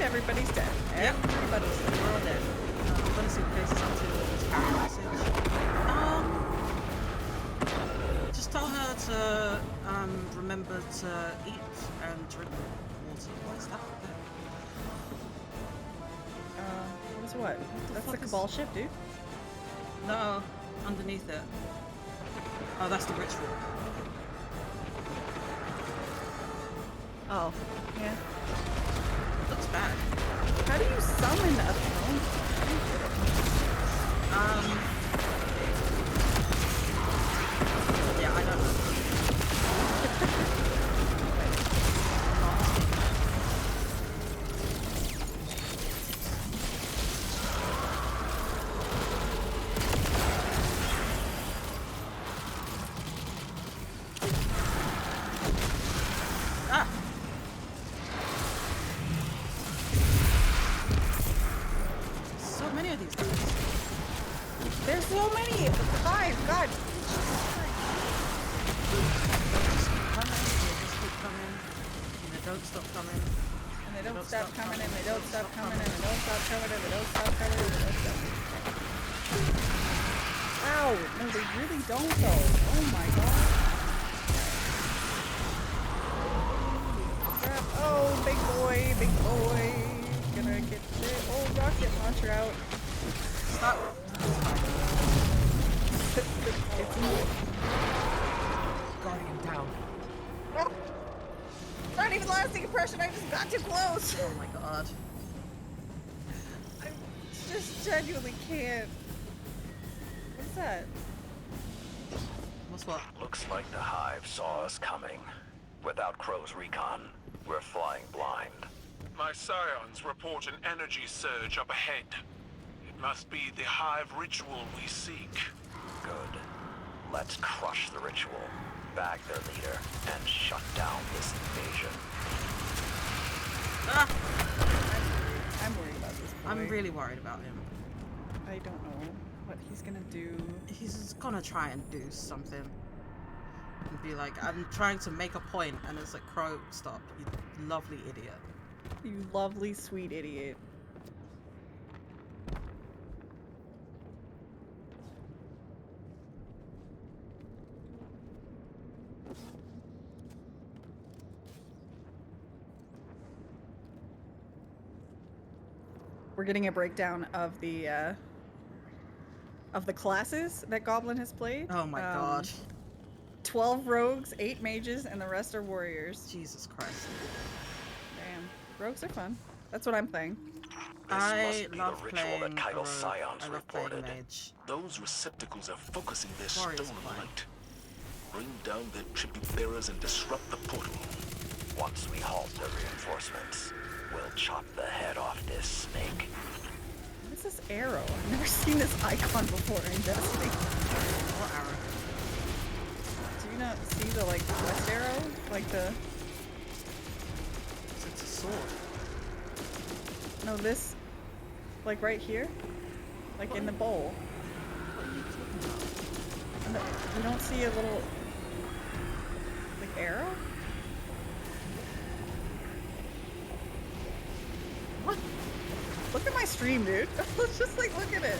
Everybody's dead. Everybody's dead. We're all dead. I'm gonna see what Faces up to this carry message. Just tell her to remember to eat and drink water. What is that? What is what? That's the Cabal ship, dude. No, underneath it. Oh, that's the ritual. Oh, yeah. Looks bad. How do you summon a throne? Yeah, I don't know. There's so many! 5! God! Don't stop coming. And they don't stop coming, and they don't stop coming, and they don't stop coming, and they don't stop coming, and they don't stop coming. Ow! No, they really don't though. Oh my god. Crap. Oh, big boy, big boy. Gonna get the old rocket launcher out. Stop. It's moving. Guardian down. Oh. Not even lasting impression, I just got too close. Oh my god. I just genuinely can't. What's that? What's what? Looks like the Hive saw us coming. Without Crow's recon, we're flying blind. My scions report an energy surge up ahead. It must be the Hive ritual we seek. Good. Let's crush the ritual, bag their leader, and shut down this invasion. Ah! I'm worried about this boy. I'm really worried about him. I don't know what he's gonna do. He's gonna try and do something. And be like, I'm trying to make a point, and it's like, Crow, stop, you lovely idiot. You lovely, sweet idiot. We're getting a breakdown of the classes that Goblin has played. Oh my god. 12 rogues, 8 mages, and the rest are warriors. Jesus Christ. Damn. Rogues are fun. That's what I'm playing. I must be love the ritual playing that Kaido's a rogue. scions I love playing reported. mage. Those receptacles are focusing their Warrior's stone fine. light. Bring down their tribute bearers and disrupt the portal. Once we halt the reinforcements, we'll chop the head off this snake. What is this arrow? I've never seen this icon before in Destiny. What arrow? Do you not see the like quest arrow? Like the... It's a sword. No, this... Like right here? Like in the bowl. What are you talking about? And you don't see a little... Like arrow? What? Look at my stream, dude. Let's just like look at it.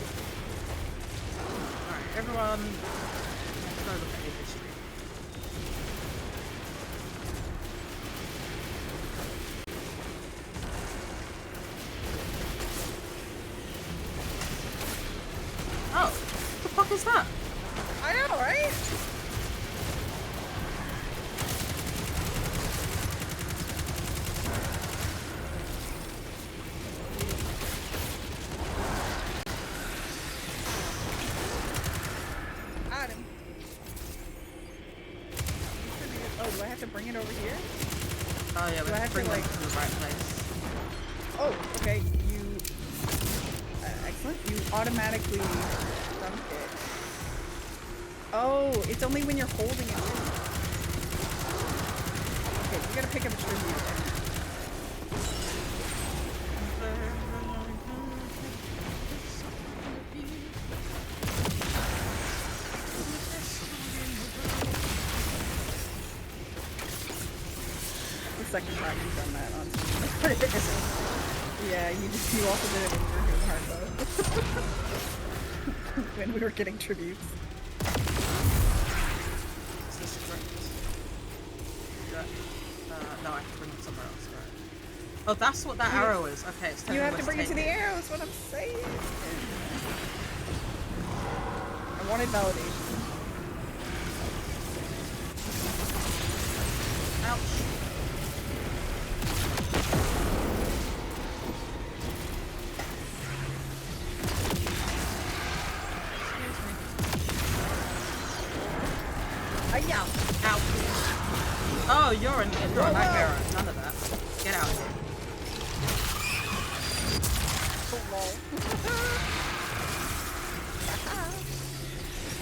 Alright, everyone, let's go look at the history. Oh, what the fuck is that? I know, right? Got him. Oh, do I have to bring it over here? Oh yeah, we Do I have have to bring to, them like- to the right place. Oh, okay. You... excellent. You automatically dunk it. Oh, it's only when you're holding it. Okay, we gotta pick up a tribute. The second time you've done that on yeah, you also did it when we were doing hard mode. When we were getting tributes. Is this correct? No, I have to bring it somewhere else. Right. Oh, that's what that arrow is. Okay, it's telling You me have where to bring it to the arrow, is what I'm saying. I wanted validation. Ouch. Hi-ya! Ow. Oh, you're a nightmare. None of that. Get out of here.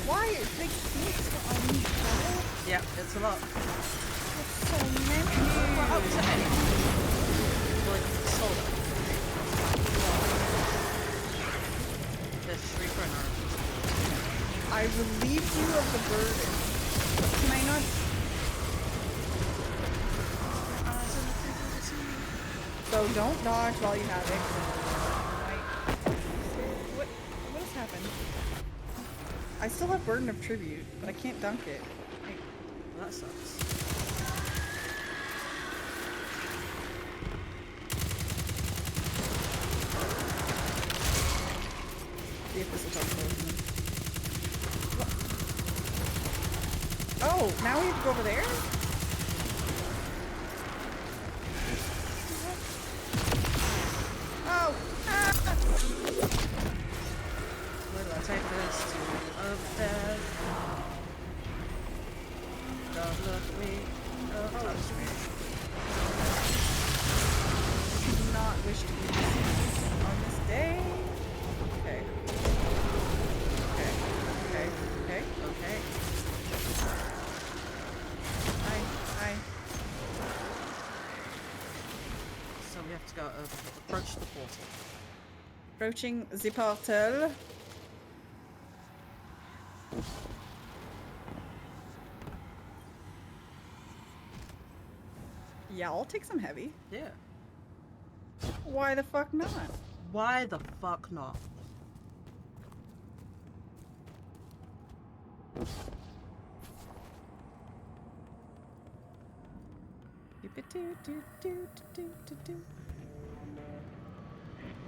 Why is big snakes on me? Yep, it's a lot. That's so many. Well, up to 8. Like, solar. There's 3 for an arm. I relieved you of the burden. But can I not? So don't dodge while you have it. What has happened? I still have burden of tribute, but I can't dunk it. Well, that sucks. See if this will help close me. Oh, now we have to go over there? Oh! Ah! Where do I take this to? Up there. Don't look me. Don't touch me. I do not wish to be deceived on this day. Okay. Okay. Okay. Okay. Okay. Hi. So we have to go approach the portal. Approaching the portal. Yeah, I'll take some heavy. Yeah. Why the fuck not? Why the fuck not?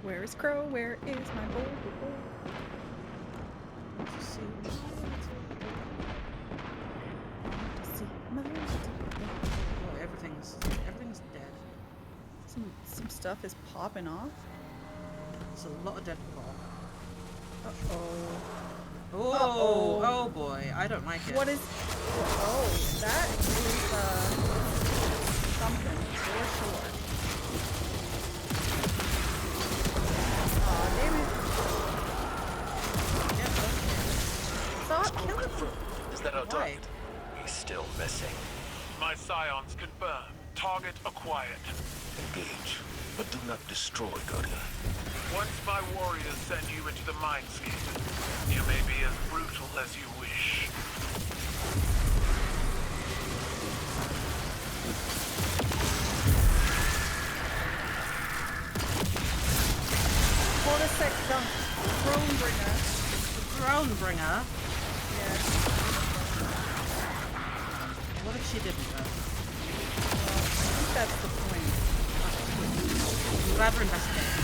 Where is Crow? Where is my bowl? Oh, everything's dead. Some stuff is popping off. It's a lot of dead people. Uh-oh. Oh, oh boy, I don't like it. What is... Oh, that is, something, for sure. Aw, damn it. Stop killing me. Is that our target? He's still missing. My scions confirmed. Target acquired. Engage, but do not destroy, Guardian. Once my warriors send you into the mindscape, you may be as brutal as you wish. Hold a sec, dunk. Thronebringer. Thronebringer? Yeah. What if she didn't, though? Well, I think that's the point. I'm glad we're investigating.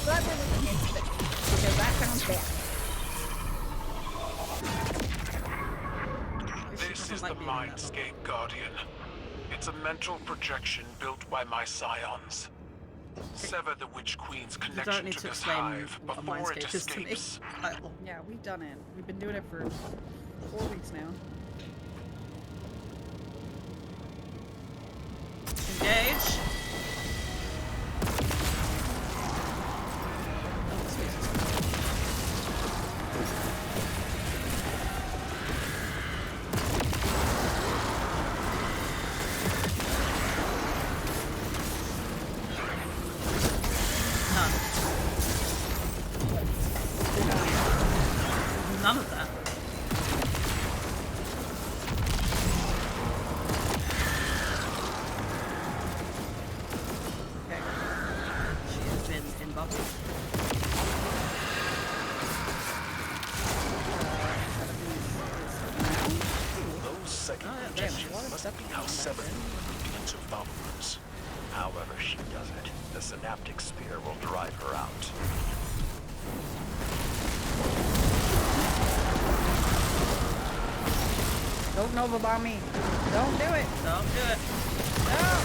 Glad we're looking into this, because that sounds bad. This is the mindscape, Guardian. It's a mental projection built by my scions. Sever the Witch Queen's connection to this hive before it escapes. Yeah, we've done it. We've been doing it for 4 weeks now. Engage. None of that. Okay. She has been in bubble. Those second projections must be how seven moved into followers. However she does it, the synaptic spear will drive her out. Don't Nova bomb me. Don't do it. Don't do it. No.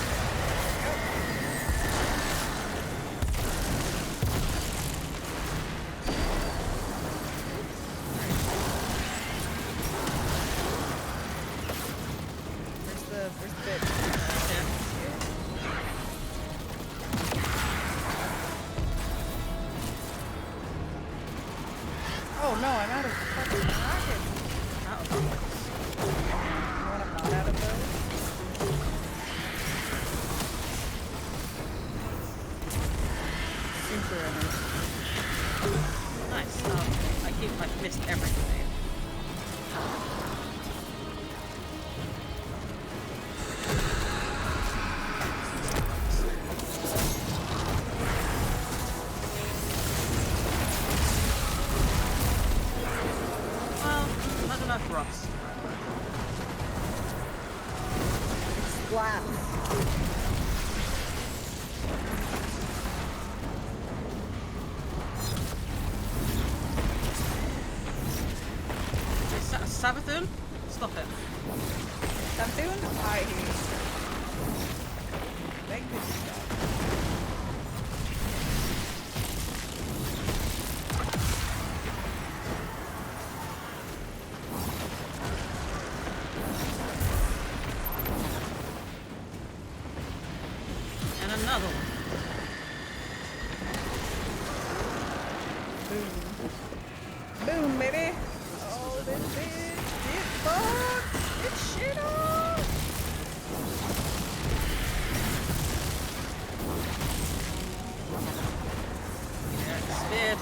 Where's the bit? Oh no, I'm out of fucking rockets. Out of rockets. You know what I'm not out of those? Super energy. Nice. I keep like missed everything. Well, not enough for us. It's glass. Savathun? Stop it. Savathun? I hear you. Thank you. And another one. Boom. Boom, baby. Oh, this bitch. Get fucked. Get shit on. Yeah, it's speared.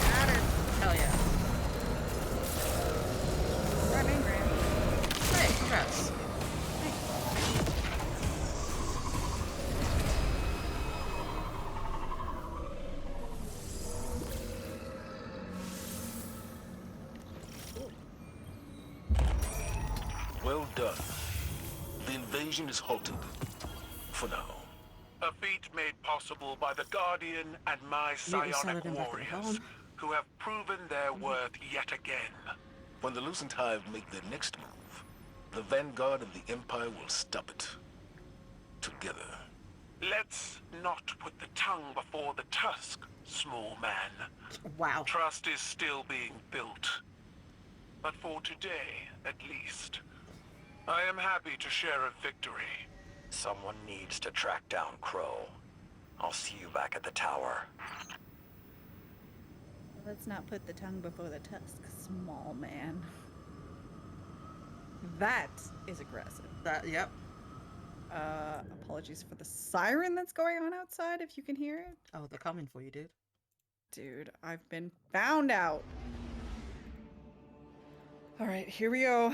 Got her. Hell yeah. Running, Graham. Hey, congrats. Well done. The invasion is halted. For now. A feat made possible by the Guardian and my psionic warriors, who have proven their worth yet again. When the Lucent Hive make their next move, the Vanguard and the Empire will stop it. Together. Let's not put the tongue before the tusk, small man. Wow. Trust is still being built. But for today, at least, I am happy to share a victory. Someone needs to track down Crow. I'll see you back at the tower. Let's not put the tongue before the tusk, small man. That is aggressive. Yep. Apologies for the siren that's going on outside, if you can hear it. Oh, they're coming for you, dude. Dude, I've been found out. All right, here we go.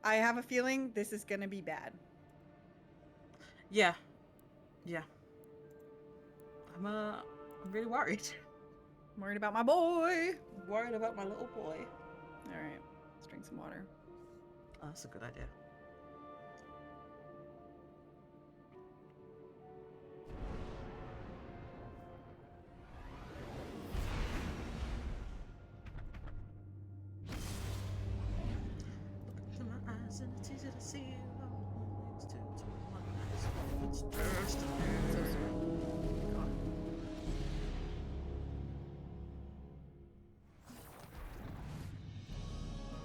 I have a feeling this is gonna be bad. Yeah. Yeah. I'm really worried. I'm worried about my boy. I'm worried about my little boy. All right, let's drink some water. Oh, that's a good idea. And it's easy to see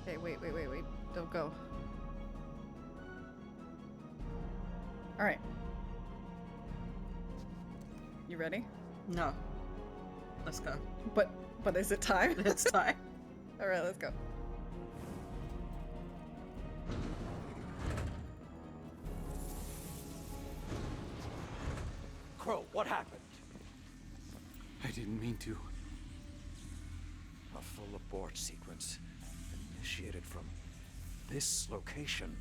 Okay, wait. Don't go. All right. You ready? No. Let's go. But is it time? It's time. All right, let's go. Crow, what happened? I didn't mean to. A full abort sequence initiated from this location.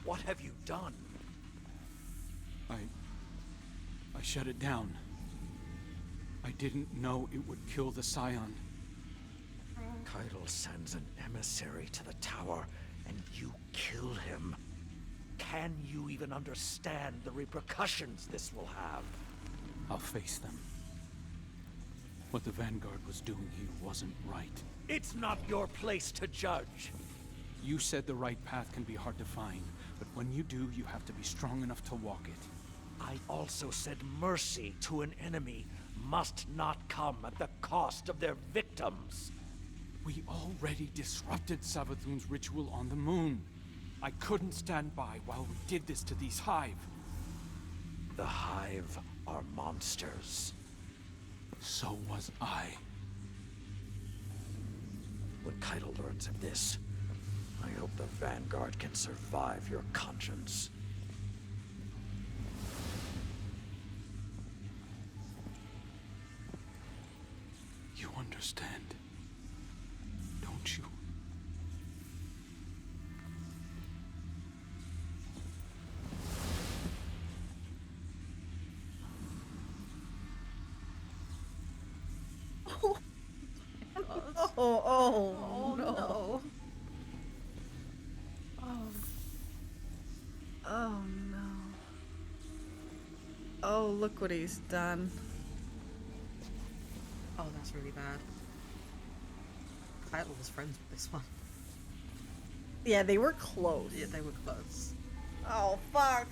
What have you done? I shut it down. I didn't know it would kill the Scion. Keitel sends an emissary to the tower, and you kill him. Can you even understand the repercussions this will have? I'll face them. What the Vanguard was doing here wasn't right. It's not your place to judge. You said the right path can be hard to find, but when you do, you have to be strong enough to walk it. I also said mercy to an enemy must not come at the cost of their victims. We already disrupted Savathun's ritual on the moon. I couldn't stand by while we did this to these Hive. The Hive are monsters. So was I. When Keitel learns of this, I hope the Vanguard can survive your conscience. You understand, don't you? Oh no. Oh no. Oh, look what he's done. Oh, that's really bad. Keitel was friends with this one. Yeah, they were close. Yeah, they were close. Oh, fuck.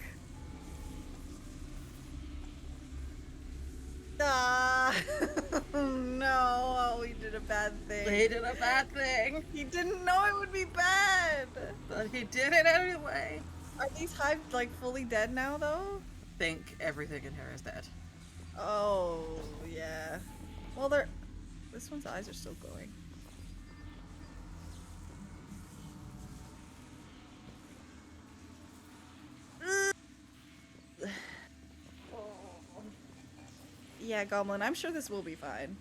Ah. No, oh, he did a bad thing. He did a bad thing. He didn't know it would be bad. But he did it anyway. Are these Hive, like, fully dead now, though? I think everything in here is dead. Oh, yeah. Well, this one's eyes are still glowing. Yeah, Goblin, I'm sure this will be fine.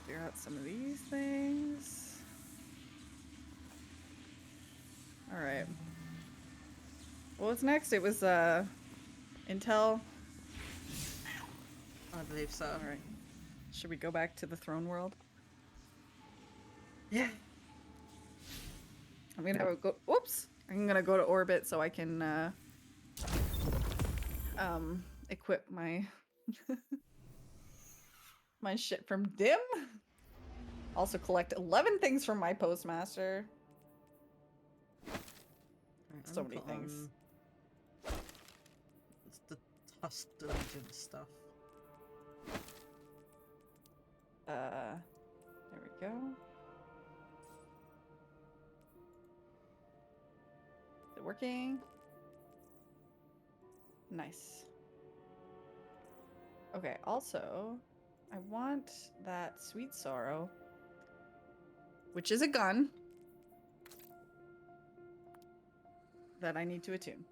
Clear out some of these things. Alright. Well, what's next? It was, Intel. I believe so. Alright. Should we go back to the throne world? Yeah. I'm gonna go. Whoops! I'm gonna go to orbit so I can equip my My shit from Dim. Also collect 11 things from my postmaster. Right, So many things. It's the Tusk Dungeon stuff. There we go. Is it working? Nice. Okay, also, I want that Sweet Sorrow, which is a gun that I need to attune.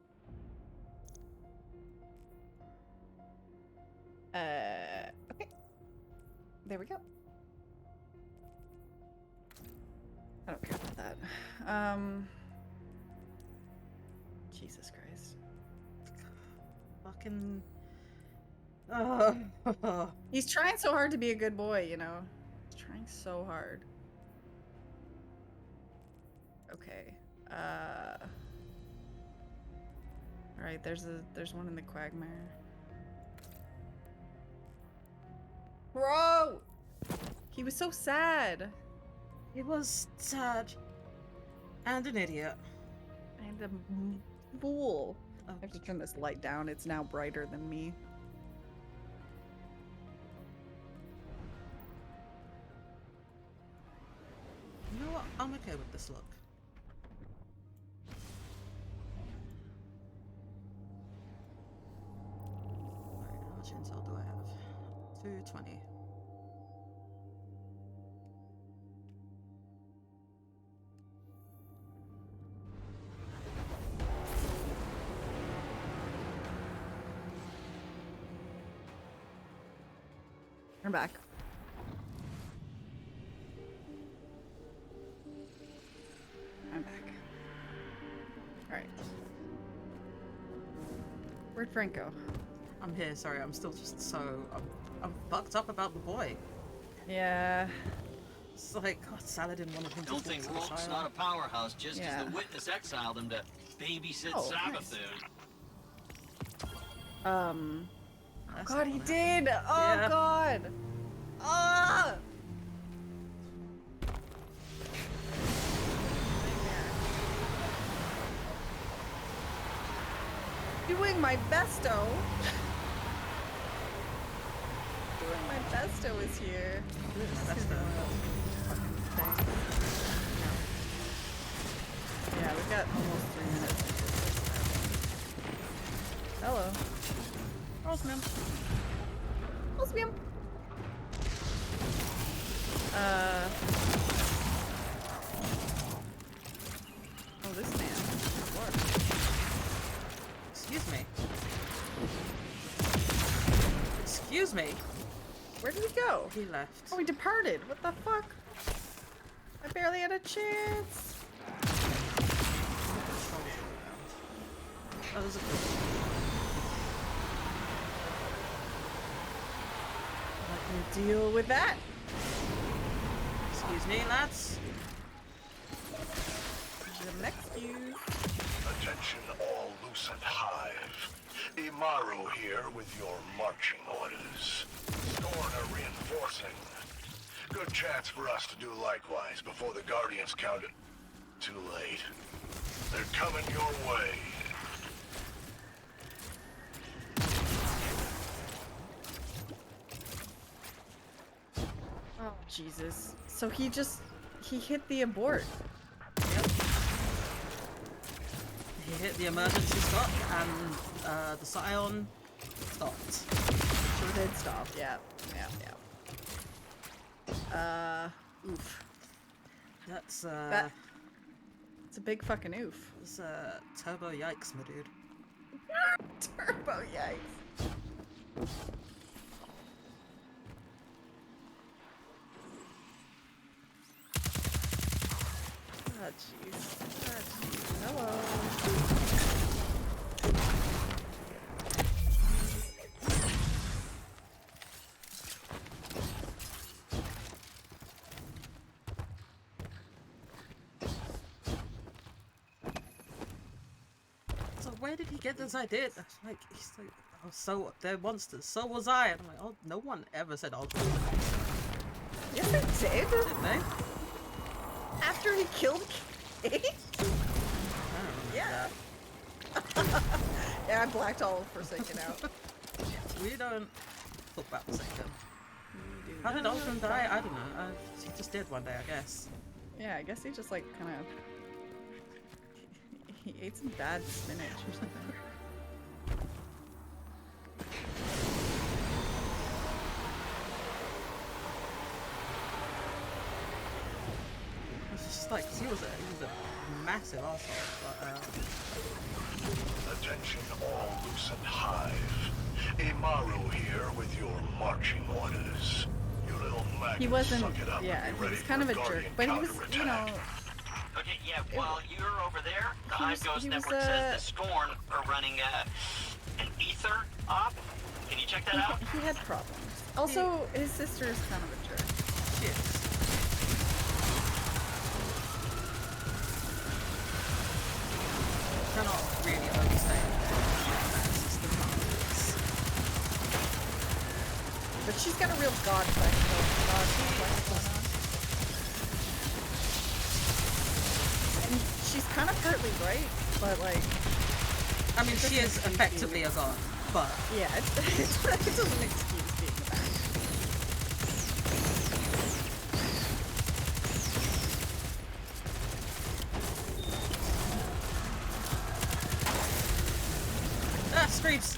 Okay. There we go. I don't care about that. Jesus Christ. Fucking... He's trying so hard to be a good boy, you know? He's trying so hard. Okay. Alright, there's one in the quagmire. Bro! He was so sad. He was sad. And an idiot. And a fool. I have to turn this light down. It's now brighter than me. You know what? I'm okay with this look. Right, how much intel do I have? 220. I'm back. I'm back. Alright. Where'd Frank go? I'm here, sorry, I'm still just so... I'm fucked up about the boy. Yeah. It's like, God, Saladin wanted him to Don't think Rourke's not a powerhouse just because the witness exiled him to babysit Savathun. Oh God, he did! Oh God! Ah! Doing my besto. Doing my besto is here. Yeah, we've got almost 3 minutes. Hello. Osmium. Osmium. Oh, this man. What? Excuse me. Excuse me. Where did he go? He left. Oh, he departed. What the fuck? I barely had a chance. That was a I can deal with that. Excuse me, lads. The next fuse. Attention all Lucent Hive. Imaru here with your marching orders. Storn are reinforcing. Good chance for us to do likewise before the Guardians count it. Too late. They're coming your way. Oh, Jesus. So he hit the abort. Yep. He hit the emergency stop and the Scion stopped. Sure did stop, yeah. Oof. That's, it's a big fucking oof. It's, turbo yikes, my dude. Turbo yikes. Ah, jeez. Hello. So where did he get this idea? Like, he's like, Oh, so they're monsters. So was I. And I'm like, oh, no one ever said Aldrin was a monster. Yes, they did. Did they? After he killed Kate? I don't remember that. Yeah, I blacked all of Forsaken out. We don't talk about Forsaken. How did Aldrin die? I don't know. He just did one day, I guess. Yeah, I guess he just like kind of he ate some bad spinach or something. It's just like, 'cause he was a massive asshole. But Attention all Lucent Hive. Amaru here with your marching orders. You little maggots, He wasn't, suck it up yeah, and be he ready was kind for of a jerk, Guardian but he was, you know, counterattack. Okay, yeah, while you're over there, the He Hive was- Ghost he was, Network says the Scorn are running an ether op. Can you check that out? he had problems. Also, his sister is kind of a jerk. she is. Cannot really understand that system is. But she's got a real god flex though. God flex going on. And she's kind of partly right, but like... I mean, she is effectively a god, but... Yeah, it doesn't excuse being a bad. Ah, screams!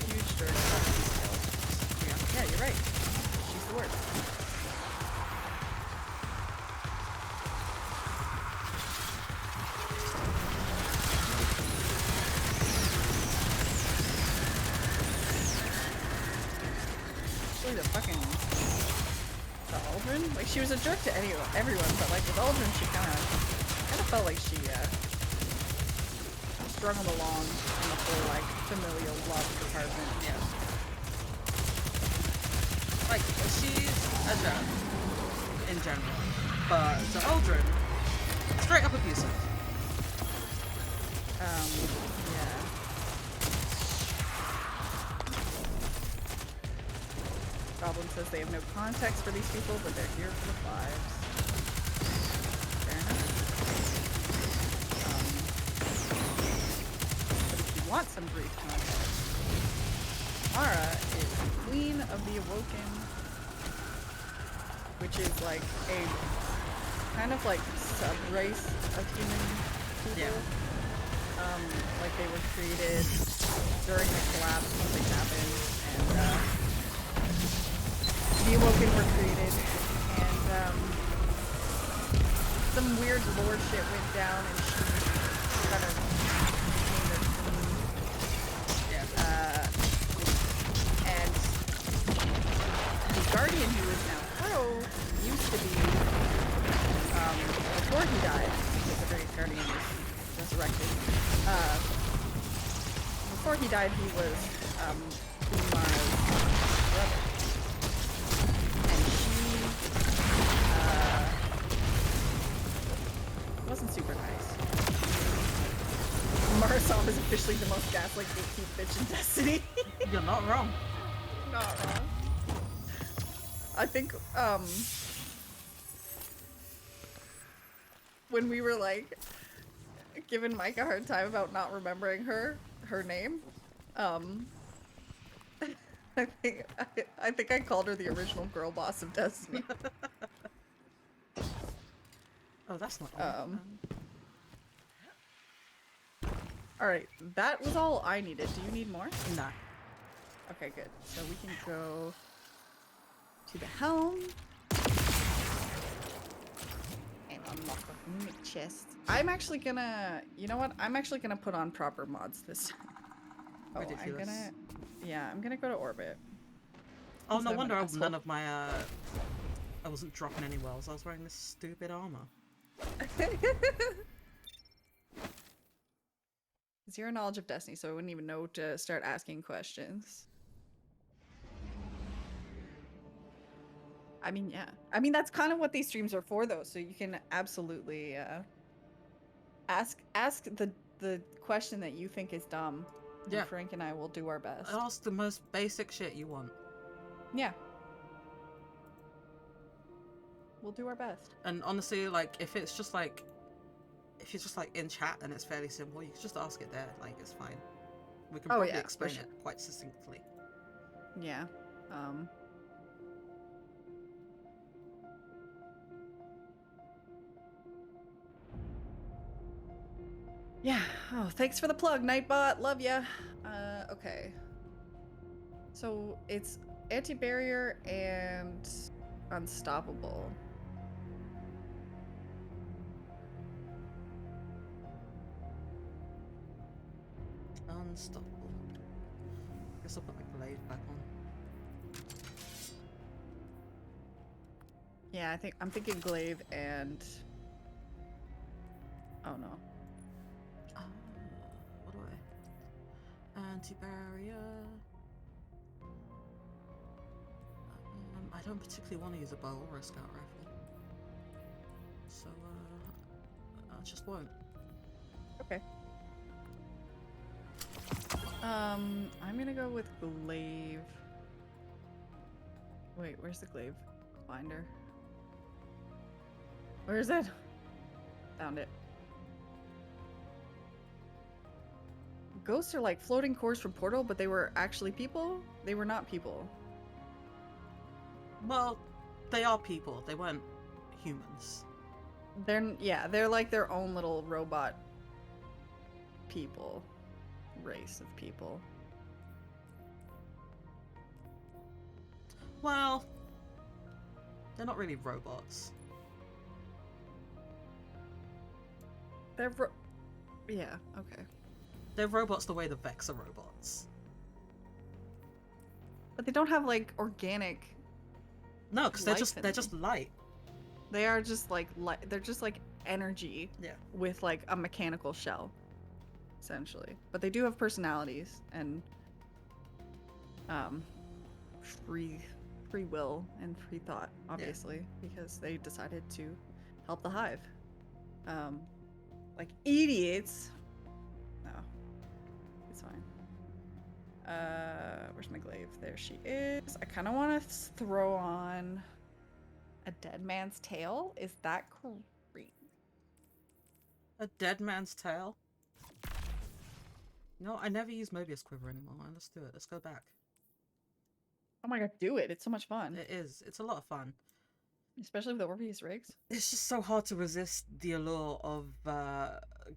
Huge jerk. Yeah, you're right. She's the worst. Actually, the Aldrin? Like, she was a jerk to everyone, but like with Aldrin, she kind of felt like she struggled along in the whole like familial love department. Yeah. Like, she's a jerk in general, but to Aldrin, straight up abusive. Yeah. Goblin says they have no context for these people, but they're here for the vibes. Fair enough. But if you want some brief context, Mara is Queen of the Awoken, which is like a kind of like sub-race of human people. Yeah. Like they were created during the collapse, something happened, and the Awoken were created, and some weird lore shit went down, and she kind of became their queen. Yeah. And the Guardian, who is now Crow, used to be, before he died, because the Great Guardian was resurrected. Before he died, he was Uma's brother. And she wasn't super nice. Marisol is officially the most gaslight gatekeep bitch in Destiny. You're not wrong. Not wrong. I think, when we were like giving Mike a hard time about not remembering her name, I think I called her the original girl boss of Destiny. Oh, that's not wrong. Alright, that was all I needed. Do you need more? No. Okay, good. So we can go to the helm. And unlock a mimic chest. I'm actually gonna, you know what? I'm actually gonna put on proper mods this time. Oh, Ridiculous. I'm gonna go to orbit. Oh, no I'm wonder an asshole. none of my, I wasn't dropping any wells. I was wearing this stupid armor. Zero knowledge of Destiny, so I wouldn't even know to start asking questions. I mean, yeah. I mean, that's kind of what these streams are for, though. So you can absolutely ask the question that you think is dumb. Yeah. And Frank and I will do our best. Ask the most basic shit you want. Yeah. We'll do our best. And honestly, like, if it's just like, if you're just like in chat and it's fairly simple, you can just ask it there. Like, it's fine. We can probably explain it quite succinctly. Yeah. Yeah. Oh, thanks for the plug, Nightbot. Love ya. Okay. So it's anti-barrier and unstoppable. Unstoppable. Guess I'll put my blade back on. Yeah, I'm thinking glaive and... Oh no. What do I... Anti-barrier... I don't particularly want to use a bow or a scout rifle. So, I just won't. Okay. I'm gonna go with glaive. Wait, where's the glaive binder? Where is it? Found it. Ghosts are like floating cores from Portal, but they were actually people? They were not people. Well, they are people. They weren't humans. They're like their own little robot people. Race of people. Well, they're not really robots. Yeah, okay. They're robots the way the Vex are robots. But they don't have like organic. No, because they're just light. They are just like light. They're just like energy. Yeah. With like a mechanical shell, essentially. But they do have personalities and free will and free thought, obviously, because they decided to help the hive. Like idiots. No, it's fine. Where's my glaive? There she is. I kind of want to throw on a dead man's tail. Is that great? A dead man's tail? No, I never use Mobius Quiver anymore. Let's do it. Let's go back. Oh my god, do it. It's so much fun. It is. It's a lot of fun. Especially with the Orpheus rigs. It's just so hard to resist the allure of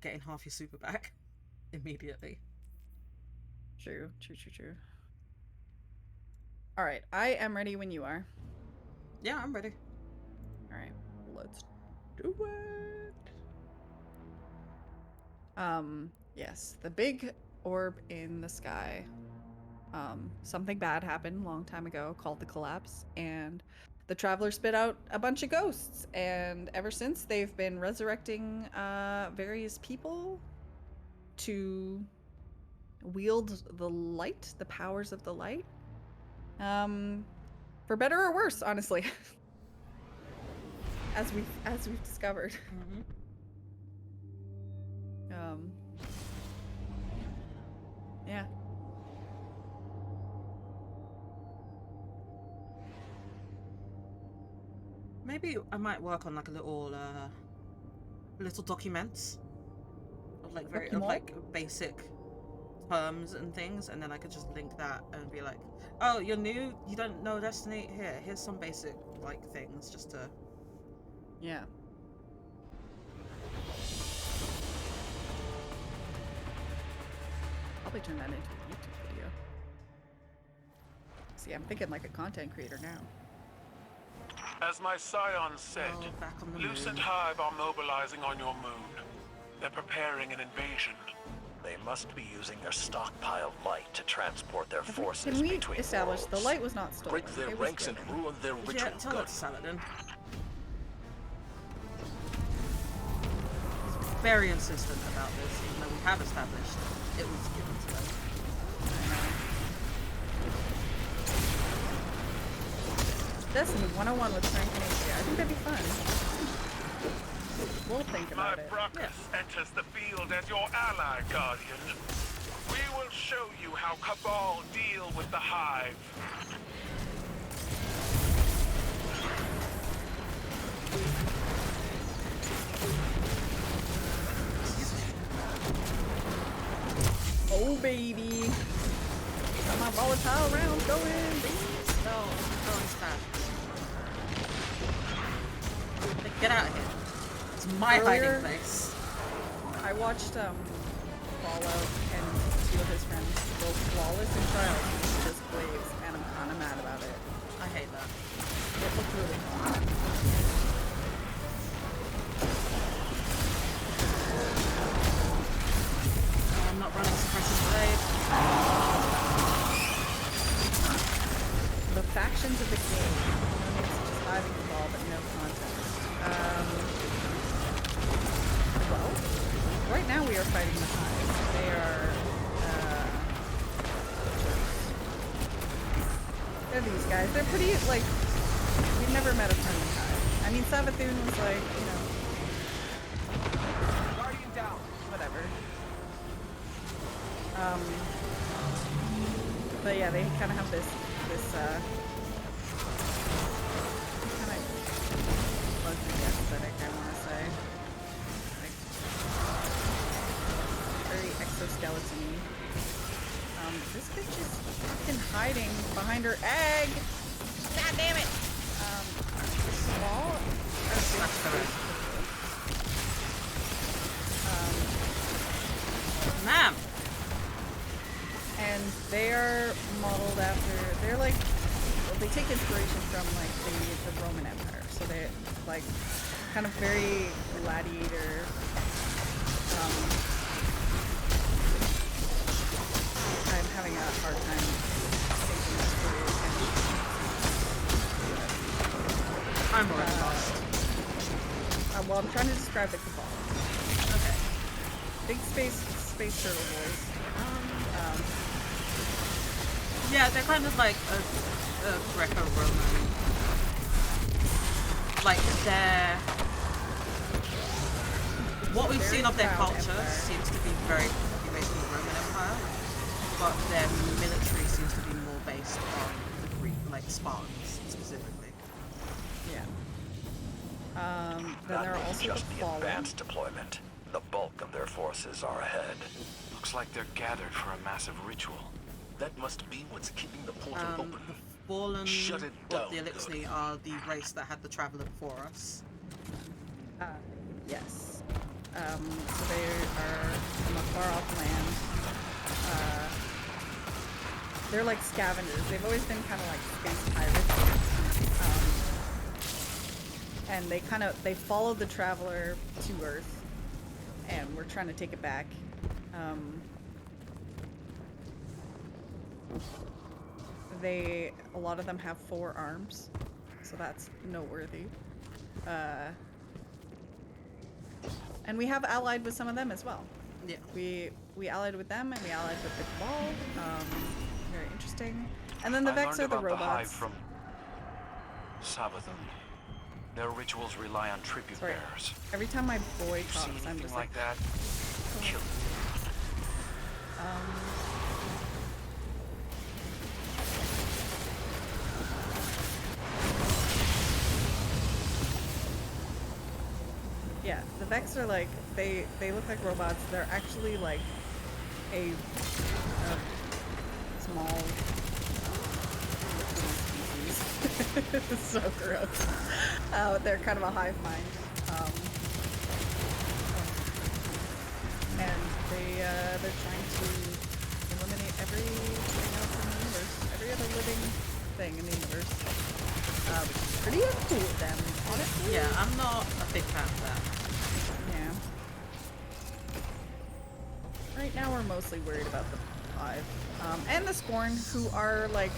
getting half your super back immediately. True. Alright, I am ready when you are. Yeah, I'm ready. Alright, let's do it. Yes, the big orb in the sky. Something bad happened a long time ago called the collapse, and the Traveler spit out a bunch of ghosts, and ever since they've been resurrecting various people to wield the light, the powers of the light. For better or worse, honestly. as we've discovered. Yeah. Maybe I might work on like a little documents of like basic terms and things, and then I could just link that and be like, oh, you're new, you don't know Destiny, here's some basic like things just to... Yeah. Probably turn that into a YouTube video. See, I'm thinking like a content creator now. As my scions said, Lucent Hive are mobilizing on your moon. They're preparing an invasion. They must be using their stockpiled light to transport their forces Can we between establish worlds. the light was not stolen? Break their ranks and ruin their ritual Yeah, tell that to goods. Saladin. He's very insistent about this, even though we have established it was given to them. Destiny 101 with Frank and Adria. I think that'd be fun. We'll think about it. Brachus enters the field as your ally, Guardian. We will show you how Cabal deal with the Hive. Oh baby! Got my volatile rounds going, baby. No, he's bad. Get out of here. It's my hiding place. I watched Fallout and two of his friends go flawless in trials with just blades, and I'm kind of mad about it. I hate that. It looked really fun. I'm not running suppressive blade. The factions of the game. No need to just hiding the ball, but no context. Well, right now we are fighting the Hive. They are, they're these guys. They're pretty, like, we've never met a friendly Hive. I mean, Savathun was like, you know, Guardian down. whatever. But yeah, they kind of have this kind of buggy aesthetic, I want to say. Like, very exoskeleton-y. This bitch is fucking hiding behind her egg! God damn it! Small? Ma'am! And they are modeled after, they're like, well, they take inspiration from like the Roman Empire. So they're like kind of very gladiator. I'm having a hard time thinking this through. I'm already lost. Well, I'm trying to describe the Cabal. Okay. Big space turtle boys. Yeah, they're kind of like a Greco-Roman. Like they're what we've seen of their culture seems to be very based on the Roman Empire, but their military seems to be more based on the Greek, like Spartans specifically. Yeah. Then there are also just the the Fallen. advanced deployment. The bulk of their forces are ahead. Looks like they're gathered for a massive ritual. That must be what's keeping the portal open. The Fallen, Shut it or down, the Elixir, are the race that had the Traveler before us. Yes. So they are from a far-off land. They're like scavengers. They've always been kind of like space pirates. And they followed the Traveler to Earth, and we're trying to take it back. A lot of them have 4 arms, so that's noteworthy. And we have allied with some of them as well. Yeah. We allied with them, and we allied with the Cabal. Very interesting. And then the Vex are the robots. The Hive from Savathun. Their rituals rely on tribute bearers. Every time my boy You've seen talks, I'm anything just like that? Kill it. Yeah, the Vex are like, they look like robots. They're actually like a small species. So gross. They're kind of a hive mind. And they're trying to eliminate everything else in the universe, every other living thing in the universe. Which is pretty uncool with them, honestly. Yeah, I'm not a big fan of that. Yeah. Right now we're mostly worried about the Hive. And the Scorn, who are like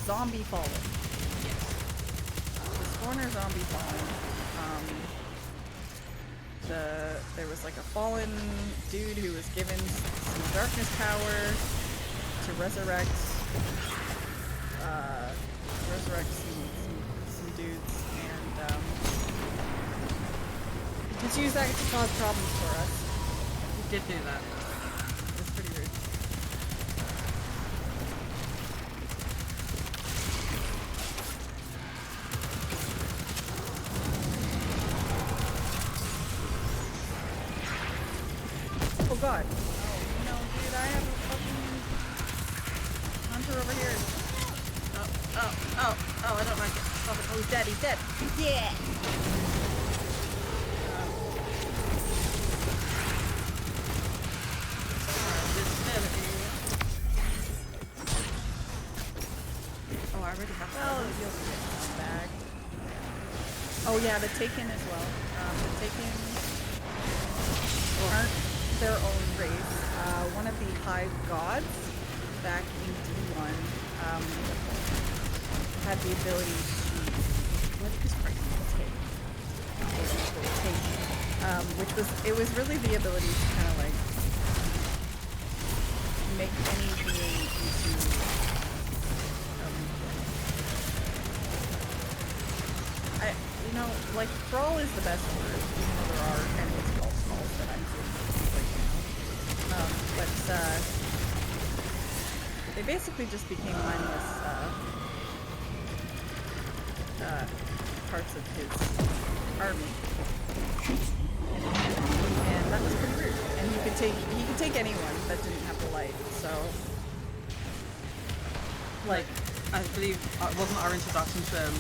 zombie fallen. Yes. The Scorn are zombie fallen. There was like a fallen dude who was given some darkness power to resurrect some dudes, and just use that to cause problems for us. You did do that. It was pretty rude. Oh god. Oh no, dude, I have a fucking hunter over here. Oh, I don't like it. Stop it. Oh, he's dead, he's dead. Yeah! Oh, I already have that. Well, you'll get some back. Oh yeah, the Taken as well. The Taken aren't their own race. One of the Hive gods back in D1 had the ability to what is take, which was really the ability to kind of like make any being into you know, like, thrall is the best word, even though there are enemies called thralls that I'm seeing right now. But they basically just became mindless parts of his army. And that was pretty rude. And he could take anyone that didn't have the light, so like I believe wasn't our introduction to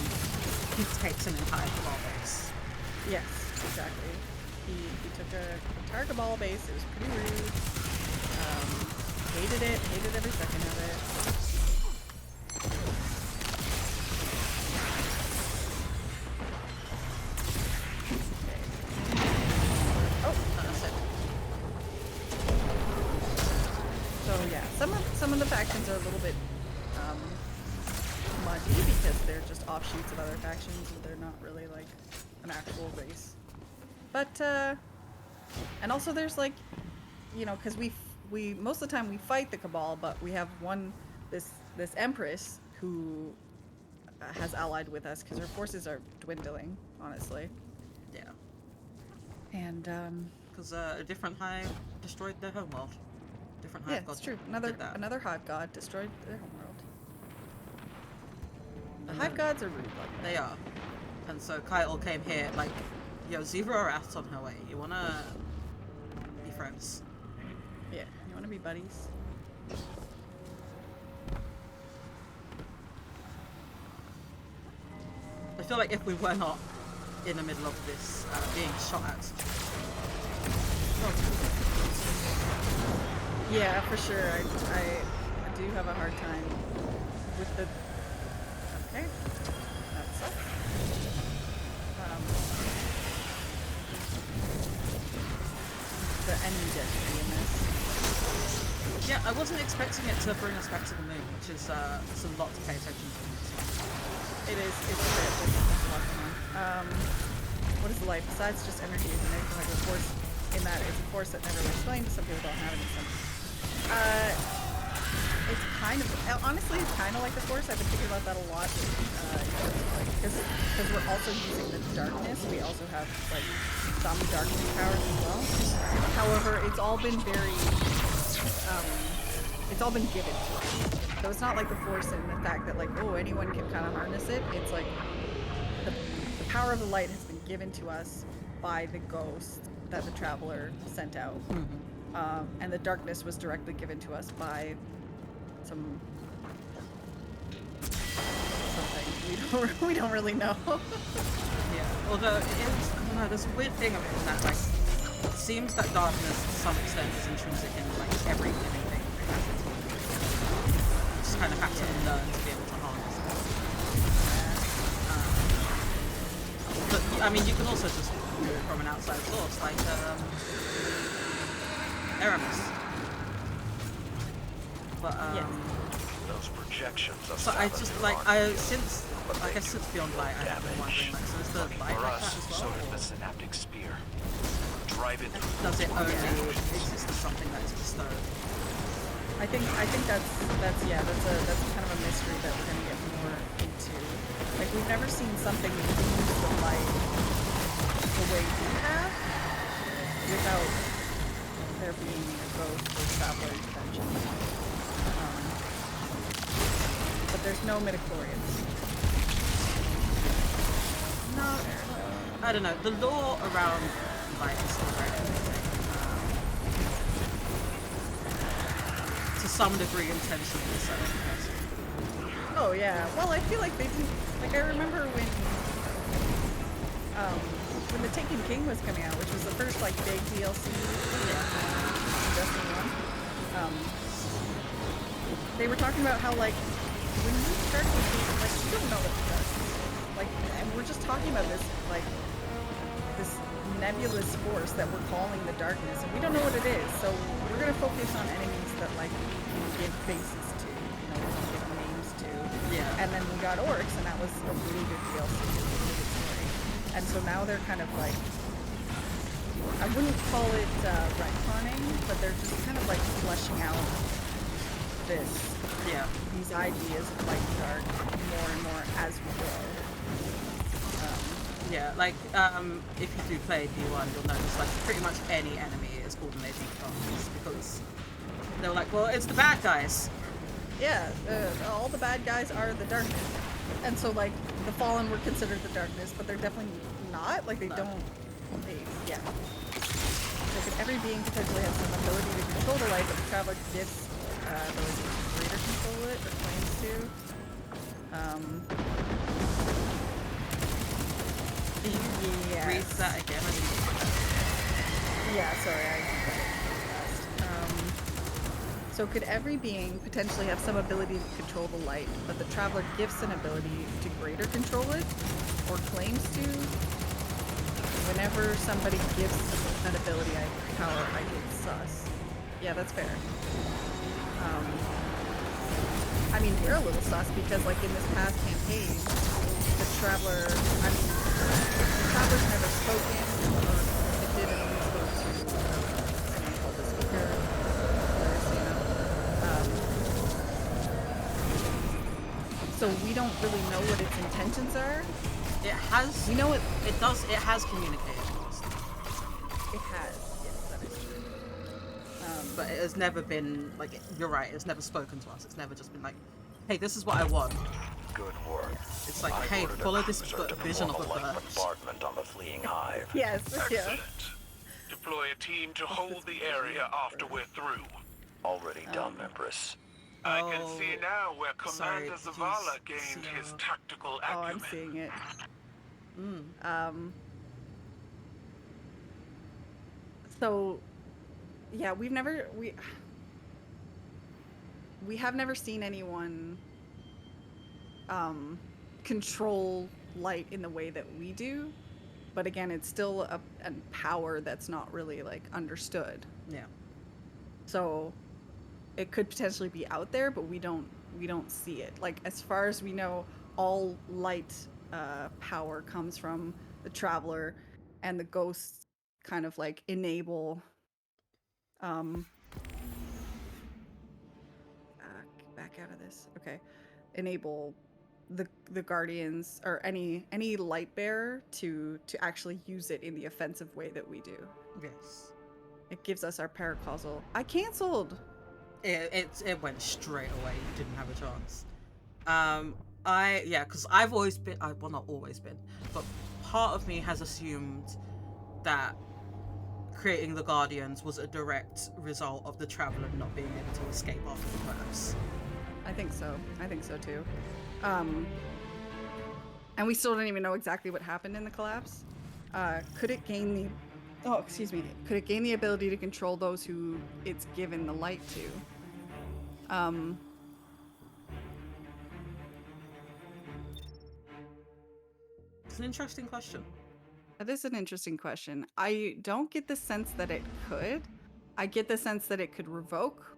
he takes an entire cabal base. Yes, exactly. He took an entire cabal base. It was pretty rude. Hated it. Hated every second of it. Okay. Oh, that's it. So yeah, some of the factions are a little bit muddy because they're just offshoots of other factions and they're not really like an actual race. But and also there's like, you know, because we most of the time we fight the Cabal, but we have this Empress who has allied with us because her forces are dwindling, honestly. Yeah. And because a different hive destroyed their homeworld. Different hive yeah, god. it's true. Another hive god destroyed their homeworld. The hive gods are rude. They are. And so Kyle came here like, yo, zero rats on her way. You wanna be friends? Yeah, you wanna be buddies? I feel like if we were not in the middle of this being shot at. Yeah, for sure. I do have a hard time with the. Okay, that sucks. The enemy density in this. Yeah, I wasn't expecting it to bring us back to the moon, which is it's a lot to pay attention to. It is. It's a bit. There's a lot going on. What is life besides just energy? Is an like a force in that it's a force that never explained. Some people don't have any sense. It's kind of, honestly, it's kind of like the Force. I've been thinking about that a lot. Because we're also using the darkness. We also have, like, some darkness powers as well. However, it's all been very, it's all been given to us. So it's not like the Force in the fact that, like, oh, anyone can kind of harness it. It's like, the power of the light has been given to us by the ghost that the Traveler sent out. Mm-hmm. And the darkness was directly given to us by something. We don't really know. Yeah. Although it is, I don't know, there's a weird thing of it in that, like, it seems that darkness to some extent is intrinsic in like every living thing. You just kind of have to learn to be able to harness it. But I mean, you can also just do it from an outside source, like Aramis. But those projections of so I just like since Beyond Light, I have been wondering, like, so is the light like that as well? So does the synaptic spear. Drive it through. Does it only exist as something that is bestowed? I think that's kind of a mystery that we're gonna get more into. Like, we've never seen something use the light the way we have without there being a ghost or traveler intervention. But there's no midichlorians. No, I don't know. The lore around light is still very interesting. To some degree, intentionally so. Oh yeah. Well, I feel like they didn't. Like, I remember when the Taken King was coming out, which was the first like big DLC in Destiny 1. They were talking about how like when you start the game, like you don't know what it does. Like, and we're just talking about this like this nebulous force that we're calling the darkness, and we don't know what it is. So we're gonna focus on enemies that like we can give faces to, you know, we can give names to. Yeah. And then we got orcs, and that was a really good DLC, a really good story. And so now they're kind of like, I wouldn't call it retconning, but they're just kind of like fleshing out these ideas of light and dark more and more as we go. Yeah, like, if you do play D1, you'll notice, like, pretty much any enemy is called an agent of darkness, because they're like, well, it's the bad guys. Yeah, all the bad guys are the darkness. And so, like, the Fallen were considered the darkness, but they're definitely not. Like, they don't... yeah. So could every being potentially have some ability to control the light, but the Traveler gifts those who greater control it, or claims to. Yes. Read that again. Yeah, sorry, I did that fast. So could every being potentially have some ability to control the light, but the Traveler gifts an ability to greater control it, or claims to? Whenever somebody gives an ability power, I get sus. Yeah, that's fair. I mean, we're a little sus because, like, in this past campaign, the Traveler, I mean, the Traveler's never spoken, or if it did, it only spoke to someone called the speaker, so we don't really know what its intentions are. It has. We know it. It does. It has communicated. It has. Yes, that is true. But it has never been like. You're right. It's never spoken to us. It's never just been like, "Hey, this is what I want." Good work. It's like, "Hey, follow this vision of a bird." Bombardment on the fleeing hive. Yes. Excellent. Deploy a team to hold the area after we're through. Already done, Empress. I can see now where Commander Zavala gained his tactical acumen. Oh, I'm seeing it. So, yeah, we have never seen anyone control light in the way that we do, but again, it's still a power that's not really like understood. Yeah. So it could potentially be out there, but we don't see it. Like, as far as we know, all light power comes from the Traveler, and the ghosts kind of like enable back out of this. Okay. Enable the Guardians or any light bearer to actually use it in the offensive way that we do. Yes. It gives us our paracausal. I canceled. It went straight away. You didn't have a chance. Because I've always been, well, not always been, but part of me has assumed that creating the Guardians was a direct result of the Traveler not being able to escape after the collapse. I think so too. And we still don't even know exactly what happened in the collapse. Could it gain the Could it gain the ability to control those who it's given the light to? It's an interesting question. That is an interesting question. I don't get the sense that it could. I get the sense that it could revoke.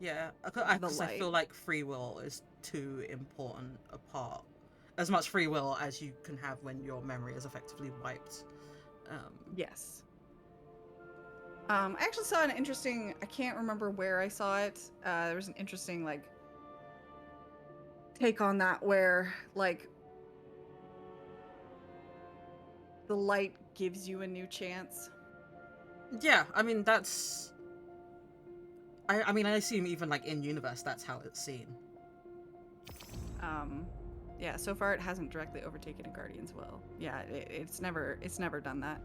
Yeah, because I feel like free will is too important a part. As much free will as you can have when your memory is effectively wiped. Yes. I actually saw an interesting, I can't remember where I saw it. There was an interesting, like, take on that where, like, the light gives you a new chance. Yeah, I mean, that's... I mean, I assume even, like, in universe, that's how it's seen. Yeah, so far it hasn't directly overtaken a Guardian's will. Yeah, it's never done that.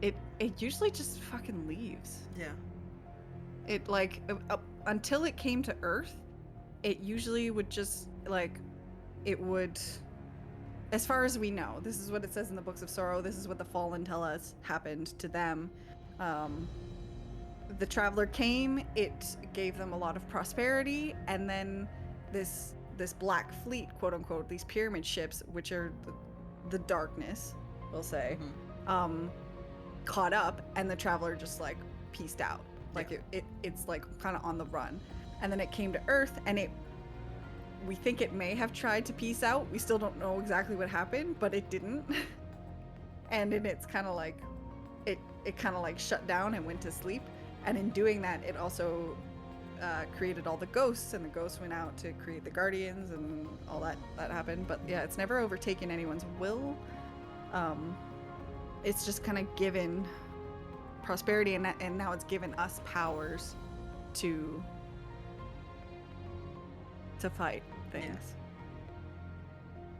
It usually just fucking leaves. Yeah. It, like, until it came to Earth, it usually would just, like, it would, as far as we know, this is what it says in the Books of Sorrow, this is what the Fallen tell us happened to them. The Traveler came, it gave them a lot of prosperity, and then this Black Fleet, quote unquote, these pyramid ships, which are the darkness, we'll say, caught up, and the Traveler just, like, pieced out. Like, it's like kind of on the run. And then it came to Earth, and we think it may have tried to peace out. We still don't know exactly what happened, but it didn't. And then it's kind of like, it kind of like shut down and went to sleep. And in doing that, it also created all the ghosts, and the ghosts went out to create the Guardians, and all that happened. But yeah, it's never overtaken anyone's will. It's just kind of given prosperity, and now it's given us powers to fight things. Yeah.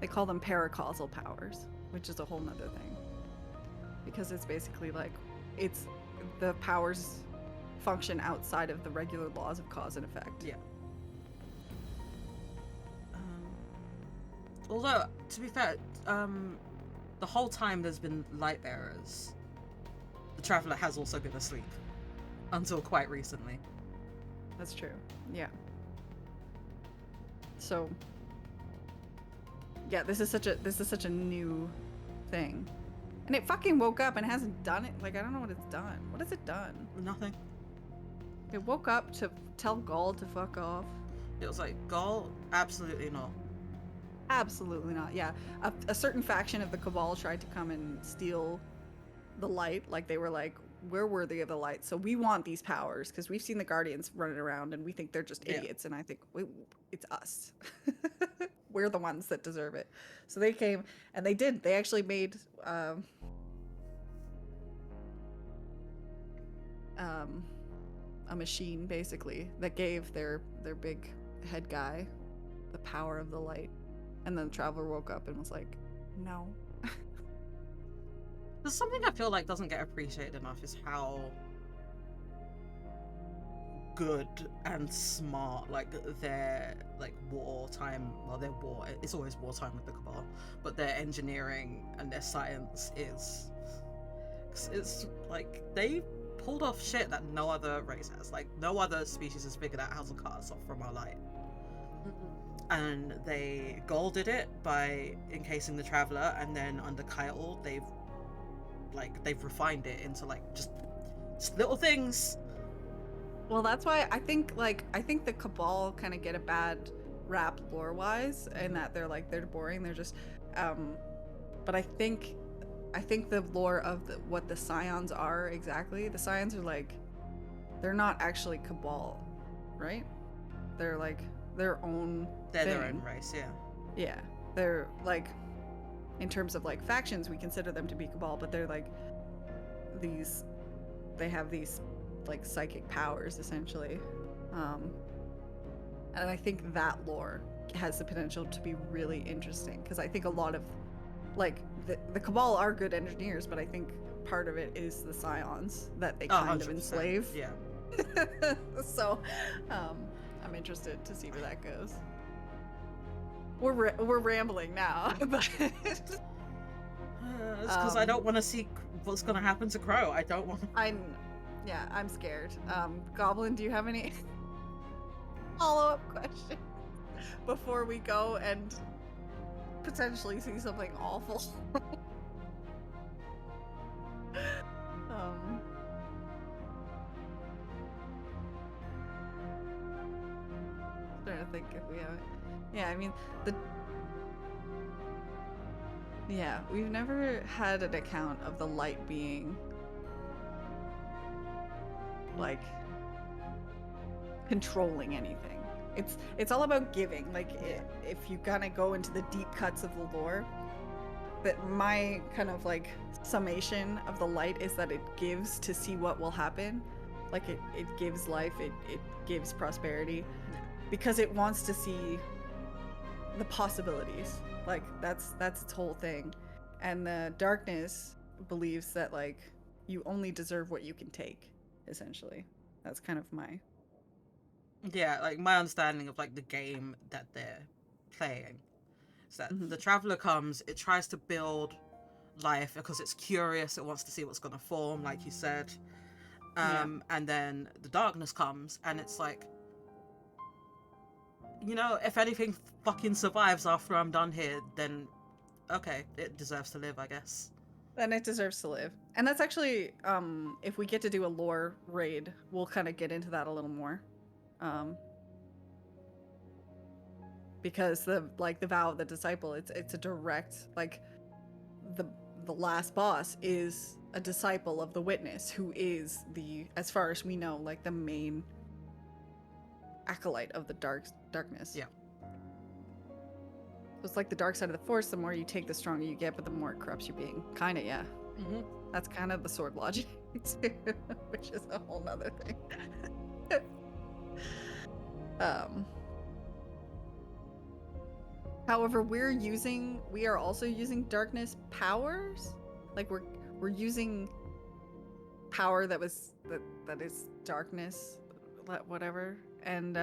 They call them paracausal powers, which is a whole nother thing, because it's basically like, it's the powers function outside of the regular laws of cause and effect. Yeah. Although, to be fair, the whole time there's been light bearers, the Traveler has also been asleep until quite recently. That's true. Yeah. So, yeah, this is such a new thing, and it fucking woke up and hasn't done it. Like, I don't know what it's done. What has it done? Nothing. It woke up to tell Gaul to fuck off. It was like, Gaul, absolutely not. Absolutely not. Yeah, a certain faction of the Cabal tried to come and steal the light. Like, they were like, we're worthy of the light, so we want these powers because we've seen the Guardians running around and we think they're just idiots. And I think it's us. We're the ones that deserve it. So they came, and they did. They actually made a machine, basically, that gave their big head guy the power of the light. And then the Traveler woke up and was like, no. There's something I feel like doesn't get appreciated enough, is how good and smart, like, their, like, wartime, well, their war, it's always wartime with the Cabal, but their engineering and their science is. It's like, they pulled off shit that no other race has. Like, no other species has figured out how to cut us off from our light. And Gaul did it by encasing the Traveler, and then under Kyle, they've refined it into, like, just little things. Well, that's why I think the Cabal kind of get a bad rap lore-wise, and that they're boring. They're just, but I think the lore of what the Scions are exactly. The Scions are like, they're not actually Cabal, right? They're like their own. They're their own race, yeah. Yeah, they're like, in terms of like factions, we consider them to be Cabal, but they're like these. They have these like psychic powers essentially, and I think that lore has the potential to be really interesting, because I think a lot of like the Cabal are good engineers, but I think part of it is the Scions that they kind of enslave. Yeah. So I'm interested to see where that goes. We're rambling now, but it's because I don't want to see what's going to happen to Crow. I don't want. I'm scared. Goblin, do you have any follow-up questions before we go and potentially see something awful? Trying to think if we have it. Yeah, I mean, we've never had an account of the light being like controlling anything. It's all about giving. Like, if you kind of go into the deep cuts of the lore, but my kind of like summation of the light is that it gives to see what will happen. Like it gives life, it gives prosperity, because it wants to see the possibilities. Like that's its whole thing. And the darkness believes that like you only deserve what you can take, essentially. That's kind of my like my understanding of like the game that they're playing is that the traveler comes, it tries to build life because it's curious, it wants to see what's going to form, like you said. And then the darkness comes and it's like, you know, if anything fucking survives after I'm done here, then okay, it deserves to live, I guess. Then it deserves to live. And that's actually, if we get to do a lore raid, we'll kind of get into that a little more. Because the vow of the disciple, it's a direct, like, the last boss is a disciple of the witness, who is the, as far as we know, like the main acolyte of the darkness. Yeah. So it's like the dark side of the force. The more you take, the stronger you get, but the more it corrupts your being. Kind of, yeah. That's kind of the sword logic too, which is a whole nother thing. However, we are also using darkness powers. Like we're using power that is darkness, whatever. And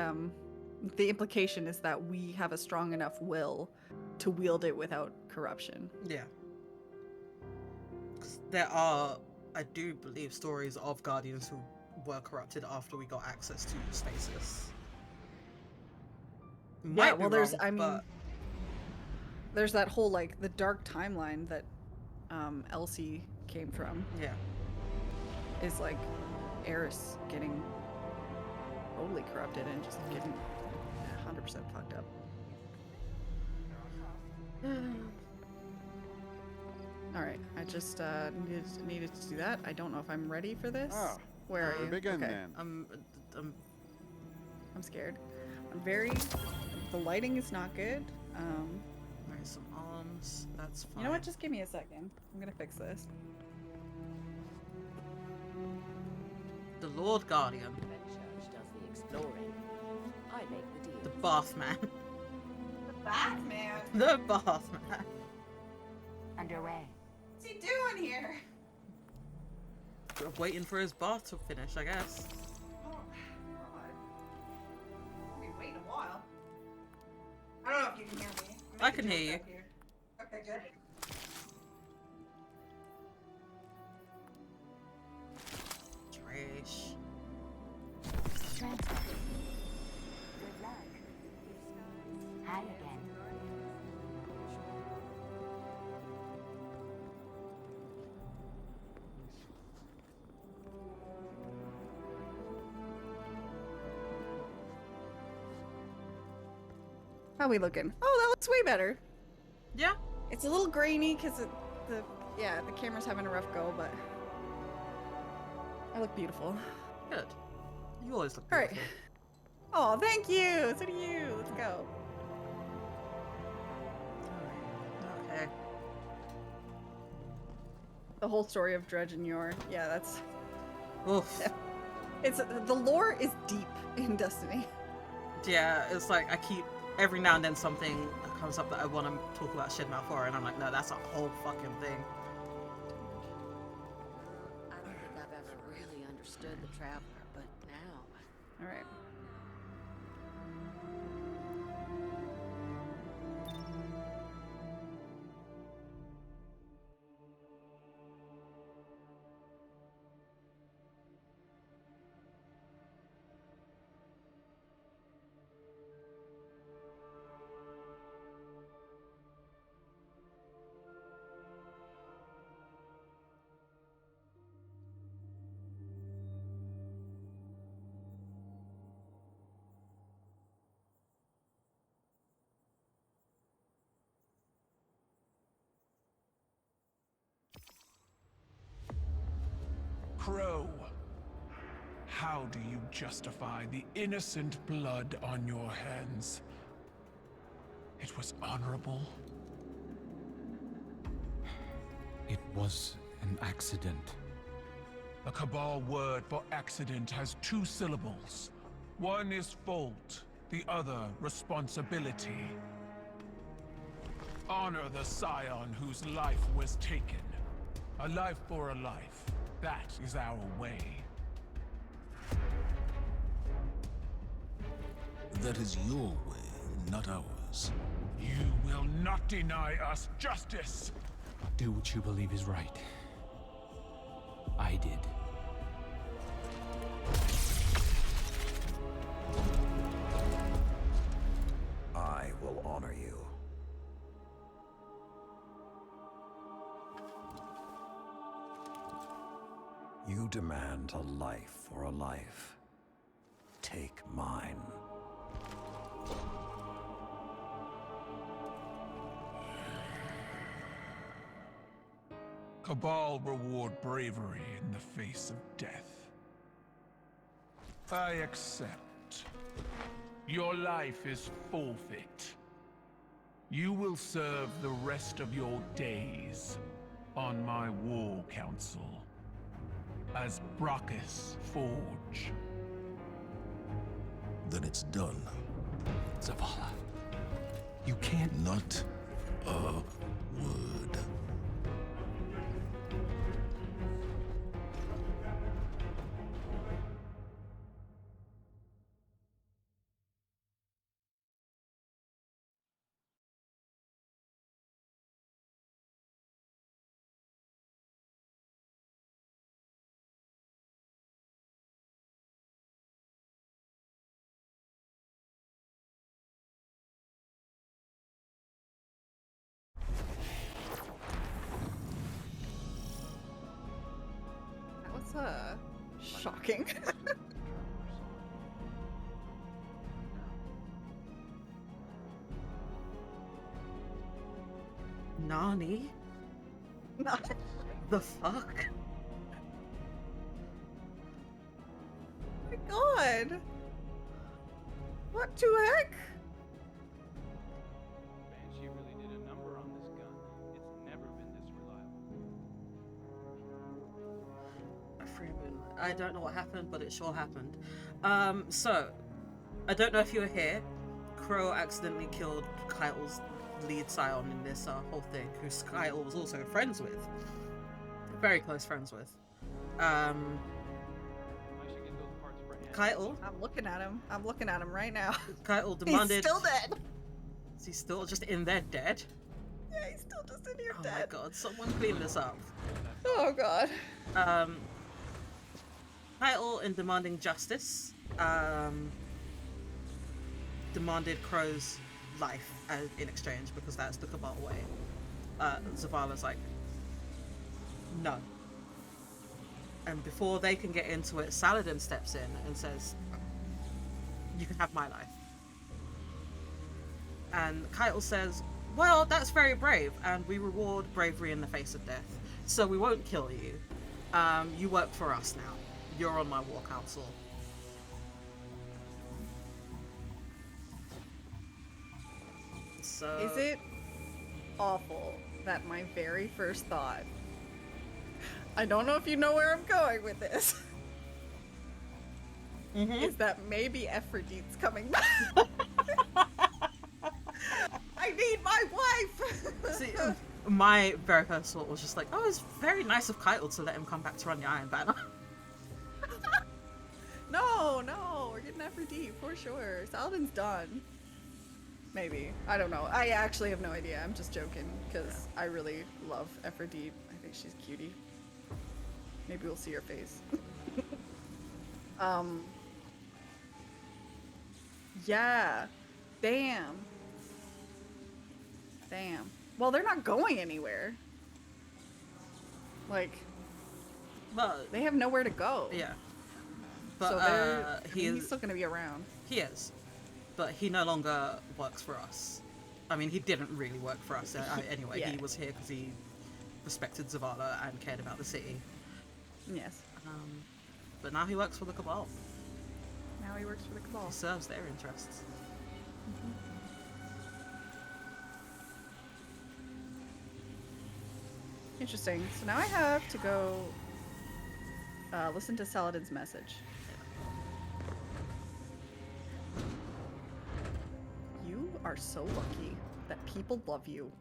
the implication is that we have a strong enough will to wield it without corruption. Yeah. 'Cause there are, I do believe, stories of Guardians who were corrupted after we got access to stasis. Yeah, well, there's that whole, like, the dark timeline that Elsie came from. Yeah. Is, like, Eris getting totally corrupted and just getting 100% fucked up. Alright, I just needed to do that. I don't know if I'm ready for this. Ah, where are you? begin okay. then. I'm scared. The lighting is not good. There's some arms. That's fine. You know what? Just give me a second. I'm gonna fix this. The Lord Guardian. The church does the exploring. I make the deals. The Bathman. The Batman. The Bathman. Underway. What's he doing here? Waiting for his bath to finish, I guess. Oh, God. I've been waiting a while. I don't know if you can hear me. I can hear you. Okay, good. Trash. Transfer. Good luck. Hi again. How are we looking? Oh, that looks way better. Yeah. It's a little grainy because the camera's having a rough go, but I look beautiful. Good. You always look beautiful. All right. Oh, thank you. So do you. Let's go. Okay. The whole story of Dredge and Yor. Yeah, that's. Oof. The lore is deep in Destiny. Yeah, it's like I keep every now and then something comes up that I want to talk about Shed Malfoy, and I'm like, no, that's a whole fucking thing. I don't think I've ever really understood the Traveler, but now. All right. Crow. How do you justify the innocent blood on your hands? It was honorable. It was an accident. The Cabal word for accident has 2 syllables. One is fault, the other responsibility. Honor the scion whose life was taken. A life for a life. That is our way. That is your way, not ours. You will not deny us justice! Do what you believe is right. I did. I will honor you. You demand a life for a life. Take mine. Cabal reward bravery in the face of death. I accept. Your life is forfeit. You will serve the rest of your days on my war council as Brachus Forge. Then it's done. Zavala, you can't... Not a word. That was shocking. Nani? The fuck? Oh my god! What the heck? Banshee really did a number on this gun. It's never been this reliable. Freeman. I don't know what happened, but it sure happened. So, I don't know if you were here. Crow accidentally killed Kyle's lead scion in this whole thing, who Kyle was also friends with. Very close friends with. Kyle. I'm looking at him. I'm looking at him right now. Kyle demanded. He's still dead. Is he still just in there dead? Yeah, he's still just in here dead. Oh my god, someone clean this up. Oh god. Kyle, in demanding justice, demanded Crow's life in exchange because that's the Cabal way. Zavala's like, no. And before they can get into it, Saladin steps in and says, you can have my life. And Keitel says, well, that's very brave, and we reward bravery in the face of death. So we won't kill you. You work for us now. You're on my war council. So... Is it awful that my very first thought... I don't know if you know where I'm going with this. Is that maybe Aphrodite's coming back? I need my wife! See, my very first thought was just like, oh, it's very nice of Keitel to let him come back to run the Iron Banner. No, we're getting Aphrodite for sure. Saladin's done. Maybe. I don't know. I actually have no idea. I'm just joking because I really love Aphrodite. I think she's a cutie. Maybe we'll see her face. Yeah. Damn. Well, they're not going anywhere. Like, but they have nowhere to go. Yeah. But so he's still gonna be around. He is. But he no longer works for us. I mean, he didn't really work for us anyway. Yeah. He was here because he respected Zavala and cared about the city. Yes. But now he works for the Cabal. Now he works for the Cabal. He serves their interests. Interesting. So now I have to go listen to Saladin's message. You are so lucky that people love you.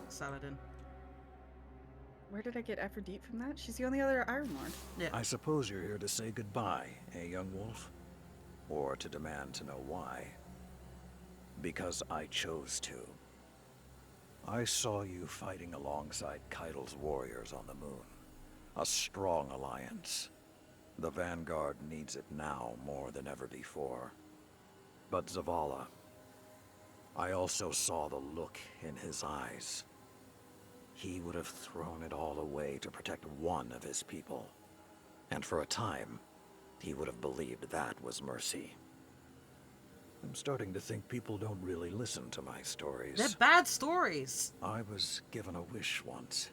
Saladin. Where did I get Aphrodite from that? She's the only other Iron Lord. Yeah. I suppose you're here to say goodbye, eh, young wolf? Or to demand to know why? Because I chose to. I saw you fighting alongside Keitel's warriors on the moon. A strong alliance. The Vanguard needs it now more than ever before. But Zavala, I also saw the look in his eyes. He would have thrown it all away to protect one of his people. And for a time, he would have believed that was mercy. I'm starting to think people don't really listen to my stories. They're bad stories. I was given a wish once,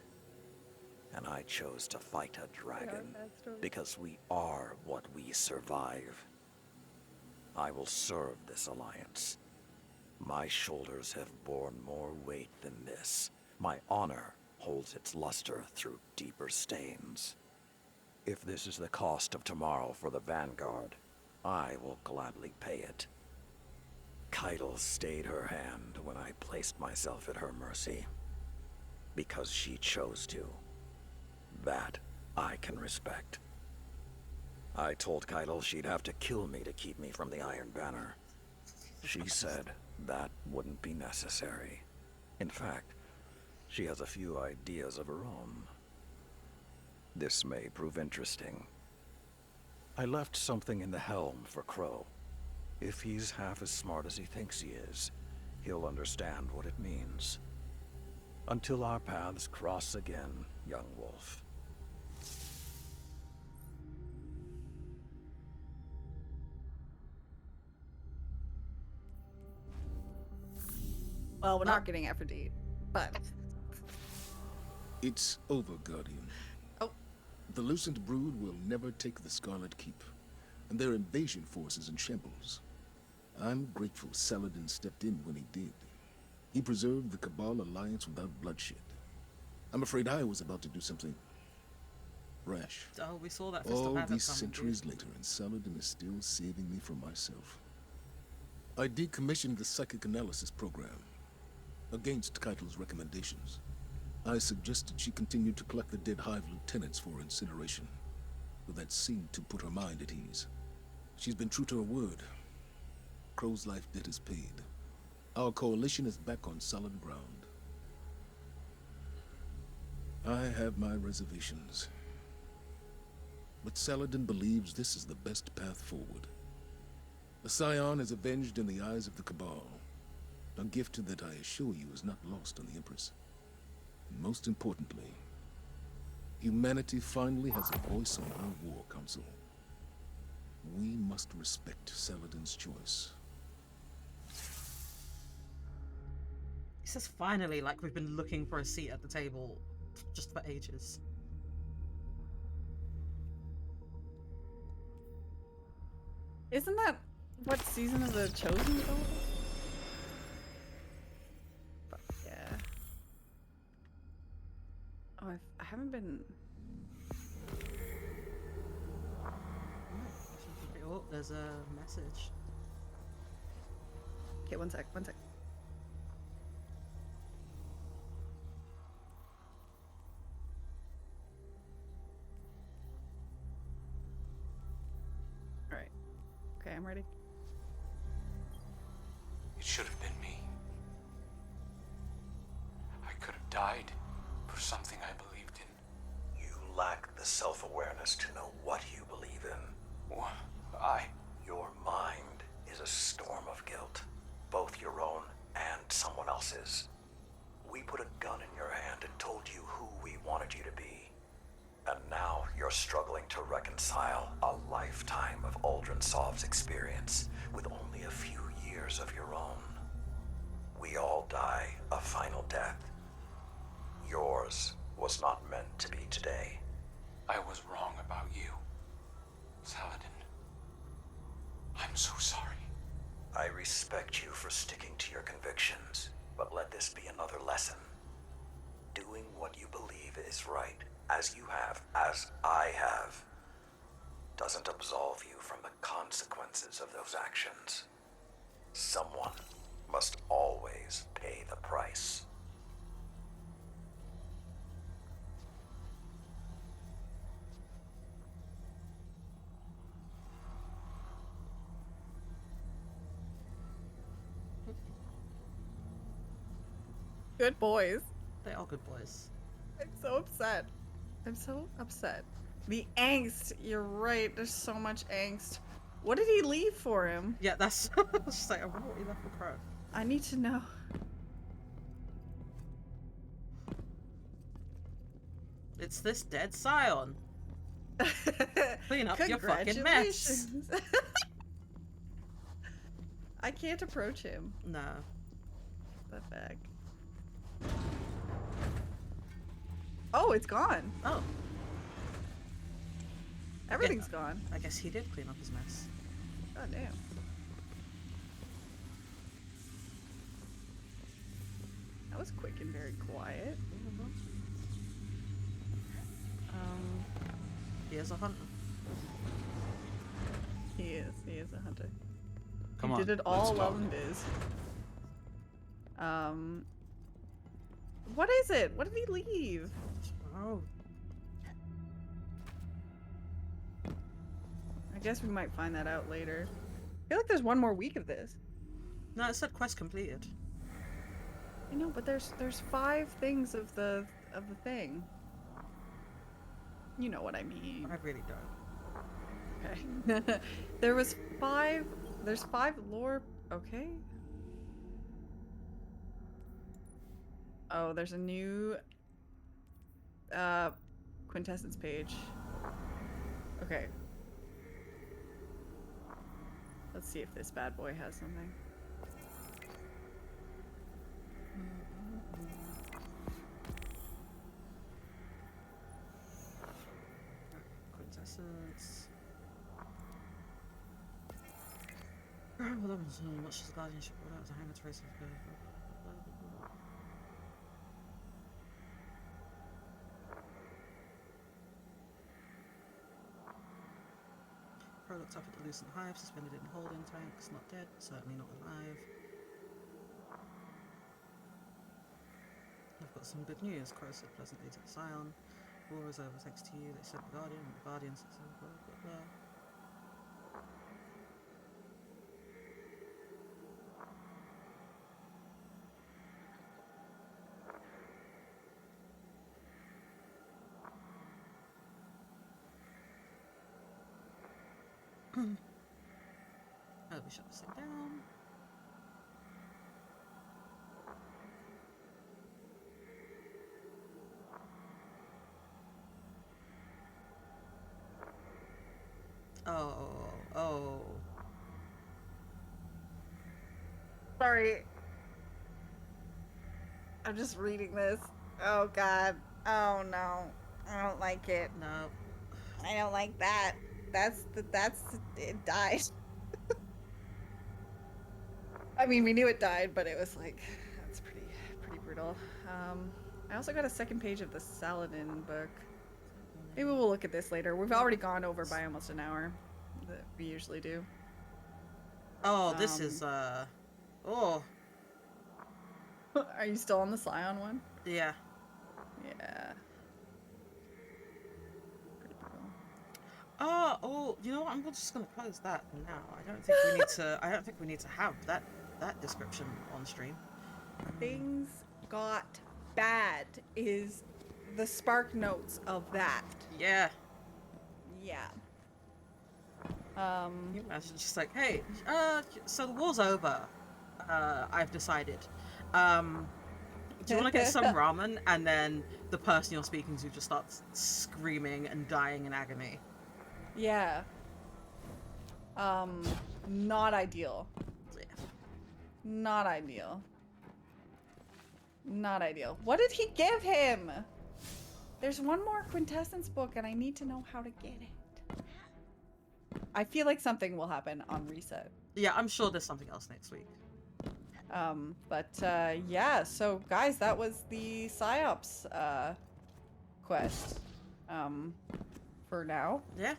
and I chose to fight a dragon because we are what we survive. I will serve this alliance. My shoulders have borne more weight than this. My honor holds its luster through deeper stains. If this is the cost of tomorrow for the Vanguard, I will gladly pay it. Keitel stayed her hand when I placed myself at her mercy. Because she chose to. That I can respect. I told Keitel she'd have to kill me to keep me from the Iron Banner. She said that wouldn't be necessary. In fact, she has a few ideas of her own. This may prove interesting. I left something in the helm for Crow. If he's half as smart as he thinks he is, he'll understand what it means. Until our paths cross again, young wolf. Well, we're not getting Aphrodite, but... It's over, Guardian. Oh. The Lucent Brood will never take the Scarlet Keep, and their invasion force is in shambles. I'm grateful Saladin stepped in when he did. He preserved the Cabal alliance without bloodshed. I'm afraid I was about to do something rash. Oh, we saw that Fist of All Havoc these coming, centuries dude. later, and Saladin is still saving me from myself. I decommissioned the psychic analysis program against Keitel's recommendations. I suggested she continue to collect the dead Hive lieutenants for incineration, but that seemed to put her mind at ease. She's been true to her word. Crow's life debt is paid. Our coalition is back on solid ground. I have my reservations, but Saladin believes this is the best path forward. The Scion is avenged in the eyes of the Cabal, a gift that I assure you is not lost on the Empress. And most importantly, humanity finally has a voice on our war council. We must respect Saladin's choice. He says finally, like we've been looking for a seat at the table just for ages. Isn't that what season of The Chosen is over? But yeah. Oh, I haven't been... Oh, there's a message. Okay, one sec. Alright. Okay, I'm ready. It should have been me. I could have died for something I believed in. You lack the self-awareness to know what you believe in. Well, Your mind is a storm of guilt, both your own and someone else's. We put a gun in your hand and told you who we wanted you to be. And now you're struggling to reconcile a lifetime of Aldrin Sov's experience with only a few fears of your own. We all die a final death. Yours was not meant to be today. I was wrong about you, Saladin. I'm so sorry. I respect you for sticking to your convictions, but let this be another lesson. Doing what you believe is right, as you have, as I have, doesn't absolve you from the consequences of those actions. Someone must always pay the price. Good boys. They are good boys. I'm so upset. I'm so upset. The angst. You're right. There's so much angst. What did he leave for him? Yeah, that's just like, I wonder what he left for Crow. I need to know. It's this dead Scion. Clean up your fucking mess. I can't approach him. No. That bag. Oh, it's gone. Oh. Everything's gone. I guess he did clean up his mess. God damn. That was quick and very quiet. He is a hunter. He is a hunter. Come he on, did it all let's well talk. in biz. What is it? What did he leave? Oh. I guess we might find that out later. I feel like there's one more week of this. No, it said quest completed. I know, but there's 5 things of the thing. You know what I mean. I really don't. Okay. There's 5 lore. Okay. Oh, there's a new quintessence page. Okay. Let's see if this bad boy has something. Quintessence. Well, that was much as guardianship without a hang a trace of her. Crow looked up at the loosened hive, suspended in holding tanks, not dead, certainly not alive. I've got some good news, Crow said pleasantly to the Scion. War is over thanks to you, they said the Guardian, and the Guardian said blah blah blah. Oh, we shut this thing down. Oh. Sorry. I'm just reading this. Oh god. Oh no. I don't like it. No. I don't like that. It died. I mean, we knew it died, but it was like, that's pretty brutal. I also got a second page of the Saladin book. Maybe we'll look at this later. We've already gone over by almost an hour. That we usually do. Oh, this is, oh. Are you still on the Scion one? Yeah. Yeah. Pretty brutal. Oh, you know what? I'm just gonna close that now. I don't think we need to. I don't think we need to have that description on stream. Things got bad is the spark notes of that. Yeah. Yeah. You imagine just like, hey, so the war's over. I've decided. Do you want to get some ramen? And then the person you're speaking to just starts screaming and dying in agony. Yeah. Not ideal. Not ideal. Not ideal. What did he give him? There's one more Quintessence book and I need to know how to get it. I feel like something will happen on reset. Yeah, I'm sure there's something else next week. Yeah, so guys, that was the PsyOps quest. For now. Yeah.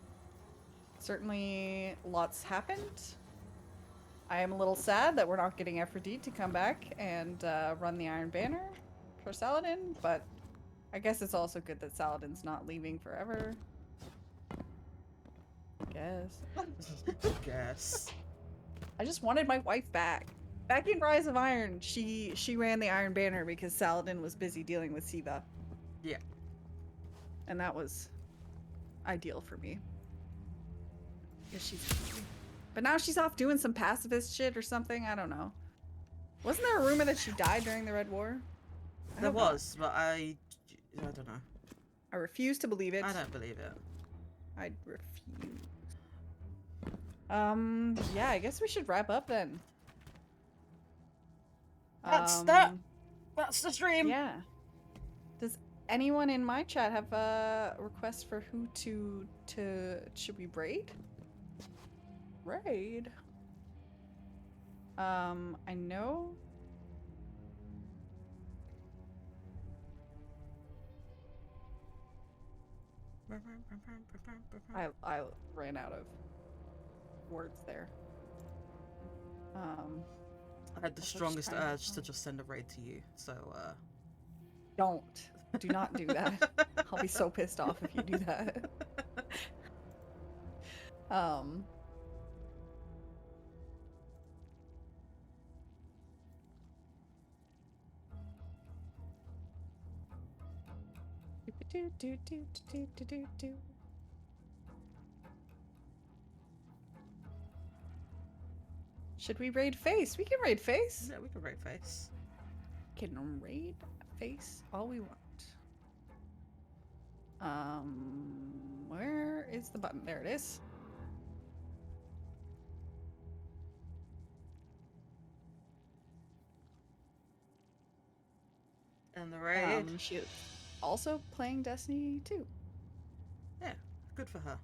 Certainly lots happened. I am a little sad that we're not getting Aphrodite to come back and run the Iron Banner for Saladin, but I guess it's also good that Saladin's not leaving forever. Guess. I just wanted my wife back. Back in Rise of Iron, she ran the Iron Banner because Saladin was busy dealing with Siva. Yeah. And that was ideal for me. But now she's off doing some pacifist shit or something. I don't know. Wasn't there a rumor that she died during the Red War? There was, but I don't know. I refuse to believe it. I don't believe it. I refuse. Yeah, I guess we should wrap up then. That's that. That's the stream. Yeah. Does anyone in my chat have a request for who to should we raid? Raid. I know. I ran out of words there. I had the strongest urge to just send a raid to you, so don't. Do not do that. I'll be so pissed off if you do that. Should we raid Face? We can raid Face. Yeah, we can raid Face. Can raid Face all we want. Where is the button? There it is. And the raid. She also playing Destiny 2. Yeah, good for her.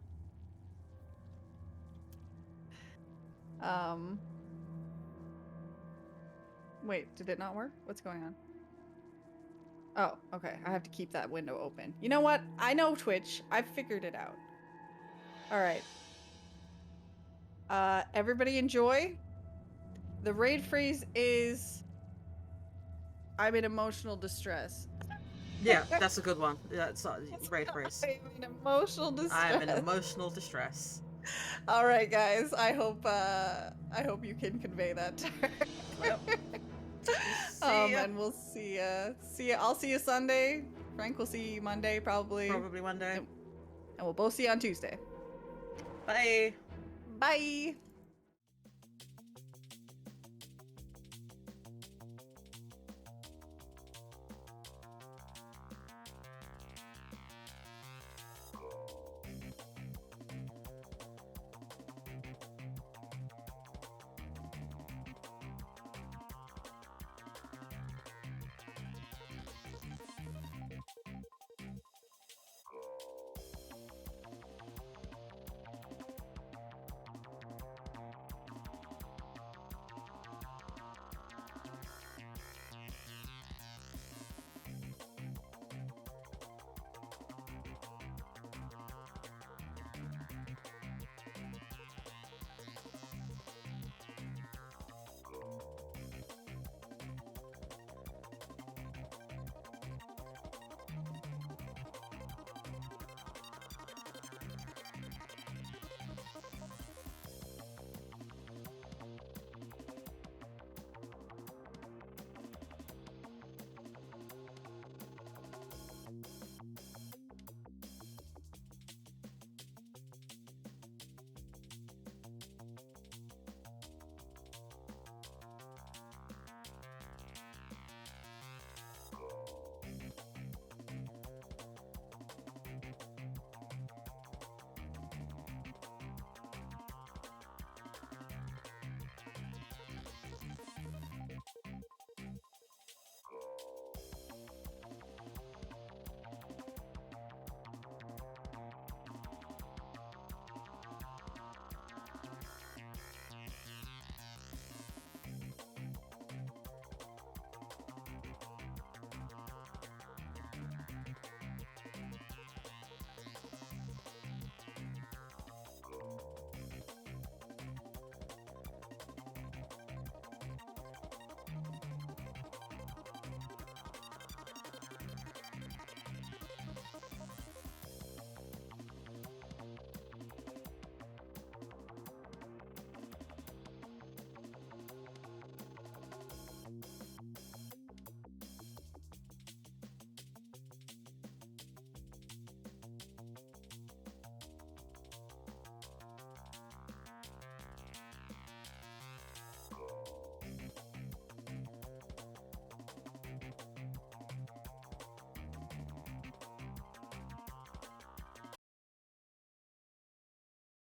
Wait, did it not work? What's going on? Oh, okay. I have to keep that window open. You know what? I know Twitch. I've figured it out. All right. Everybody enjoy. The raid phrase is I'm in emotional distress. Yeah, that's a good one. Yeah, it's raid phrase. I'm in emotional distress. I'm in emotional distress. All right, guys. I hope you can convey that. Yep. And we'll see ya. I'll see you Sunday. Frank will see you Monday, probably. Probably Monday. And we'll both see you on Tuesday. Bye. Bye.